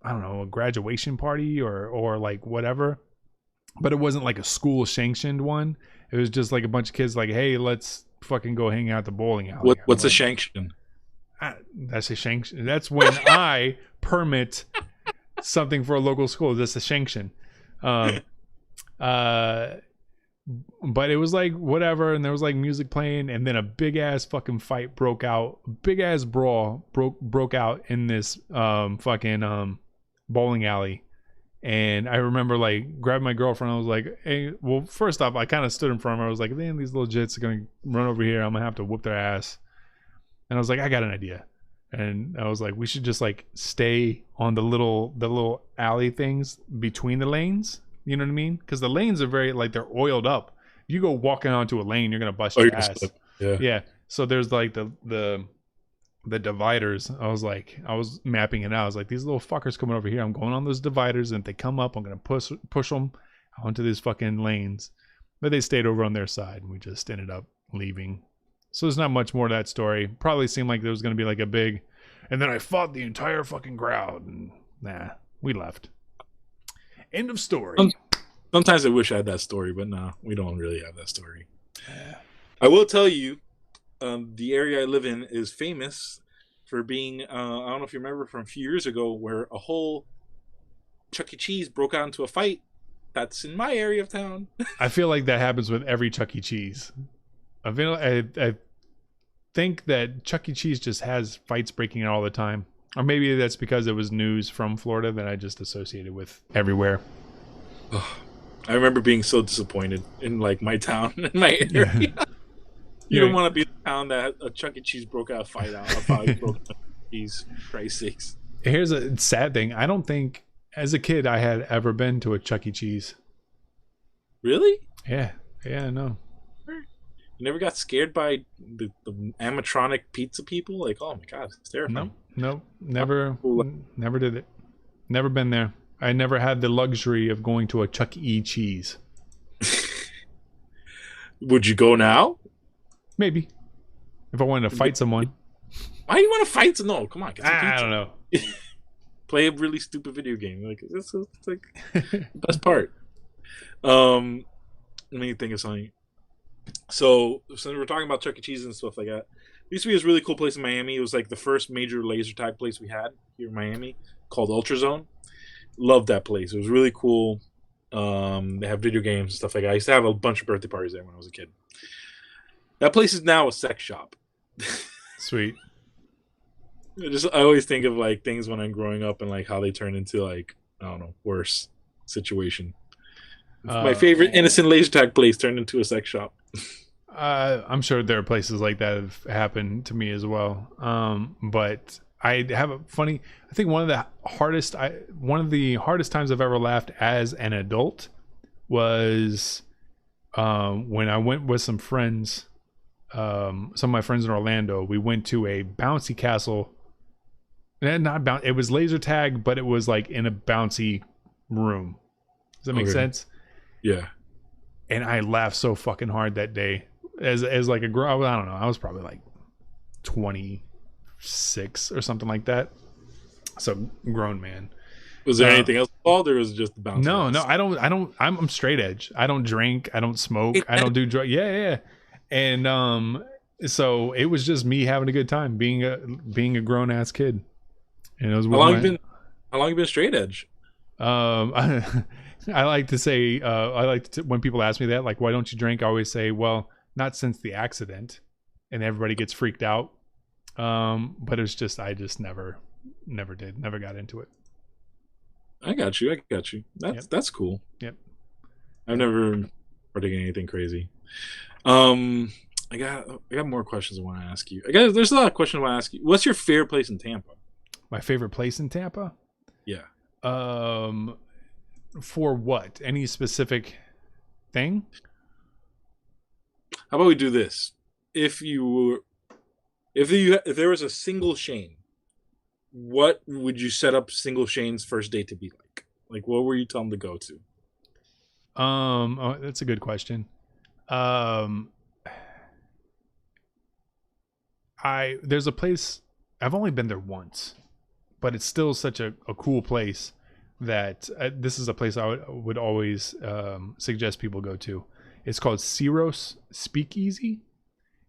I don't know, a graduation party or like whatever. But it wasn't like a school sanctioned one. It was just like a bunch of kids like, hey, let's fucking go hang out at the bowling alley. What's a like, sanction? That's a sanction. That's when I permit something for a local school. That's a sanction. Uh, but it was like whatever, and there was like music playing, and then a big ass fucking fight broke out. Big ass brawl broke out in this fucking bowling alley. And I remember like grabbing my girlfriend. I was like, hey, well, first off, I kind of stood in front of her. I was like, man, these little jits are gonna run over here. I'm gonna have to whoop their ass. And I was like, I got an idea. And I was like, we should just like stay on the little alley things between the lanes. You know what I mean? Because the lanes are very like they're oiled up. If you go walking onto a lane, you're gonna bust your ass. Yeah. Yeah. So there's like the dividers. I was mapping it out. I was like, these little fuckers coming over here. I'm going on those dividers, and if they come up, I'm gonna push them onto these fucking lanes. But they stayed over on their side, and we just ended up leaving. So there's not much more to that story. Probably seemed like there was gonna be like a big, and then I fought the entire fucking crowd, and nah, we left. End of story. Sometimes I wish I had that story, but no, we don't really have that story. I will tell you, the area I live in is famous for being, I don't know if you remember from a few years ago, where a whole Chuck E. Cheese broke out into a fight. That's in my area of town. I feel like that happens with every Chuck E. Cheese. I think that Chuck E. Cheese just has fights breaking out all the time. Or maybe that's because it was news from Florida that I just associated with everywhere. I remember being so disappointed in like my town, in my area. You don't want to be the town that a Chuck E. Cheese broke out a fight out. A fight broke out. Cheese, Christ's sakes. Here's a sad thing. I don't think as a kid I had ever been to a Chuck E. Cheese. Really? Yeah, no. You never got scared by the animatronic pizza people? Like, oh my god, it's terrifying. Nope, never did it. Never been there. I never had the luxury of going to a Chuck E. Cheese. Would you go now? Maybe. If I wanted to fight someone. Why do you want to fight? No, come on. Get some pizza. I don't know. Play a really stupid video game. Like it's like the best part. Let me think of something. So we're talking about Chuck E. Cheese and stuff like that. There used to be this really cool place in Miami. It was like the first major laser tag place we had here in Miami, called Ultrazone. Loved that place. It was really cool. They have video games and stuff like that. I used to have a bunch of birthday parties there when I was a kid. That place is now a sex shop. Sweet. I always think of like things when I'm growing up and like how they turn into like, I don't know, worse situation. My favorite innocent laser tag place turned into a sex shop. I'm sure there are places like that have happened to me as well. But I have a funny. I think one of the hardest times I've ever laughed as an adult was when I went with some friends. Some of my friends in Orlando. We went to a bouncy castle. It was laser tag, but it was like in a bouncy room. Does that make sense? Yeah. And I laughed so fucking hard that day. As like a girl, I don't know. I was probably like 26 or something like that. So grown man. Was there anything else involved, or was it just the bounce? No. I'm straight edge. I don't drink. I don't smoke. I don't do drugs. Yeah. And so it was just me having a good time, being a grown ass kid. And it was how long you been straight edge? I like to say, when people ask me that, like, why don't you drink? I always say, well, not since the accident, and everybody gets freaked out. But it's just, I just never got into it. I got you. That's cool. Yep. I've never partaken in anything crazy. I got more questions I want to ask you. There's a lot of questions I want to ask you. What's your favorite place in Tampa? My favorite place in Tampa? Yeah. For what? Any specific thing? How about we do this? If you If there was a single Shane, what would you set up single Shane's first date to be like? Like, what were you telling him to go to? Oh, that's a good question. Um, there's a place, I've only been there once, but it's still such a cool place that this is a place I would always suggest people go to. It's called Ciros Speakeasy.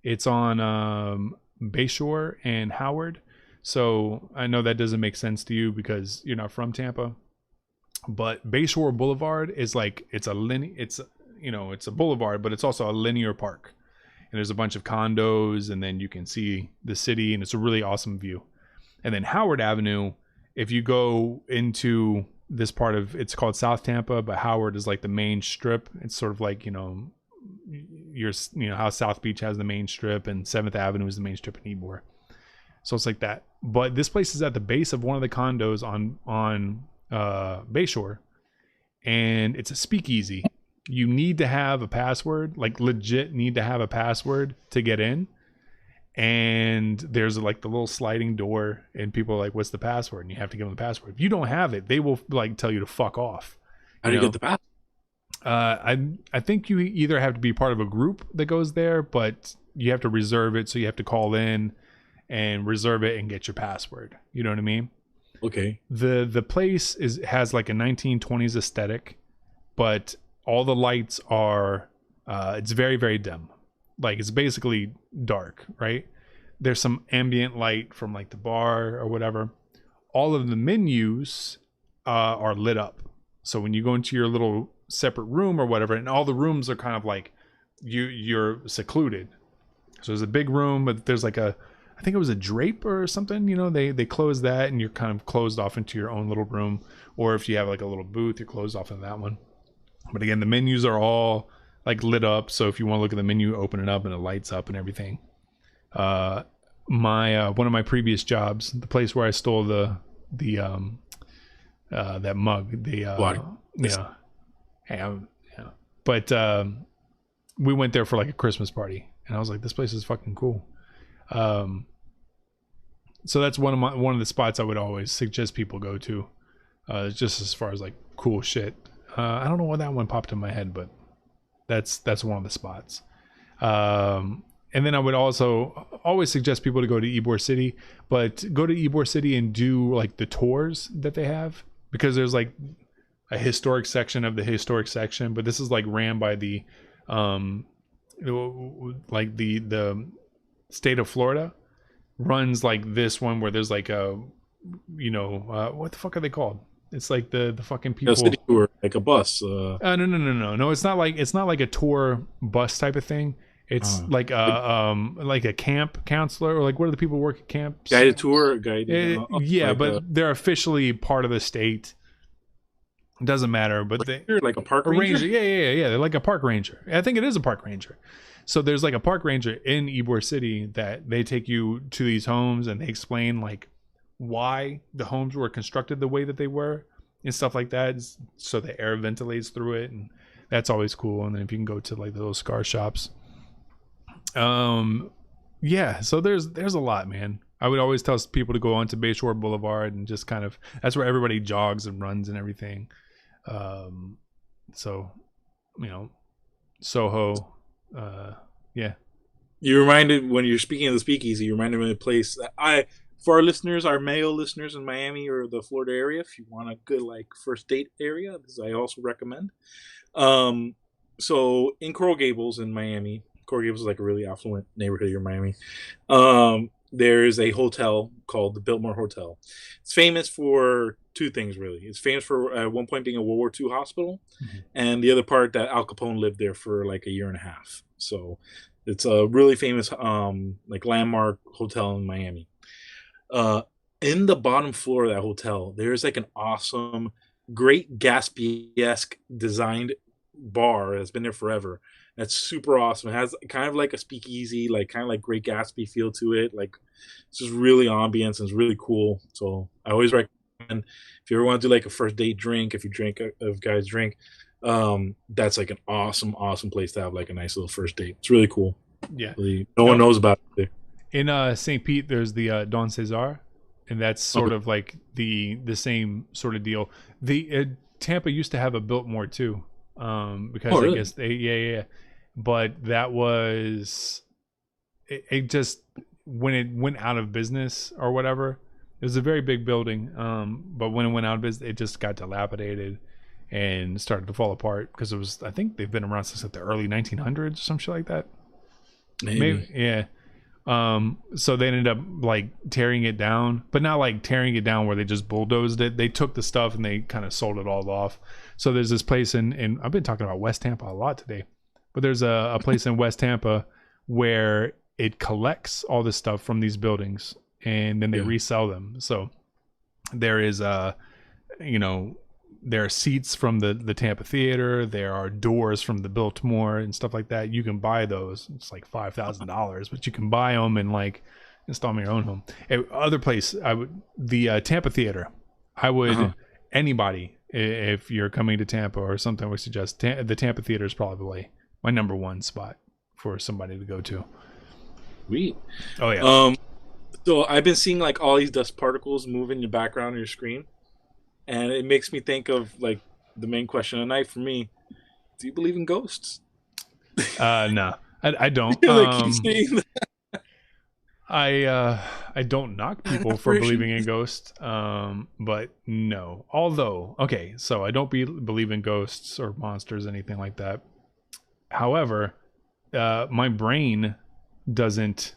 It's on Bayshore and Howard. So I know that doesn't make sense to you because you're not from Tampa, but Bayshore Boulevard is like, it's a boulevard, but it's also a linear park. And there's a bunch of condos, and then you can see the city, and it's a really awesome view. And then Howard Avenue, if you go into this part of, it's called South Tampa, but Howard is like the main strip. It's sort of like, how South Beach has the main strip and 7th Avenue is the main strip in Ybor. So it's like that. But this place is at the base of one of the condos on Bayshore, and it's a speakeasy. You need to have a password, like legit need to have a password to get in. And there's like the little sliding door, and people are like, what's the password? And you have to give them the password. If you don't have it, they will like tell you to fuck off. How do you get the password? I think you either have to be part of a group that goes there, but you have to reserve it. So you have to call in and reserve it and get your password. You know what I mean? Okay. The place has like a 1920s aesthetic, but all the lights are it's very, very dim. Like it's basically dark, right? There's some ambient light from like the bar or whatever. All of the menus are lit up. So when you go into your little separate room or whatever, and all the rooms are kind of like you're secluded. So there's a big room, but there's like I think it was a drape or something, they close that, and you're kind of closed off into your own little room. Or if you have like a little booth, you're closed off in that one. But again, the menus are all like lit up. So if you want to look at the menu, open it up and it lights up and everything. One of my previous jobs, the place where I stole that mug, but we went there for like a Christmas party, and I was like, this place is fucking cool. So that's one of the spots I would always suggest people go to, just as far as like cool shit. I don't know why that one popped in my head, but that's one of the spots. And then I would also always suggest people to go to Ybor City, but go to Ybor City and do like the tours that they have, because there's like a historic section of the historic section, but this is like ran by the like the state of Florida runs like this one, where there's like a what the fuck are they called? It's like the fucking people. A city tour, like a bus. No. It's not like a tour bus type of thing. It's like a camp counselor, or like, what do the people work at camps? Guided tour, but they're officially part of the state. It doesn't matter, but they're like a park ranger. Yeah. They're like a park ranger. I think it is a park ranger. So there's like a park ranger in Ybor City that they take you to these homes, and they explain like why the homes were constructed the way that they were and stuff like that, so the air ventilates through it, and that's always cool. And then if you can go to like those scar shops, so there's a lot, man. I would always tell people to go onto Bayshore Boulevard and just kind of, that's where everybody jogs and runs and everything. Soho, You reminded, when you're speaking of the speakeasy, you reminded me of a place that for our listeners, our male listeners in Miami or the Florida area, if you want a good like first date area, this I also recommend. So in Coral Gables in Miami, Coral Gables is like a really affluent neighborhood here in Miami. There's a hotel called the Biltmore Hotel. It's famous for two things, really. It's famous for at one point being a World War II hospital, and the other part that Al Capone lived there for like a year and a half. So it's a really famous like landmark hotel in Miami. In the bottom floor of that hotel, there's like an awesome, Great Gatsby-esque designed bar that's been there forever. That's super awesome. It has kind of like a speakeasy, like kind of like Great Gatsby feel to it. Like it's just really ambience and it's really cool. So I always recommend, if you ever want to do like a first date drink, if you drink, if guys drink, that's like an awesome place to have like a nice little first date. It's really cool. Yeah. Really, no one knows about it. In St. Pete, there's the Don Cesar, and that's sort of like the same sort of deal. The Tampa used to have a Biltmore too, because really? I guess yeah, but that was it just when it went out of business or whatever. It was a very big building, but when it went out of business, it just got dilapidated and started to fall apart because it was. I think they've been around since like the early 1900s or some shit like that. Maybe yeah. So they ended up like tearing it down, but not like tearing it down where they just bulldozed it. They took the stuff and they kind of sold it all off. So there's this place in I've been talking about West Tampa a lot today, but there's a place in West Tampa where it collects all this stuff from these buildings and then they resell them. So there is there are seats from the Tampa Theater. There are doors from the Biltmore and stuff like that. You can buy those. It's like $5,000, but you can buy them and like install them in your own home. Other place, the Tampa Theater. I would anybody, if you're coming to Tampa or something, I would suggest the Tampa Theater is probably my number one spot for somebody to go to. Sweet. Oh yeah. So I've been seeing like all these dust particles move in the background of your screen. And it makes me think of like the main question of the night for me. Do you believe in ghosts? No, I don't. I don't knock people for believing in ghosts. But no. Although, okay, so I don't believe in ghosts or monsters, anything like that. However, my brain doesn't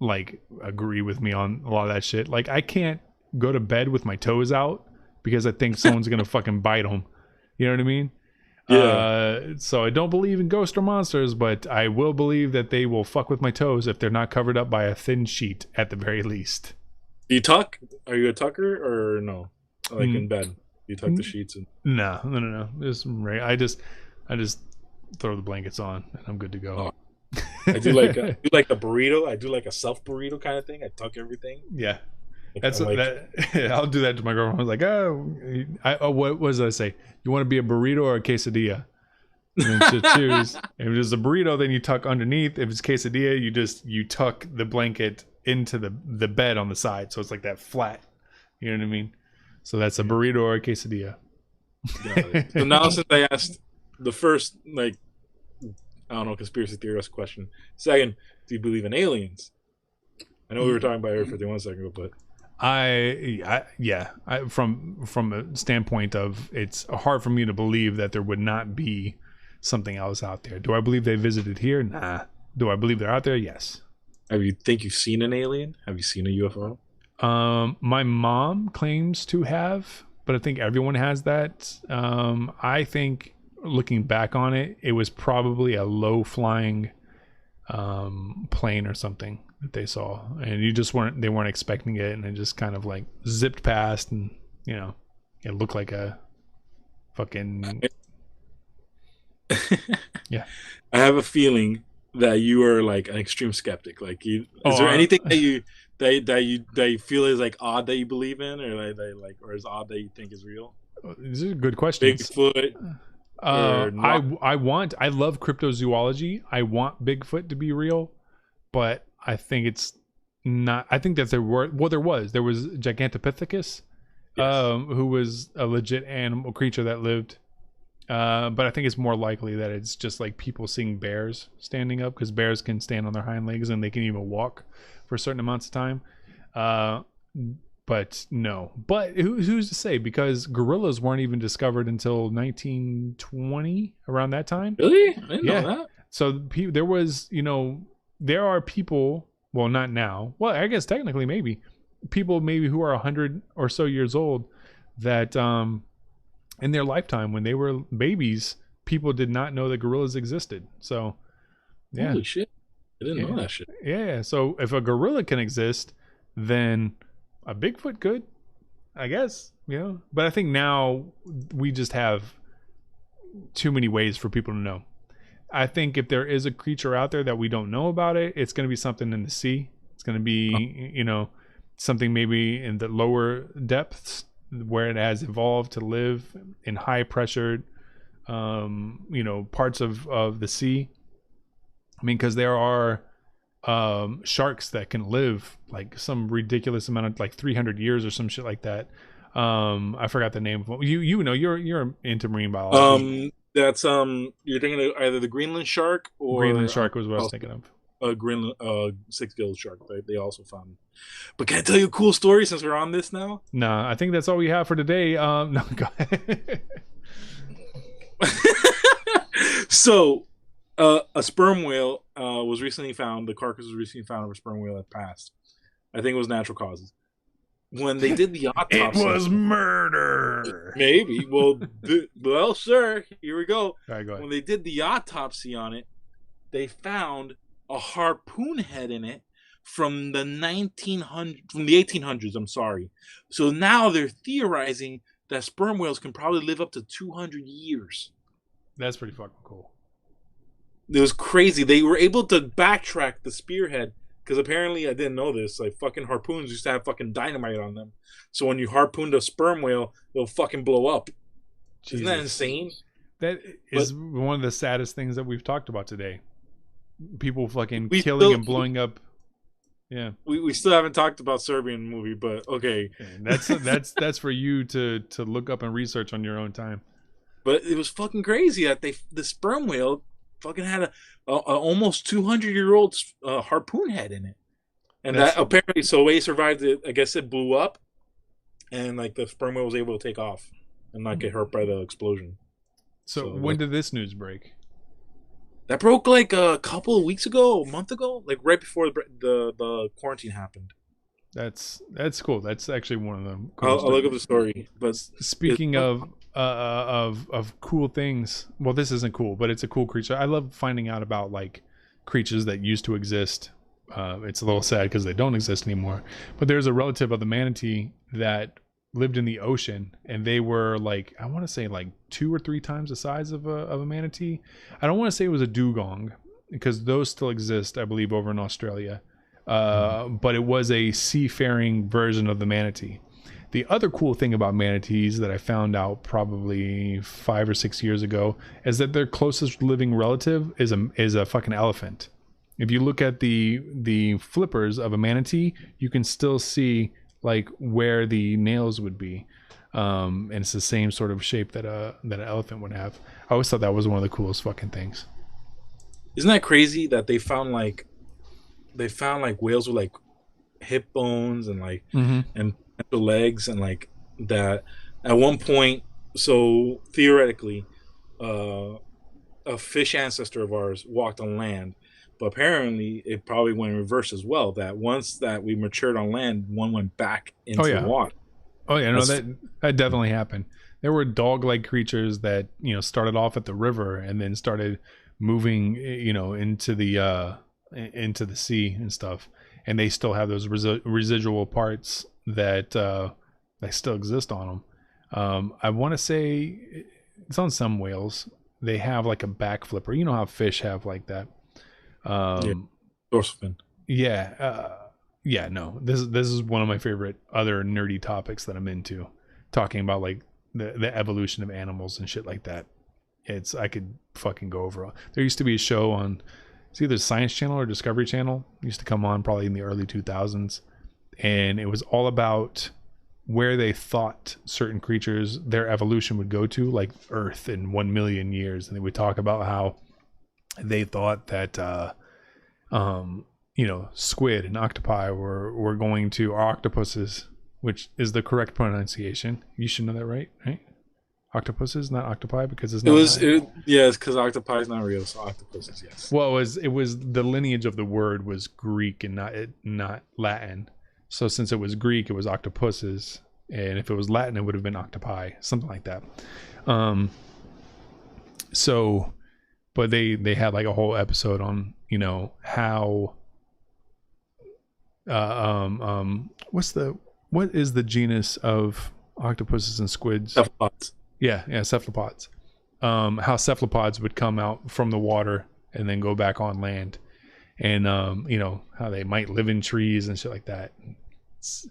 like agree with me on a lot of that shit. Like I can't go to bed with my toes out because I think someone's gonna fucking bite them. You know what I mean? Yeah. So I don't believe in ghosts or monsters, but I will believe that they will fuck with my toes if they're not covered up by a thin sheet at the very least. Do you tuck? Are you a tucker or no? Like in bed, you tuck the sheets? No. Just right. I just throw the blankets on and I'm good to go. Oh. I do like a burrito. I do like a self burrito kind of thing. I tuck everything. Yeah. That's that. I'll do that to my girlfriend. I was like, what was I say? You want to be a burrito or a quesadilla? And to choose. If it's a burrito, then you tuck underneath. If it's quesadilla, you tuck the blanket into the bed on the side, so it's like that flat. You know what I mean? So that's a burrito or a quesadilla. So now, since I asked the first, like, I don't know, conspiracy theorist question. Second, do you believe in aliens? I know we were talking about Area 51 a second ago, but from a standpoint of it's hard for me to believe that there would not be something else out there. Do I believe they visited here? Nah. Do I believe they're out there? Yes. Think you've seen an alien? Have you seen a UFO? My mom claims to have, but I think everyone has that. I think looking back on it, it was probably a low flying plane or something that they saw, and they weren't expecting it, and it just kind of like zipped past, and it looked like a fucking yeah. I have a feeling that you are like an extreme skeptic. Like, is there anything that you feel is like odd that you believe in, or or is odd that you think is real? These are good questions. Bigfoot. I love cryptozoology. I want Bigfoot to be real, but I think it's not. I think that there was Gigantopithecus, who was a legit animal creature that lived. But I think it's more likely that it's just like people seeing bears standing up, because bears can stand on their hind legs and they can even walk for certain amounts of time. But no. But who's to say? Because gorillas weren't even discovered until 1920, around that time. Really? I didn't know that. So there was, there are people, well, not now. Well, I guess technically maybe. People maybe who are 100 or so years old that in their lifetime, when they were babies, people did not know that gorillas existed. So, yeah. Holy shit. I didn't know that shit. Yeah. So if a gorilla can exist, then a Bigfoot could, I guess, But I think now we just have too many ways for people to know. I think if there is a creature out there that we don't know about it's going to be something in the sea. It's going to be, something maybe in the lower depths where it has evolved to live in high pressured, parts of the sea. I mean, because there are sharks that can live like some ridiculous amount of like 300 years or some shit like that. I forgot the name of it. You know you're into marine biology. That's you're thinking of either the Greenland shark or Greenland shark was what I was thinking of. Greenland six-gilled shark. They also found. But can I tell you a cool story since we're on this now? Nah, I think that's all we have for today. No, go ahead. So, a sperm whale was recently found. The carcass was recently found of a sperm whale that passed. I think it was natural causes. When they did the autopsy, It was murder. maybe. Well, sir, here we go. All right, go ahead. When they did the autopsy on it, they found a harpoon head in it from the 1800s. I'm sorry. So now they're theorizing that sperm whales can probably live up to 200 years. That's pretty fucking cool. It was crazy. They were able to backtrack the spearhead because apparently I didn't know this. Like fucking harpoons used to have fucking dynamite on them. So when you harpooned a sperm whale, it'll fucking blow up. Jesus. Isn't that insane? That is one of the saddest things that we've talked about today. People fucking We killing still- and blowing up. Yeah, We still haven't talked about Serbian movie, but okay. that's for you to look up and research on your own time. But it was fucking crazy that the sperm whale fucking had a almost 200-year-old harpoon head in it, and that apparently so they survived it. I guess it blew up, and like the sperm whale was able to take off and not get hurt by the explosion. So when did this news break? That broke like a couple of weeks ago, a month ago, like right before the quarantine happened. That's cool. That's actually one of them. I'll look up the story. But speaking of cool things, well, this isn't cool, but it's a cool creature. I love finding out about like creatures that used to exist. It's a little sad because they don't exist anymore. But there's a relative of the manatee that lived in the ocean, and they were like, I want to say like 2 or 3 times the size of a manatee. I don't want to say it was a dugong because those still exist, I believe, over in Australia. But it was a seafaring version of the manatee. The other cool thing about manatees that I found out probably 5 or 6 years ago is that their closest living relative is a fucking elephant. If you look at the flippers of a manatee, you can still see like where the nails would be, and it's the same sort of shape that an elephant would have. I always thought that was one of the coolest fucking things. Isn't that crazy that they found like whales with like hip bones and like and legs and like that at one point? So theoretically, a fish ancestor of ours walked on land. But apparently, it probably went in reverse as well. That once that we matured on land, one went back into the water. Oh yeah, no, that definitely happened. There were dog-like creatures that started off at the river and then started moving, into the sea and stuff. And they still have those residual parts that still exist on them. I want to say it's on some whales. They have like a back flipper. You know how fish have like that. Dorsal fin. No. This is one of my favorite other nerdy topics that I'm into, talking about like the evolution of animals and shit like that. I could fucking go over. There used to be a show on, it's either Science Channel or Discovery Channel. It used to come on probably in the early 2000s, and it was all about where they thought certain creatures, their evolution would go to, like Earth in 1 million years, and they would talk about how they thought that squid and octopi were going to, or octopuses, which is the correct pronunciation. You should know that, right? Octopuses, not octopi, because it's not. It's because octopi is not real, so octopuses, yes. Well, it was the lineage of the word was Greek and not Latin. So since it was Greek, it was octopuses, and if it was Latin, it would have been octopi, something like that. But they had like a whole episode on how what is the genus of octopuses and squids? Cephalopods. Yeah, cephalopods. How cephalopods would come out from the water and then go back on land, and how they might live in trees and shit like that. It's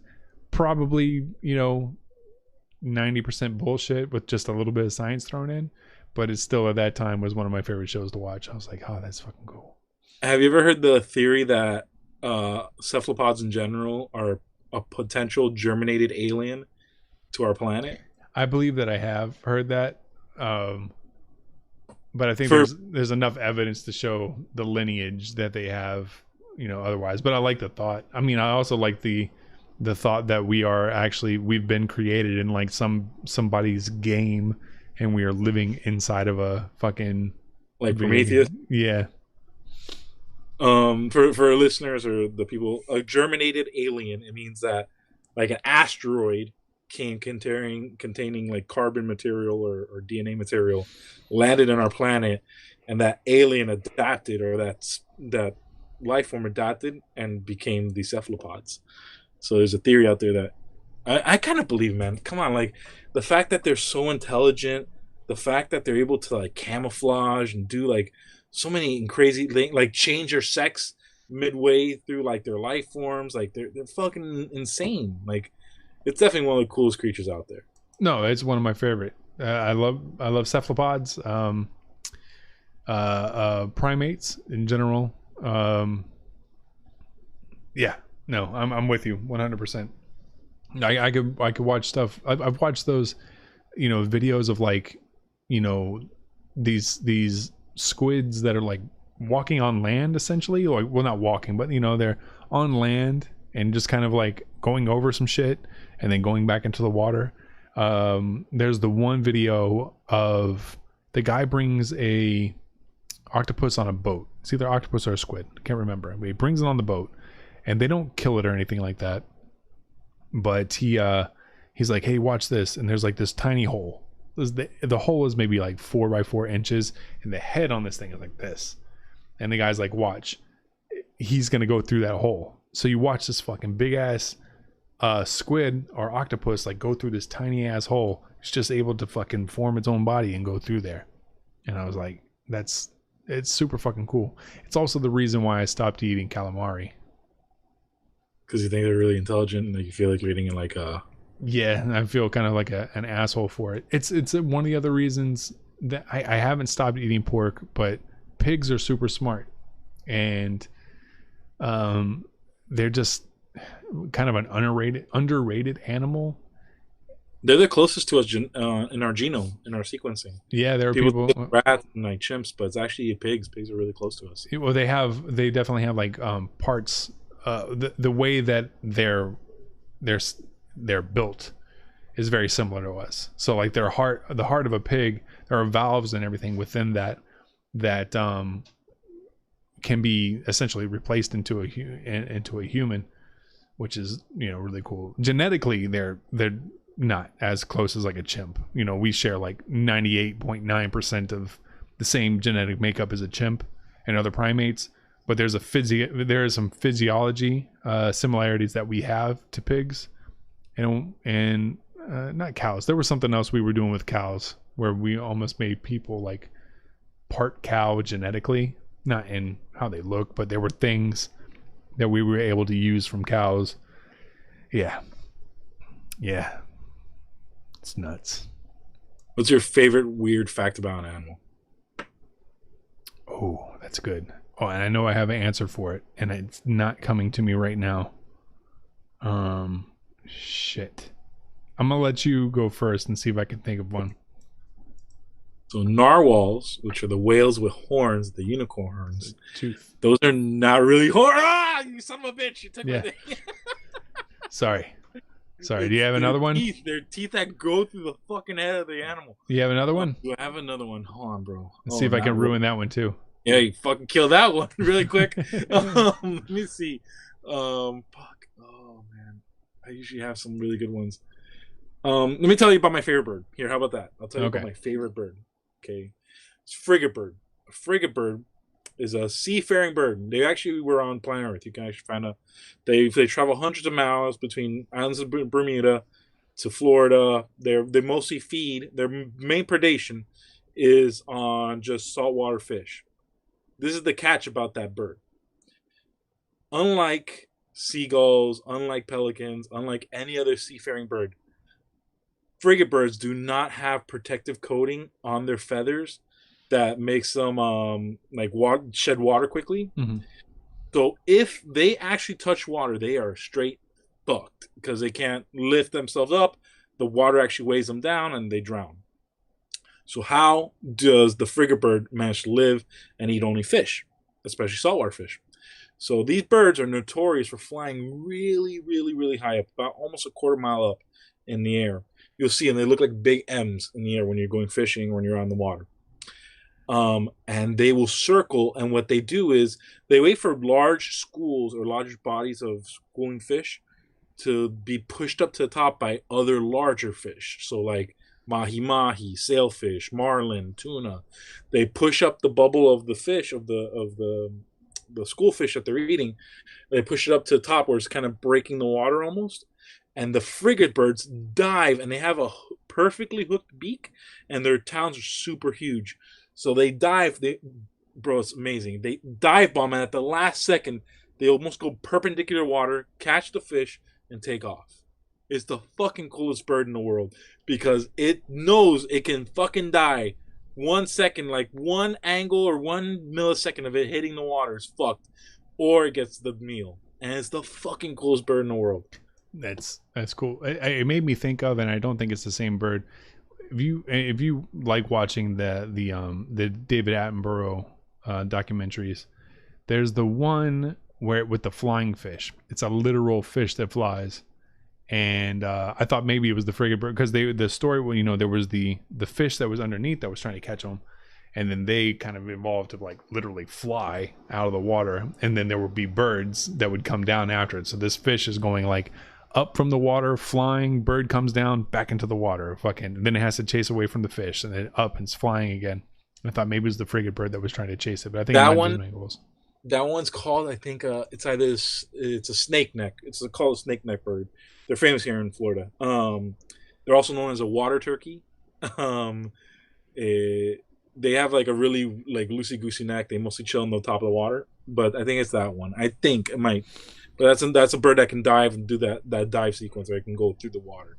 probably 90% bullshit with just a little bit of science thrown in. But it still at that time was one of my favorite shows to watch. I was like, oh, that's fucking cool. Have you ever heard the theory that cephalopods in general are a potential germinated alien to our planet? I believe that I have heard that, um, but I think For there's enough evidence to show the lineage that they have, otherwise. But I like the thought. I mean, I also like the thought that we've been created in like somebody's game, and we are living inside of a fucking like video Prometheus, game. Yeah. for listeners or the people, a germinated alien, it means that like an asteroid came containing like carbon material or DNA material landed on our planet, and that alien adapted, or that life form adapted and became the cephalopods. So there's a theory out there that I kind of believe, man. Come on, like the fact that they're so intelligent, the fact that they're able to like camouflage and do like so many crazy things, like change their sex midway through like their life forms, like they're fucking insane. Like it's definitely one of the coolest creatures out there. No, it's one of my favorite. I love cephalopods, primates in general. Yeah, no, I'm with you 100%. I could watch stuff. I've watched those, videos of like, you know, these squids that are like walking on land essentially, like, well, not walking, but they're on land and just kind of like going over some shit and then going back into the water. There's the one video of the guy brings a octopus on a boat. It's either octopus or a squid. I can't remember. But he brings it on the boat, and they don't kill it or anything like that. But he's like, "Hey, watch this!" And there's like this tiny hole. The hole is maybe like 4 by 4 inches, and the head on this thing is like this. And the guy's like, "Watch, he's gonna go through that hole." So you watch this fucking big ass squid or octopus like go through this tiny ass hole. It's just able to fucking form its own body and go through there. And I was like, it's super fucking cool. It's also the reason why I stopped eating calamari. Because you think they're really intelligent and like, you feel like you're eating like Yeah, I feel kind of like an asshole for it. It's one of the other reasons that I haven't stopped eating pork, but pigs are super smart, and they're just kind of an underrated animal. they're the closest to us in our genome, in our sequencing. Yeah, there are People people. think rats and like chimps, but it's actually pigs. Pigs are really close to us. Well, they definitely have like parts. The way that they're built is very similar to us. So like the heart of a pig, there are valves and everything within that can be essentially replaced into a human, which is really cool. Genetically, they're not as close as like a chimp. We share like 98.9% of the same genetic makeup as a chimp and other primates, but there is some physiology similarities that we have to pigs, and not cows. There was something else we were doing with cows where we almost made people like part cow genetically, not in how they look, but there were things that we were able to use from cows. Yeah, it's nuts. What's your favorite weird fact about an animal? Oh, that's good. Oh, and I know I have an answer for it, and it's not coming to me right now. Shit. I'm gonna let you go first and see if I can think of one. So narwhals, which are the whales with horns, the unicorn horns, Tooth. those are not really horns. Ah, you son of a bitch! You took my thing. Sorry. Do you have another one? They're teeth that go through the fucking head of the animal. You have another one? Do I have another one? Hold on, bro. Let's see if I can ruin that one too. Yeah, you fucking kill that one really quick. Let me see. Fuck. Oh man, I usually have some really good ones. Let me tell you about my favorite bird. Here, how about that? I'll tell you about my favorite bird. Okay, it's frigate bird. A frigate bird is a seafaring bird. They actually were on planet Earth. You can actually find out they travel hundreds of miles between islands of Bermuda to Florida. They mostly feed. Their main predation is on just saltwater fish. This is the catch about that bird. Unlike seagulls, unlike pelicans, unlike any other seafaring bird, frigate birds do not have protective coating on their feathers that makes them like shed water quickly. Mm-hmm. So if they actually touch water, they are straight fucked because they can't lift themselves up. The water actually weighs them down and they drown. So how does the frigate bird manage to live and eat only fish, especially saltwater fish? So these birds are notorious for flying really, really, really high up, about almost a quarter mile up in the air. You'll see, and they look like big M's in the air when you're going fishing or when you're on the water. And they will circle, and what they do is they wait for large schools or large bodies of schooling fish to be pushed up to the top by other larger fish. So like mahi mahi, sailfish, marlin, tuna. They push up the bubble of the fish of the school fish that they're eating. They push it up to the top where it's kind of breaking the water almost. And the frigate birds dive, and they have a perfectly hooked beak, and their talons are super huge. So they dive. Bro, it's amazing. They dive bomb, and at the last second, they almost go perpendicular water, catch the fish, and take off. It's the fucking coolest bird in the world because it knows it can fucking die 1 second, like one angle or 1 millisecond of it hitting the water is fucked, or it gets the meal. And it's the fucking coolest bird in the world. That's cool. It made me think of, and I don't think it's the same bird. If you like watching the David Attenborough documentaries, there's the one where with the flying fish. It's a literal fish that flies, and I thought maybe it was the frigate bird because the story, well, you know, there was the fish that was underneath that was trying to catch them, and then they kind of evolved to like literally fly out of the water, and then there would be birds that would come down after it. So this fish is going like up from the water, flying, bird comes down, back into the water, fucking, then it has to chase away from the fish, and then up and it's flying again. I thought maybe it was the frigate bird that was trying to chase it, but I think that one's called, I think it's either it's a snake neck. It's called a snake neck bird. They're famous here in Florida. They're also known as a water turkey. They have like a really like loosey goosey neck. They mostly chill on the top of the water, but I think it's that one. I think it might. But that's a bird that can dive and do that dive sequence where it can go through the water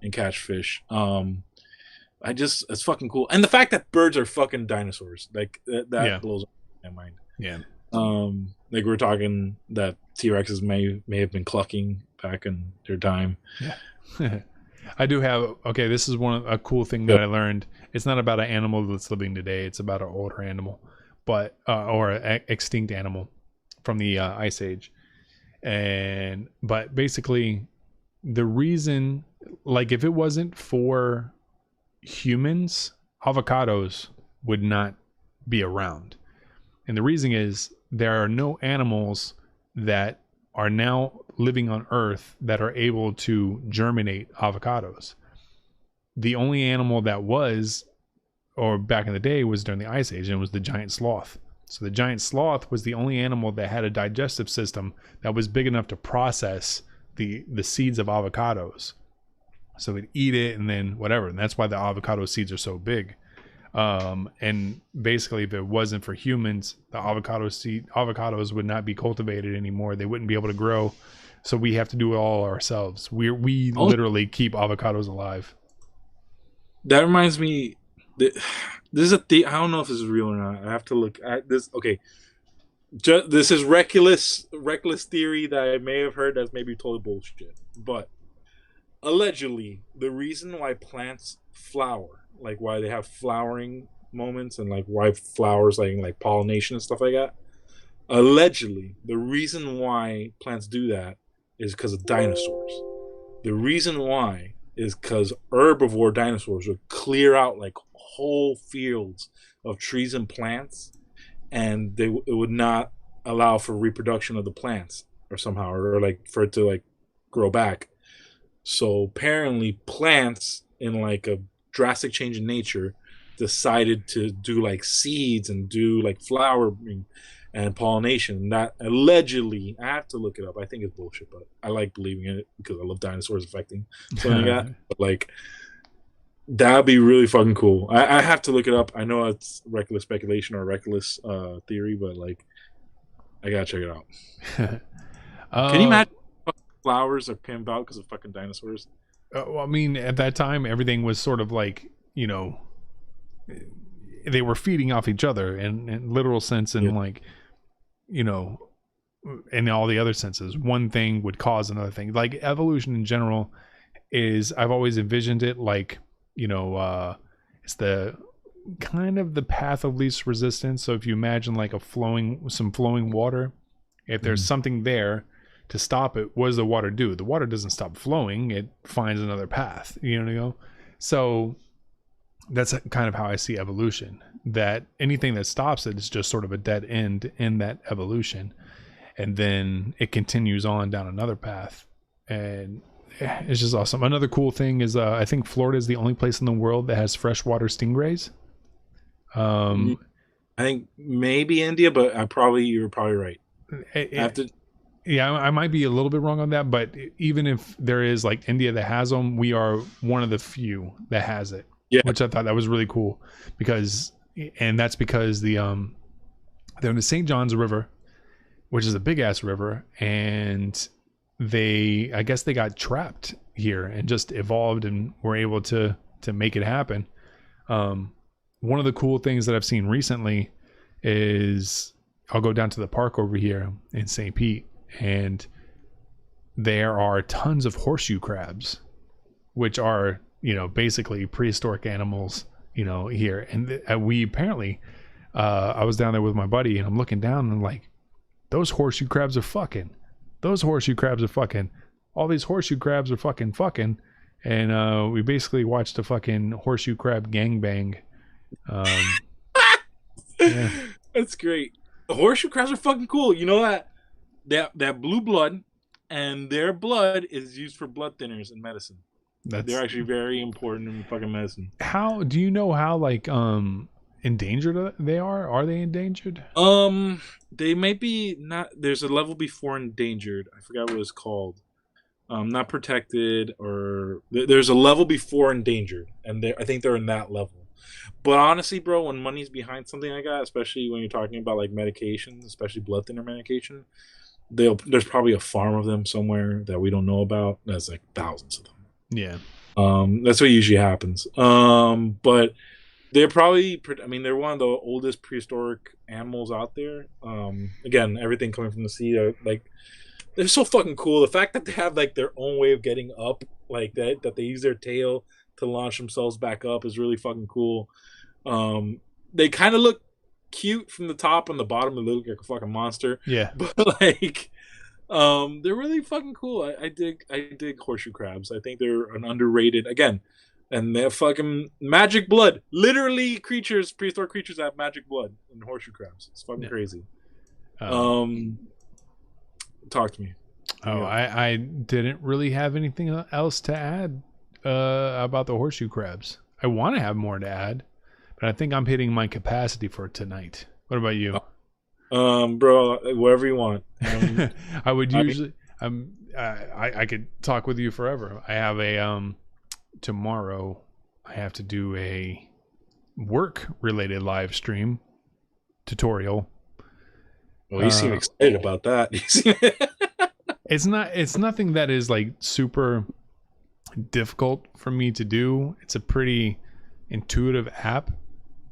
and catch fish. It's fucking cool. And the fact that birds are fucking dinosaurs, like that blows my mind. Yeah. Like we're talking that T-Rexes may have been clucking back in their time. Yeah. I do have, okay, this is a cool thing that I learned. It's not about an animal that's living today. It's about an older animal, but or an extinct animal from the Ice Age. But basically the reason, like if it wasn't for humans, avocados would not be around. And the reason is there are no animals that are now living on Earth that are able to germinate avocados. The only animal that was, or back in the day, was during the Ice Age, and it was the giant sloth. So the giant sloth was the only animal that had a digestive system that was big enough to process the seeds of avocados. So it'd eat it and then whatever. And that's why the avocado seeds are so big. And basically, if it wasn't for humans, the avocados would not be cultivated anymore. They wouldn't be able to grow. So we have to do it all ourselves. We literally keep avocados alive. That reminds me. This is I don't know if this is real or not. I have to look at this. Okay, this is reckless theory that I may have heard that's maybe totally bullshit. But allegedly, the reason why plants flower, like why they have flowering moments and like why flowers like pollination and stuff like that, allegedly the reason why plants do that is because of dinosaurs. The reason why is because herbivore dinosaurs would clear out like whole fields of trees and plants, and it would not allow for reproduction of the plants or somehow, or like for it to like grow back. So apparently plants, in like a drastic change in nature, decided to do like seeds and do like flowering and pollination. That allegedly, I have to look it up. I think it's bullshit, but I like believing in it because I love dinosaurs affecting something like that. But like, that'd be really fucking cool. I have to look it up. I know it's reckless speculation or reckless theory, but like, I gotta check it out. Can you imagine flowers are came about because of fucking dinosaurs? Well, I mean, at that time, everything was sort of like, you know, they were feeding off each other in literal sense, and like, you know, in all the other senses, one thing would cause another thing. Like evolution in general is, I've always envisioned it like, you know, it's the kind of the path of least resistance. So if you imagine like some flowing water, if there's something there to stop it, what does the water do? The water doesn't stop flowing, it finds another path, you know? So that's kind of how I see evolution, that anything that stops it is just sort of a dead end in that evolution, and then it continues on down another path. And it's just awesome. Another cool thing is I think Florida is the only place in the world that has freshwater stingrays. I think maybe India, but you're probably right. Yeah, I might be a little bit wrong on that, but even if there is like India that has them, we are one of the few that has it. Yeah, which I thought that was really cool, and that's because they're in the St. Johns River, which is a big ass river, and I guess they got trapped here and just evolved and were able to make it happen. One of the cool things that I've seen recently is I'll go down to the park over here in St. Pete, and there are tons of horseshoe crabs, which are, you know, basically prehistoric animals, you know, here. And we apparently, I was down there with my buddy, and I'm looking down and I'm like, those horseshoe crabs are fucking. Those horseshoe crabs are fucking. All these horseshoe crabs are fucking. And we basically watched a fucking horseshoe crab gangbang. Yeah. That's great. The horseshoe crabs are fucking cool. You know that blue blood, and their blood is used for blood thinners in medicine. They're actually very important in fucking medicine. How do you know how like endangered they are? Are they endangered? They might be not. There's a level before endangered. I forgot what it's called. Not protected, or there's a level before endangered, and I think they're in that level. But honestly, bro, when money's behind something like that, especially when you're talking about like medications, especially blood thinner medication, there's probably a farm of them somewhere that we don't know about. There's like thousands of them. Yeah. That's what usually happens. But they're probably, I mean, they're one of the oldest prehistoric animals out there. Again, everything coming from the sea, like, they're so fucking cool. The fact that they have like their own way of getting up, like that they use their tail to launch themselves back up, is really fucking cool. They kind of look cute from the top, and the bottom they look like a fucking monster. Yeah. But like, they're really fucking cool. I dig horseshoe crabs. I think they're an underrated, again, and they have fucking magic blood. Literally prehistoric creatures that have magic blood, and horseshoe crabs. It's fucking crazy. Talk to me. I didn't really have anything else to add about the horseshoe crabs. I want to have more to add, but I think I'm hitting my capacity for tonight. What about you? Bro, whatever you want. I would usually. I could talk with you forever. I have a tomorrow. I have to do a work-related live stream tutorial. Well, you seem excited about that. It's nothing that is like super difficult for me to do. It's a pretty intuitive app,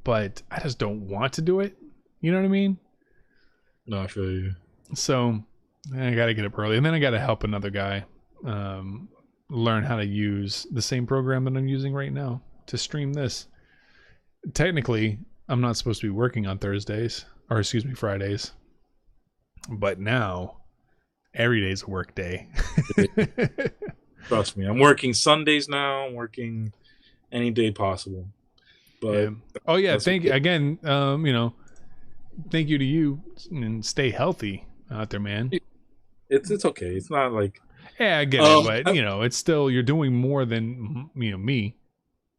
but I just don't want to do it. You know what I mean? No, I feel you. So I got to get up early, and then I got to help another guy learn how to use the same program that I'm using right now to stream this. Technically, I'm not supposed to be working on Fridays. But now, every day's a work day. Trust me, I'm working Sundays now. I'm working any day possible. But oh yeah, thank you again. Thank you to you, and stay healthy out there, man. It's okay. It's not like, yeah, I get it, but it's still, you're doing more than me.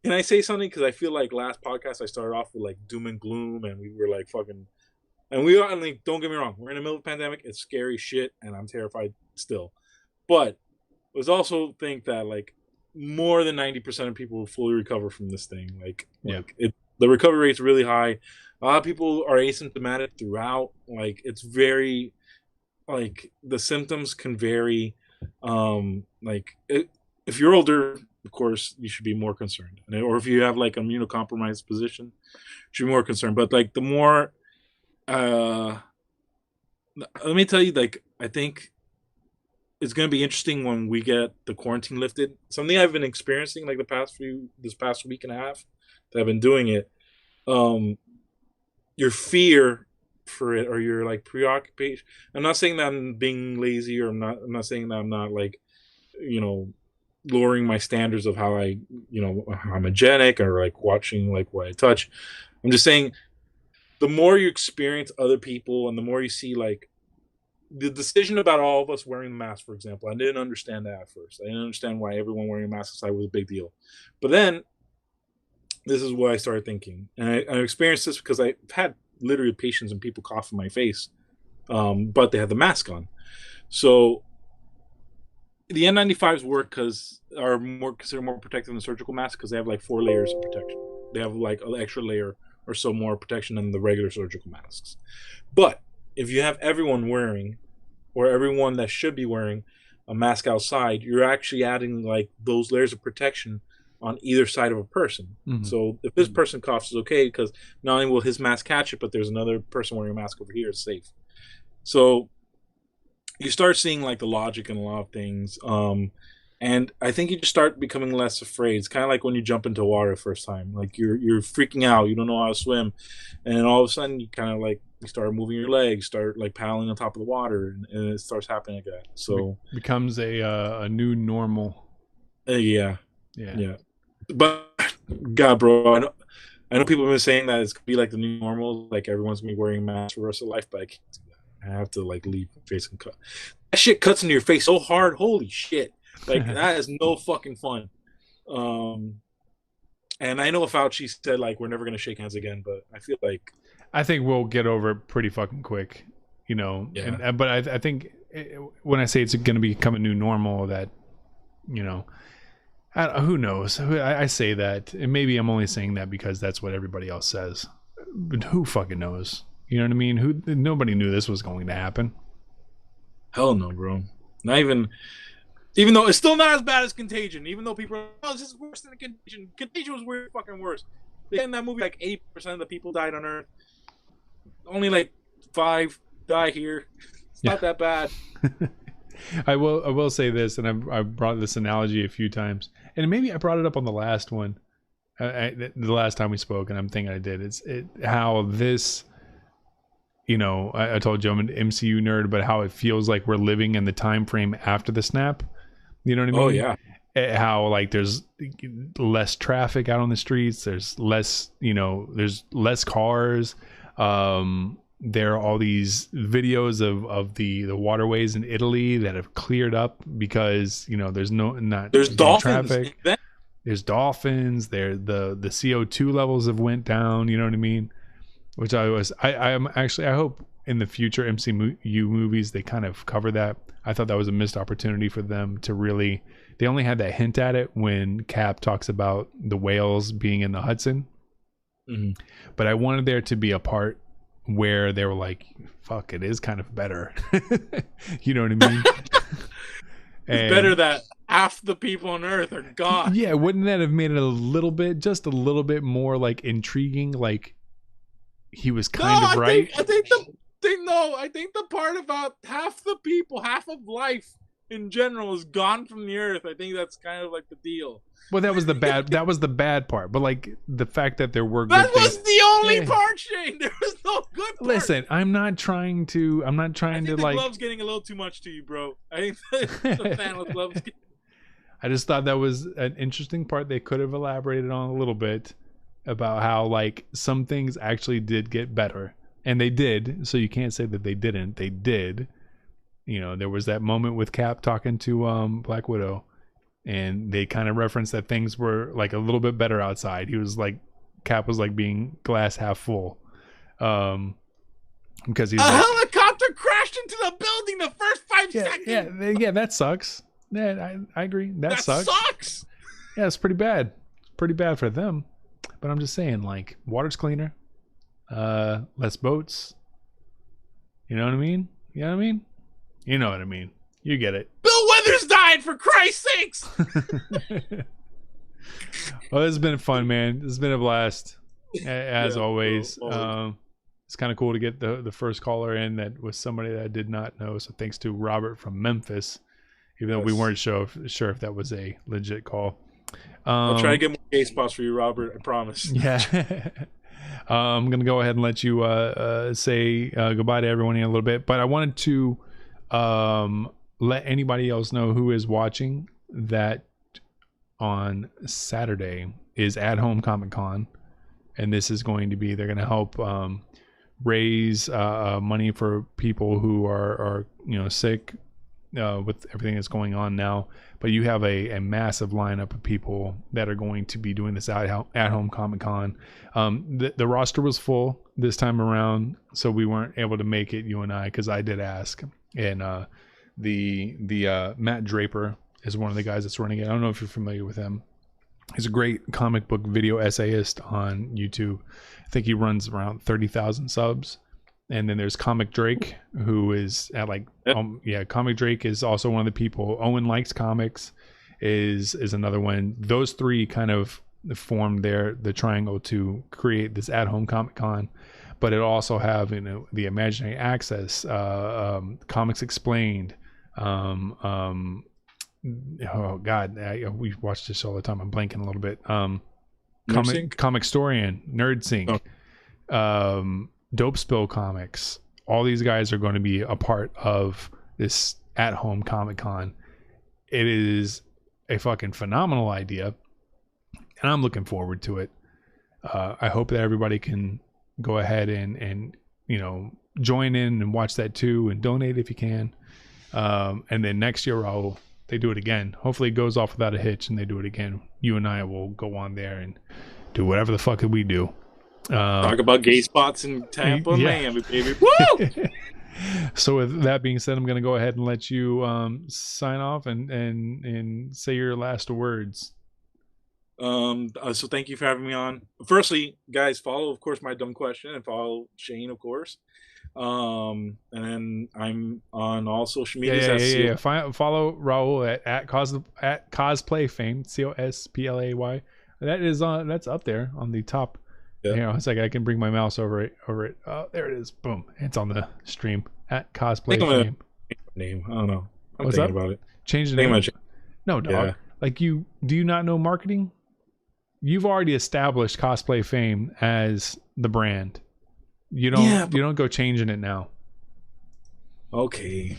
Can I say something? Because I feel like last podcast I started off with like doom and gloom, and we were like fucking. And we are, like, don't get me wrong, we're in the middle of a pandemic. It's scary shit, and I'm terrified still. But let's also think that like more than 90% of people will fully recover from this thing. The recovery rate's really high. A lot of people are asymptomatic throughout. Like, it's very, like, the symptoms can vary. If you're older, of course, you should be more concerned. Or if you have like an immunocompromised position, you should be more concerned. But like the more, let me tell you, like I think it's going to be interesting when we get the quarantine lifted. Something I've been experiencing like this past week and a half that I've been doing it. Your fear for it, or your like preoccupation. I'm not saying that I'm being lazy, or I'm not saying that I'm not like, lowering my standards of how I'm hygienic, or like watching like what I touch. I'm just saying, the more you experience other people, and the more you see like the decision about all of us wearing masks, for example, I didn't understand that at first. I didn't understand why everyone wearing masks was a big deal. But then this is what I started thinking. And I experienced this because I've had literally patients and people cough in my face, but they have the mask on. So the N95s work are considered more protective than surgical masks because they have like 4 layers of protection. They have like an extra layer or so more protection than the regular surgical masks. But if you have everyone wearing, or everyone that should be wearing, a mask outside, you're actually adding like those layers of protection on either side of a person. Mm-hmm. So if this person coughs, is okay, because not only will his mask catch it, but there's another person wearing a mask over here, is safe. So you start seeing like the logic in a lot of things. And I think you just start becoming less afraid. It's kind of like when you jump into water the first time. Like you're freaking out. You don't know how to swim. And all of a sudden you kind of like, you start moving your legs, start like paddling on top of the water, and it starts happening again. So it becomes a new normal. Yeah. But God, bro, I know people have been saying that it's gonna be like the new normal, like everyone's gonna be wearing masks for the rest of life, but I can't do that. I have to like leave my face and cut. That shit cuts into your face so hard. Holy shit! Like that is no fucking fun. And I know Fauci said like we're never gonna shake hands again, but I think we'll get over it pretty fucking quick, Yeah. But I think when I say it's going to become a new normal, that, who knows? I say that, and maybe I'm only saying that because that's what everybody else says. But who fucking knows? You know what I mean? Nobody knew this was going to happen. Hell no, bro. Not even though it's still not as bad as Contagion. Even though people are, this is worse than Contagion. Contagion was way fucking worse. In that movie, like 80% of the people died on Earth. Only like 5 die here. It's not that bad. I will say this, and I brought this analogy a few times, and maybe I brought it up on the last one, the last time we spoke, and I'm thinking I did. How this, I told you I'm an MCU nerd, but how it feels like we're living in the time frame after the snap. You know what I mean? Oh yeah. How like there's less traffic out on the streets. There's less, there's less cars. There are all these videos of the waterways in Italy that have cleared up because there's there's dolphins. Traffic. There's dolphins. There the CO2 levels have went down. You know what I mean? Which I hope in the future MCU movies they kind of cover that. I thought that was a missed opportunity for them to really. They only had that hint at it when Cap talks about the whales being in the Hudson. Mm-hmm. But I wanted there to be a part where they were like, fuck, it is kind of better. You know what I mean? It's better that half the people on Earth are gone. Yeah, wouldn't that have made it just a little bit more like intriguing? Like he was kind of right. I think the part about half the people, half of life in general is gone from the Earth. I think that's kind of like the deal. Well, that was the bad part. But like the fact that there were good things. That was the only part, Shane. There was no good part. Listen, I'm not trying to like. The glove's getting a little too much to you, bro. I think the fan with gloves. I just thought that was an interesting part they could have elaborated on a little bit about how like some things actually did get better, and they did. So you can't say that they didn't. They did. There was that moment with Cap talking to Black Widow. And they kind of referenced that things were like a little bit better outside. He was like, Cap was like being glass half full, because he's helicopter crashed into the building the first 5 seconds. Yeah, that sucks. Yeah, I agree. That sucks. Yeah, it's pretty bad. It's pretty bad for them. But I'm just saying, like, water's cleaner, less boats. You know what I mean? You know what I mean? You get it. Bill Withers died, for Christ's sakes! Well, this has been fun, man. This has been a blast, as Yeah, always. always. It's kind of cool to get the first caller in that was somebody that I did not know. So thanks to Robert from Memphis, even though we Yes. weren't sure if that was a legit call. I'll try to get more gay spots for you, Robert. I promise. Yeah. I'm going to go ahead and let you say goodbye to everyone in a little bit. But I wanted to let anybody else know who is watching that on Saturday is At Home Comic Con. And this is going to be, they're going to help raise money for people who are sick with everything that's going on now. But you have a massive lineup of people that are going to be doing this at home Comic Con. The roster was full this time around, so we weren't able to make it, you and I, because I did ask. And the Matt Draper is one of the guys that's running it. I don't know if you're familiar with him. He's a great comic book video essayist on YouTube. I think he runs around 30,000 subs. And then there's Comic Drake, who is at Comic Drake is also one of the people. Owen Likes Comics is another one. Those three kind of formed the triangle to create this at-home Comic Con. But it also have the Imaginary Access, Comics Explained. Oh God, we watch this all the time. I'm blanking a little bit. Comic Storian, Nerd Sync. Oh. Dope Spill Comics. All these guys are going to be a part of this at-home Comic Con. It is a fucking phenomenal idea, and I'm looking forward to it. I hope that everybody can go ahead and join in and watch that too, and donate if you can. And then next year, Raul, they do it again. Hopefully, it goes off without a hitch, and they do it again. You and I will go on there and do whatever the fuck that we do. Talk about gay spots in Tampa, Miami, baby. Woo! So with that being said, I'm going to go ahead and let you sign off and say your last words. So thank you for having me on. Firstly, guys, follow, of course, My Dumb Question, and follow Shane, of course. And then I'm on all social media. Follow Raul at Cosplayfame, COSPLAY. That is that's up there on the top. Yeah. It's like I can bring my mouse over it. Oh, there it is. Boom. It's on the stream at Cosplayfame. Name. I don't know. What's thinking up? About it. Change the name. No, dog. Yeah. Like do you not know marketing? You've already established Cosplayfame as the brand. You don't go changing it now. Okay.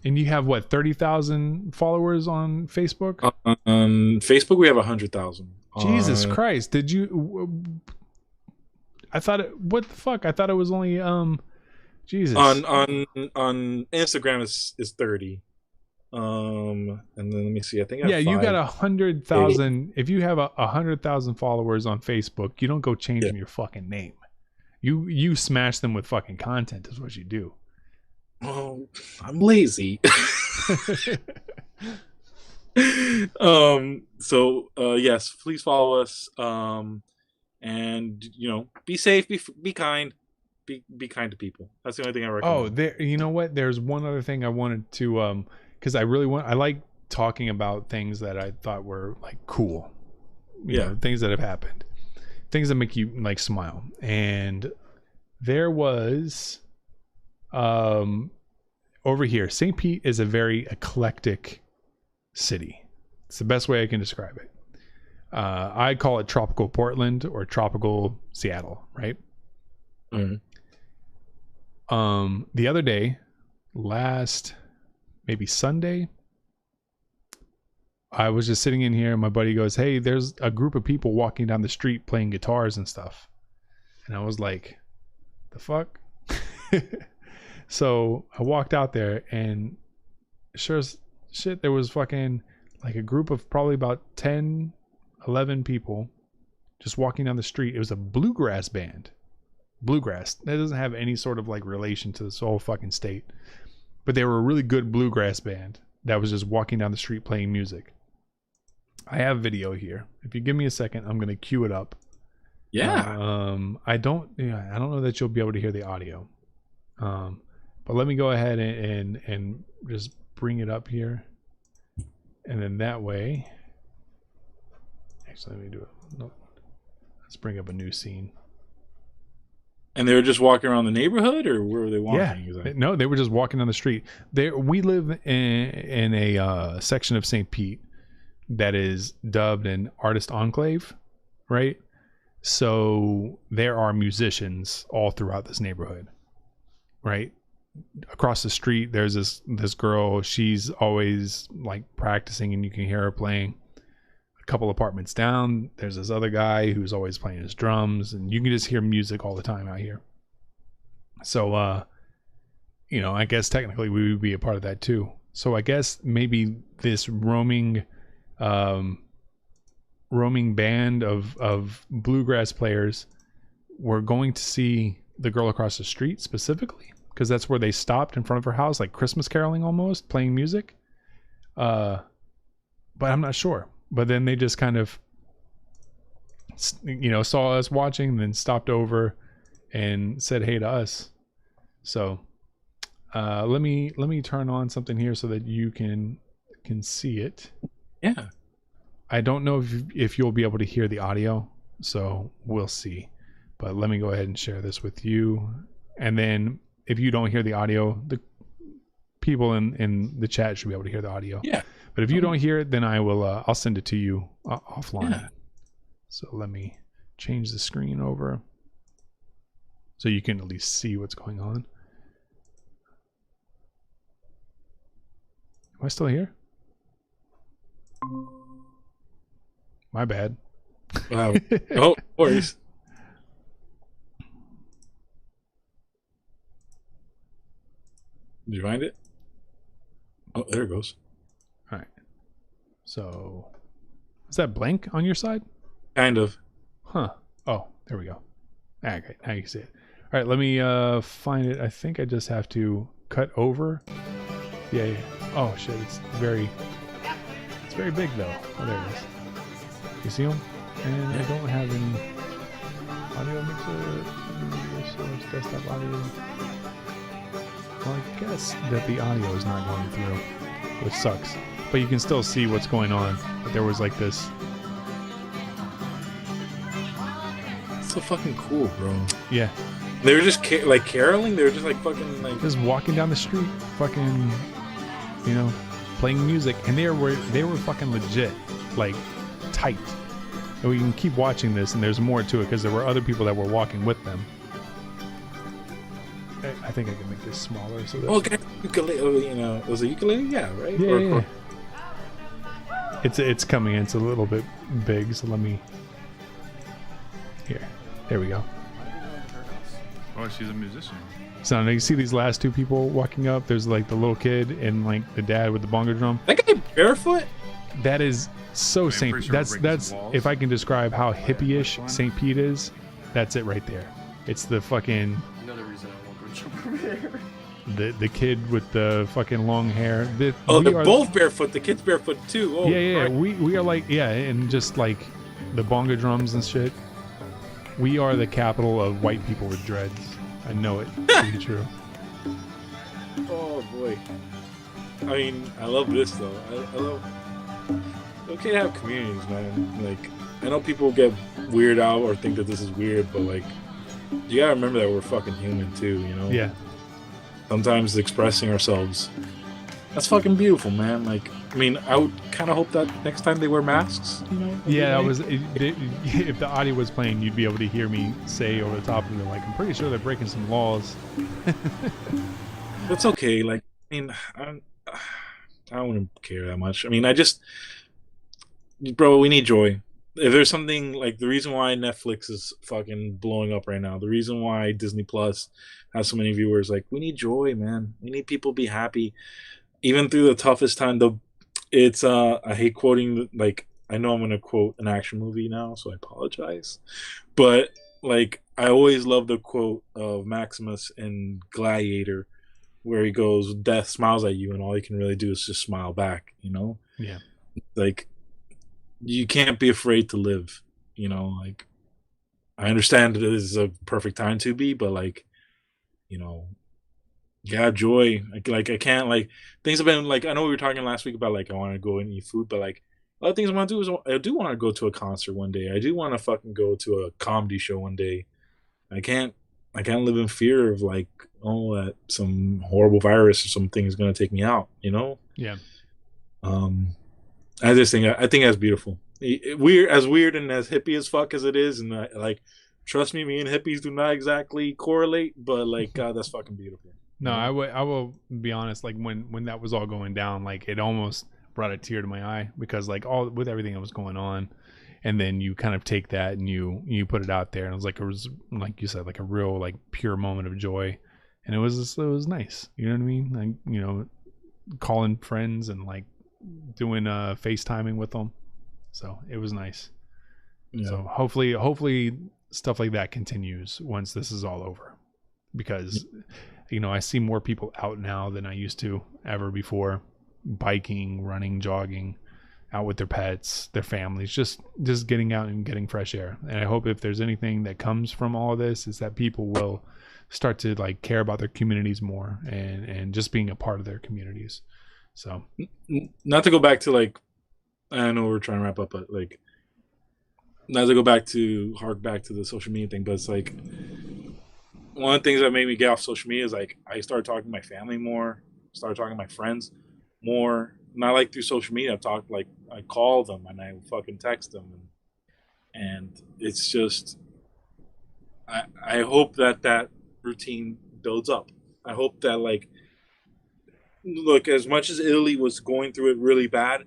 And you have what, 30,000 followers on Facebook? On Facebook we have 100,000. Jesus Christ. Did you what the fuck? I thought it was only Jesus. On Instagram is 30. And then let me see. I think you got 100,000. If you have 100,000 followers on Facebook, you don't go changing your fucking name. You smash them with fucking content is what you do. Oh, I'm lazy. Yes, please follow us. And be safe, be kind, be kind to people. That's the only thing I recommend. Oh, you know what? There's one other thing I wanted to because I like talking about things that I thought were like cool. You know, things that have happened. Things that make you like smile. And there was over here, St. Pete is a very eclectic city. It's the best way I can describe it. I call it tropical Portland or tropical Seattle, right? Mm-hmm. The other day, last maybe Sunday, I was just sitting in here and my buddy goes, "Hey, there's a group of people walking down the street playing guitars and stuff." And I was like, "The fuck?" So I walked out there and sure as shit, there was fucking like a group of probably about 10, 11 people just walking down the street. It was a bluegrass band. Bluegrass. That doesn't have any sort of like relation to this whole fucking state. But they were a really good bluegrass band that was just walking down the street playing music. I have video here. If you give me a second, I'm going to cue it up. Yeah. I don't know that you'll be able to hear the audio. But let me go ahead and just bring it up here. And then that way, Actually, let me do it. No, let's bring up a new scene. And they were just walking around the neighborhood, or where were they walking? Yeah, Exactly? no, they were just walking down the street. There, we live in a section of St. Pete that is dubbed an artist enclave, right? So there are musicians all throughout this neighborhood, right? Across the street, there's this girl. She's always like practicing, and you can hear her playing. A couple apartments down, there's this other guy who's always playing his drums, and you can just hear music all the time out here. So, I guess technically we would be a part of that too. So I guess maybe this roaming band of bluegrass players were going to see the girl across the street specifically, because that's where they stopped in front of her house, like Christmas caroling almost, playing music. But I'm not sure. But then they just kind of, saw us watching, then stopped over and said hey to us. So let me turn on something here so that you can see it. Yeah. I don't know if you'll be able to hear the audio, so we'll see. But let me go ahead and share this with you. And then if you don't hear the audio, the people in the chat should be able to hear the audio. Yeah. But if you don't hear it, then I will. I'll send it to you offline. Yeah. So let me change the screen over so you can at least see what's going on. Am I still here? My bad. Wow. Oh, of course. Did you find it? Oh, there it goes. All right. So, is that blank on your side? Kind of. Huh. Oh, there we go. Okay, now you can see it. All right, let me find it. I think I just have to cut over. Yeah. Oh shit, it's very big though. Oh, there it is. You see them? And I don't have any audio mixer. Source desktop audio. Well, I guess that the audio is not going through, which sucks. But you can still see what's going on. But there was like this. It's so fucking cool, bro. Yeah. They were just like caroling. They were just like fucking like Just walking down the street, fucking, playing music, and they were fucking legit, like tight. And we can keep watching this, and there's more to it because there were other people that were walking with them. I think I can make this smaller so that. okay, ukulele. Was it ukulele? Yeah, right. Yeah. It's coming in. It's a little bit big, so let me. Here, there we go. Oh, she's a musician. So now you see these last two people walking up. There's like the little kid and like the dad with the bongo drum. That guy barefoot. That is so I'm Saint. pretty sure That's it breaks that's walls. if I can describe how hippie-ish St. Pete is, that's it right there. It's the fucking Another reason I won't go jump over there. the kid with the fucking long hair. Oh, We they're are- both barefoot. The kid's barefoot too. Oh, Yeah. right. We are like and just like the bongo drums and shit. We are the capital of white people with dreads. I know it to be true. Oh boy. I mean, I love this though. I love. It's okay to have communities, man. Like, I know people get weird out or think that this is weird, but like, you gotta remember that we're fucking human too. Yeah. Sometimes expressing ourselves. That's fucking beautiful, man. Like, I mean, I would kind of hope that next time they wear masks. Yeah, that was. If the audio was playing, you'd be able to hear me say over the top of it, like, I'm pretty sure they're breaking some laws. That's okay. Like, I mean, I wouldn't care that much. I mean, bro, we need joy. If there's something like the reason why Netflix is fucking blowing up right now, the reason why Disney Plus has so many viewers, like, we need joy, man. We need people to be happy, even through the toughest time. I hate quoting, like, I know I'm gonna quote an action movie now, so I apologize, but like, I always love the quote of Maximus in Gladiator, where he goes, "Death smiles at you, and all you can really do is just smile back." Yeah. Like, you can't be afraid to live. Like, I understand that this is a perfect time to be, but like, yeah, joy. Like I can't, like, things have been like, I know we were talking last week about like I want to go and eat food, but like, other things I want to do is I do want to go to a concert one day. I do want to fucking go to a comedy show one day. I can't live in fear of like, oh, that some horrible virus or something is gonna take me out. You know? Yeah. I just think I think that's beautiful. Weird and as hippie as fuck as it is, and like, trust me, and hippies do not exactly correlate, but like, God, that's fucking beautiful. No, I will be honest. Like when that was all going down, like it almost brought a tear to my eye because like all with everything that was going on, and then you kind of take that and you put it out there, and it was like you said, like a real like pure moment of joy, and it was nice. You know what I mean? Like, you know, calling friends and like doing FaceTiming with them, so it was nice. Yeah. So hopefully stuff like that continues once this is all over, because you know, I see more people out now than I used to ever before, biking, running, jogging, out with their pets, their families, just getting out and getting fresh air. And I hope if there's anything that comes from all of this is that people will start to like care about their communities more and just being a part of their communities. So not to go back to like, I know we're trying to wrap up, but like, not to go back to hark back to the social media thing, but it's like, one of the things that made me get off social media is like I started talking to my family more, started talking to my friends more. Not like through social media. I call them and I fucking text them, and it's just I hope that routine builds up. I hope that like, look, as much as Italy was going through it really bad,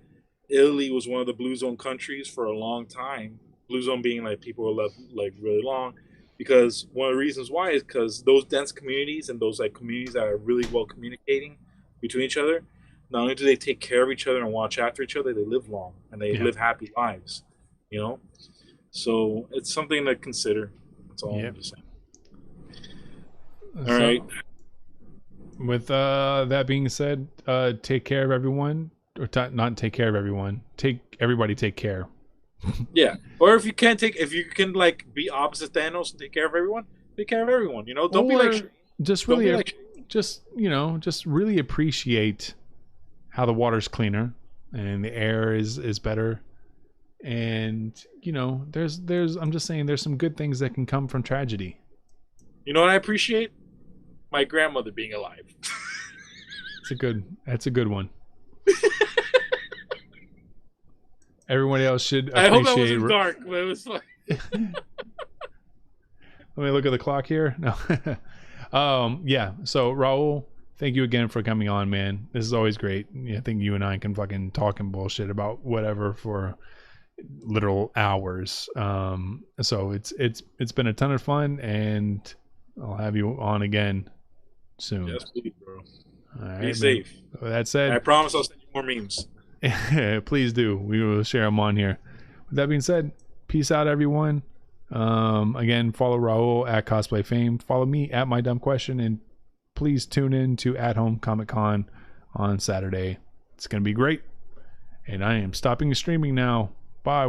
Italy was one of the blue zone countries for a long time. Blue zone being like people who left like really long. Because one of the reasons why is because those dense communities and those like communities that are really well communicating between each other, not only do they take care of each other and watch after each other, they live long and they live happy lives, you know? So it's something to consider. That's all I'm just saying. All right. With that being said, take care of everyone, or not take care of everyone. Everybody take care. Yeah, or if you can like be opposite Thanos and take care of everyone, take care of everyone. You know, don't be like just really appreciate how the water's cleaner and the air is better, and you know, there's I'm just saying there's some good things that can come from tragedy. You know what I appreciate? My grandmother being alive. That's a good one. Everyone else should appreciate. I hope that wasn't dark, but it was fun. Let me look at the clock here. No. Yeah. So Raul, thank you again for coming on, man. This is always great. I think you and I can fucking talk and bullshit about whatever for literal hours. So it's been a ton of fun, and I'll have you on again soon. Yes, please, bro. All right, be safe. With that said, I promise I'll send you more memes. Please do. We will share them on here. With that being said, peace out, everyone. Again, follow Raul at Cosplayfame. Follow me at My Dumb Question, and please tune in to At Home Comic Con on Saturday. It's gonna be great. And I am stopping streaming now. Bye.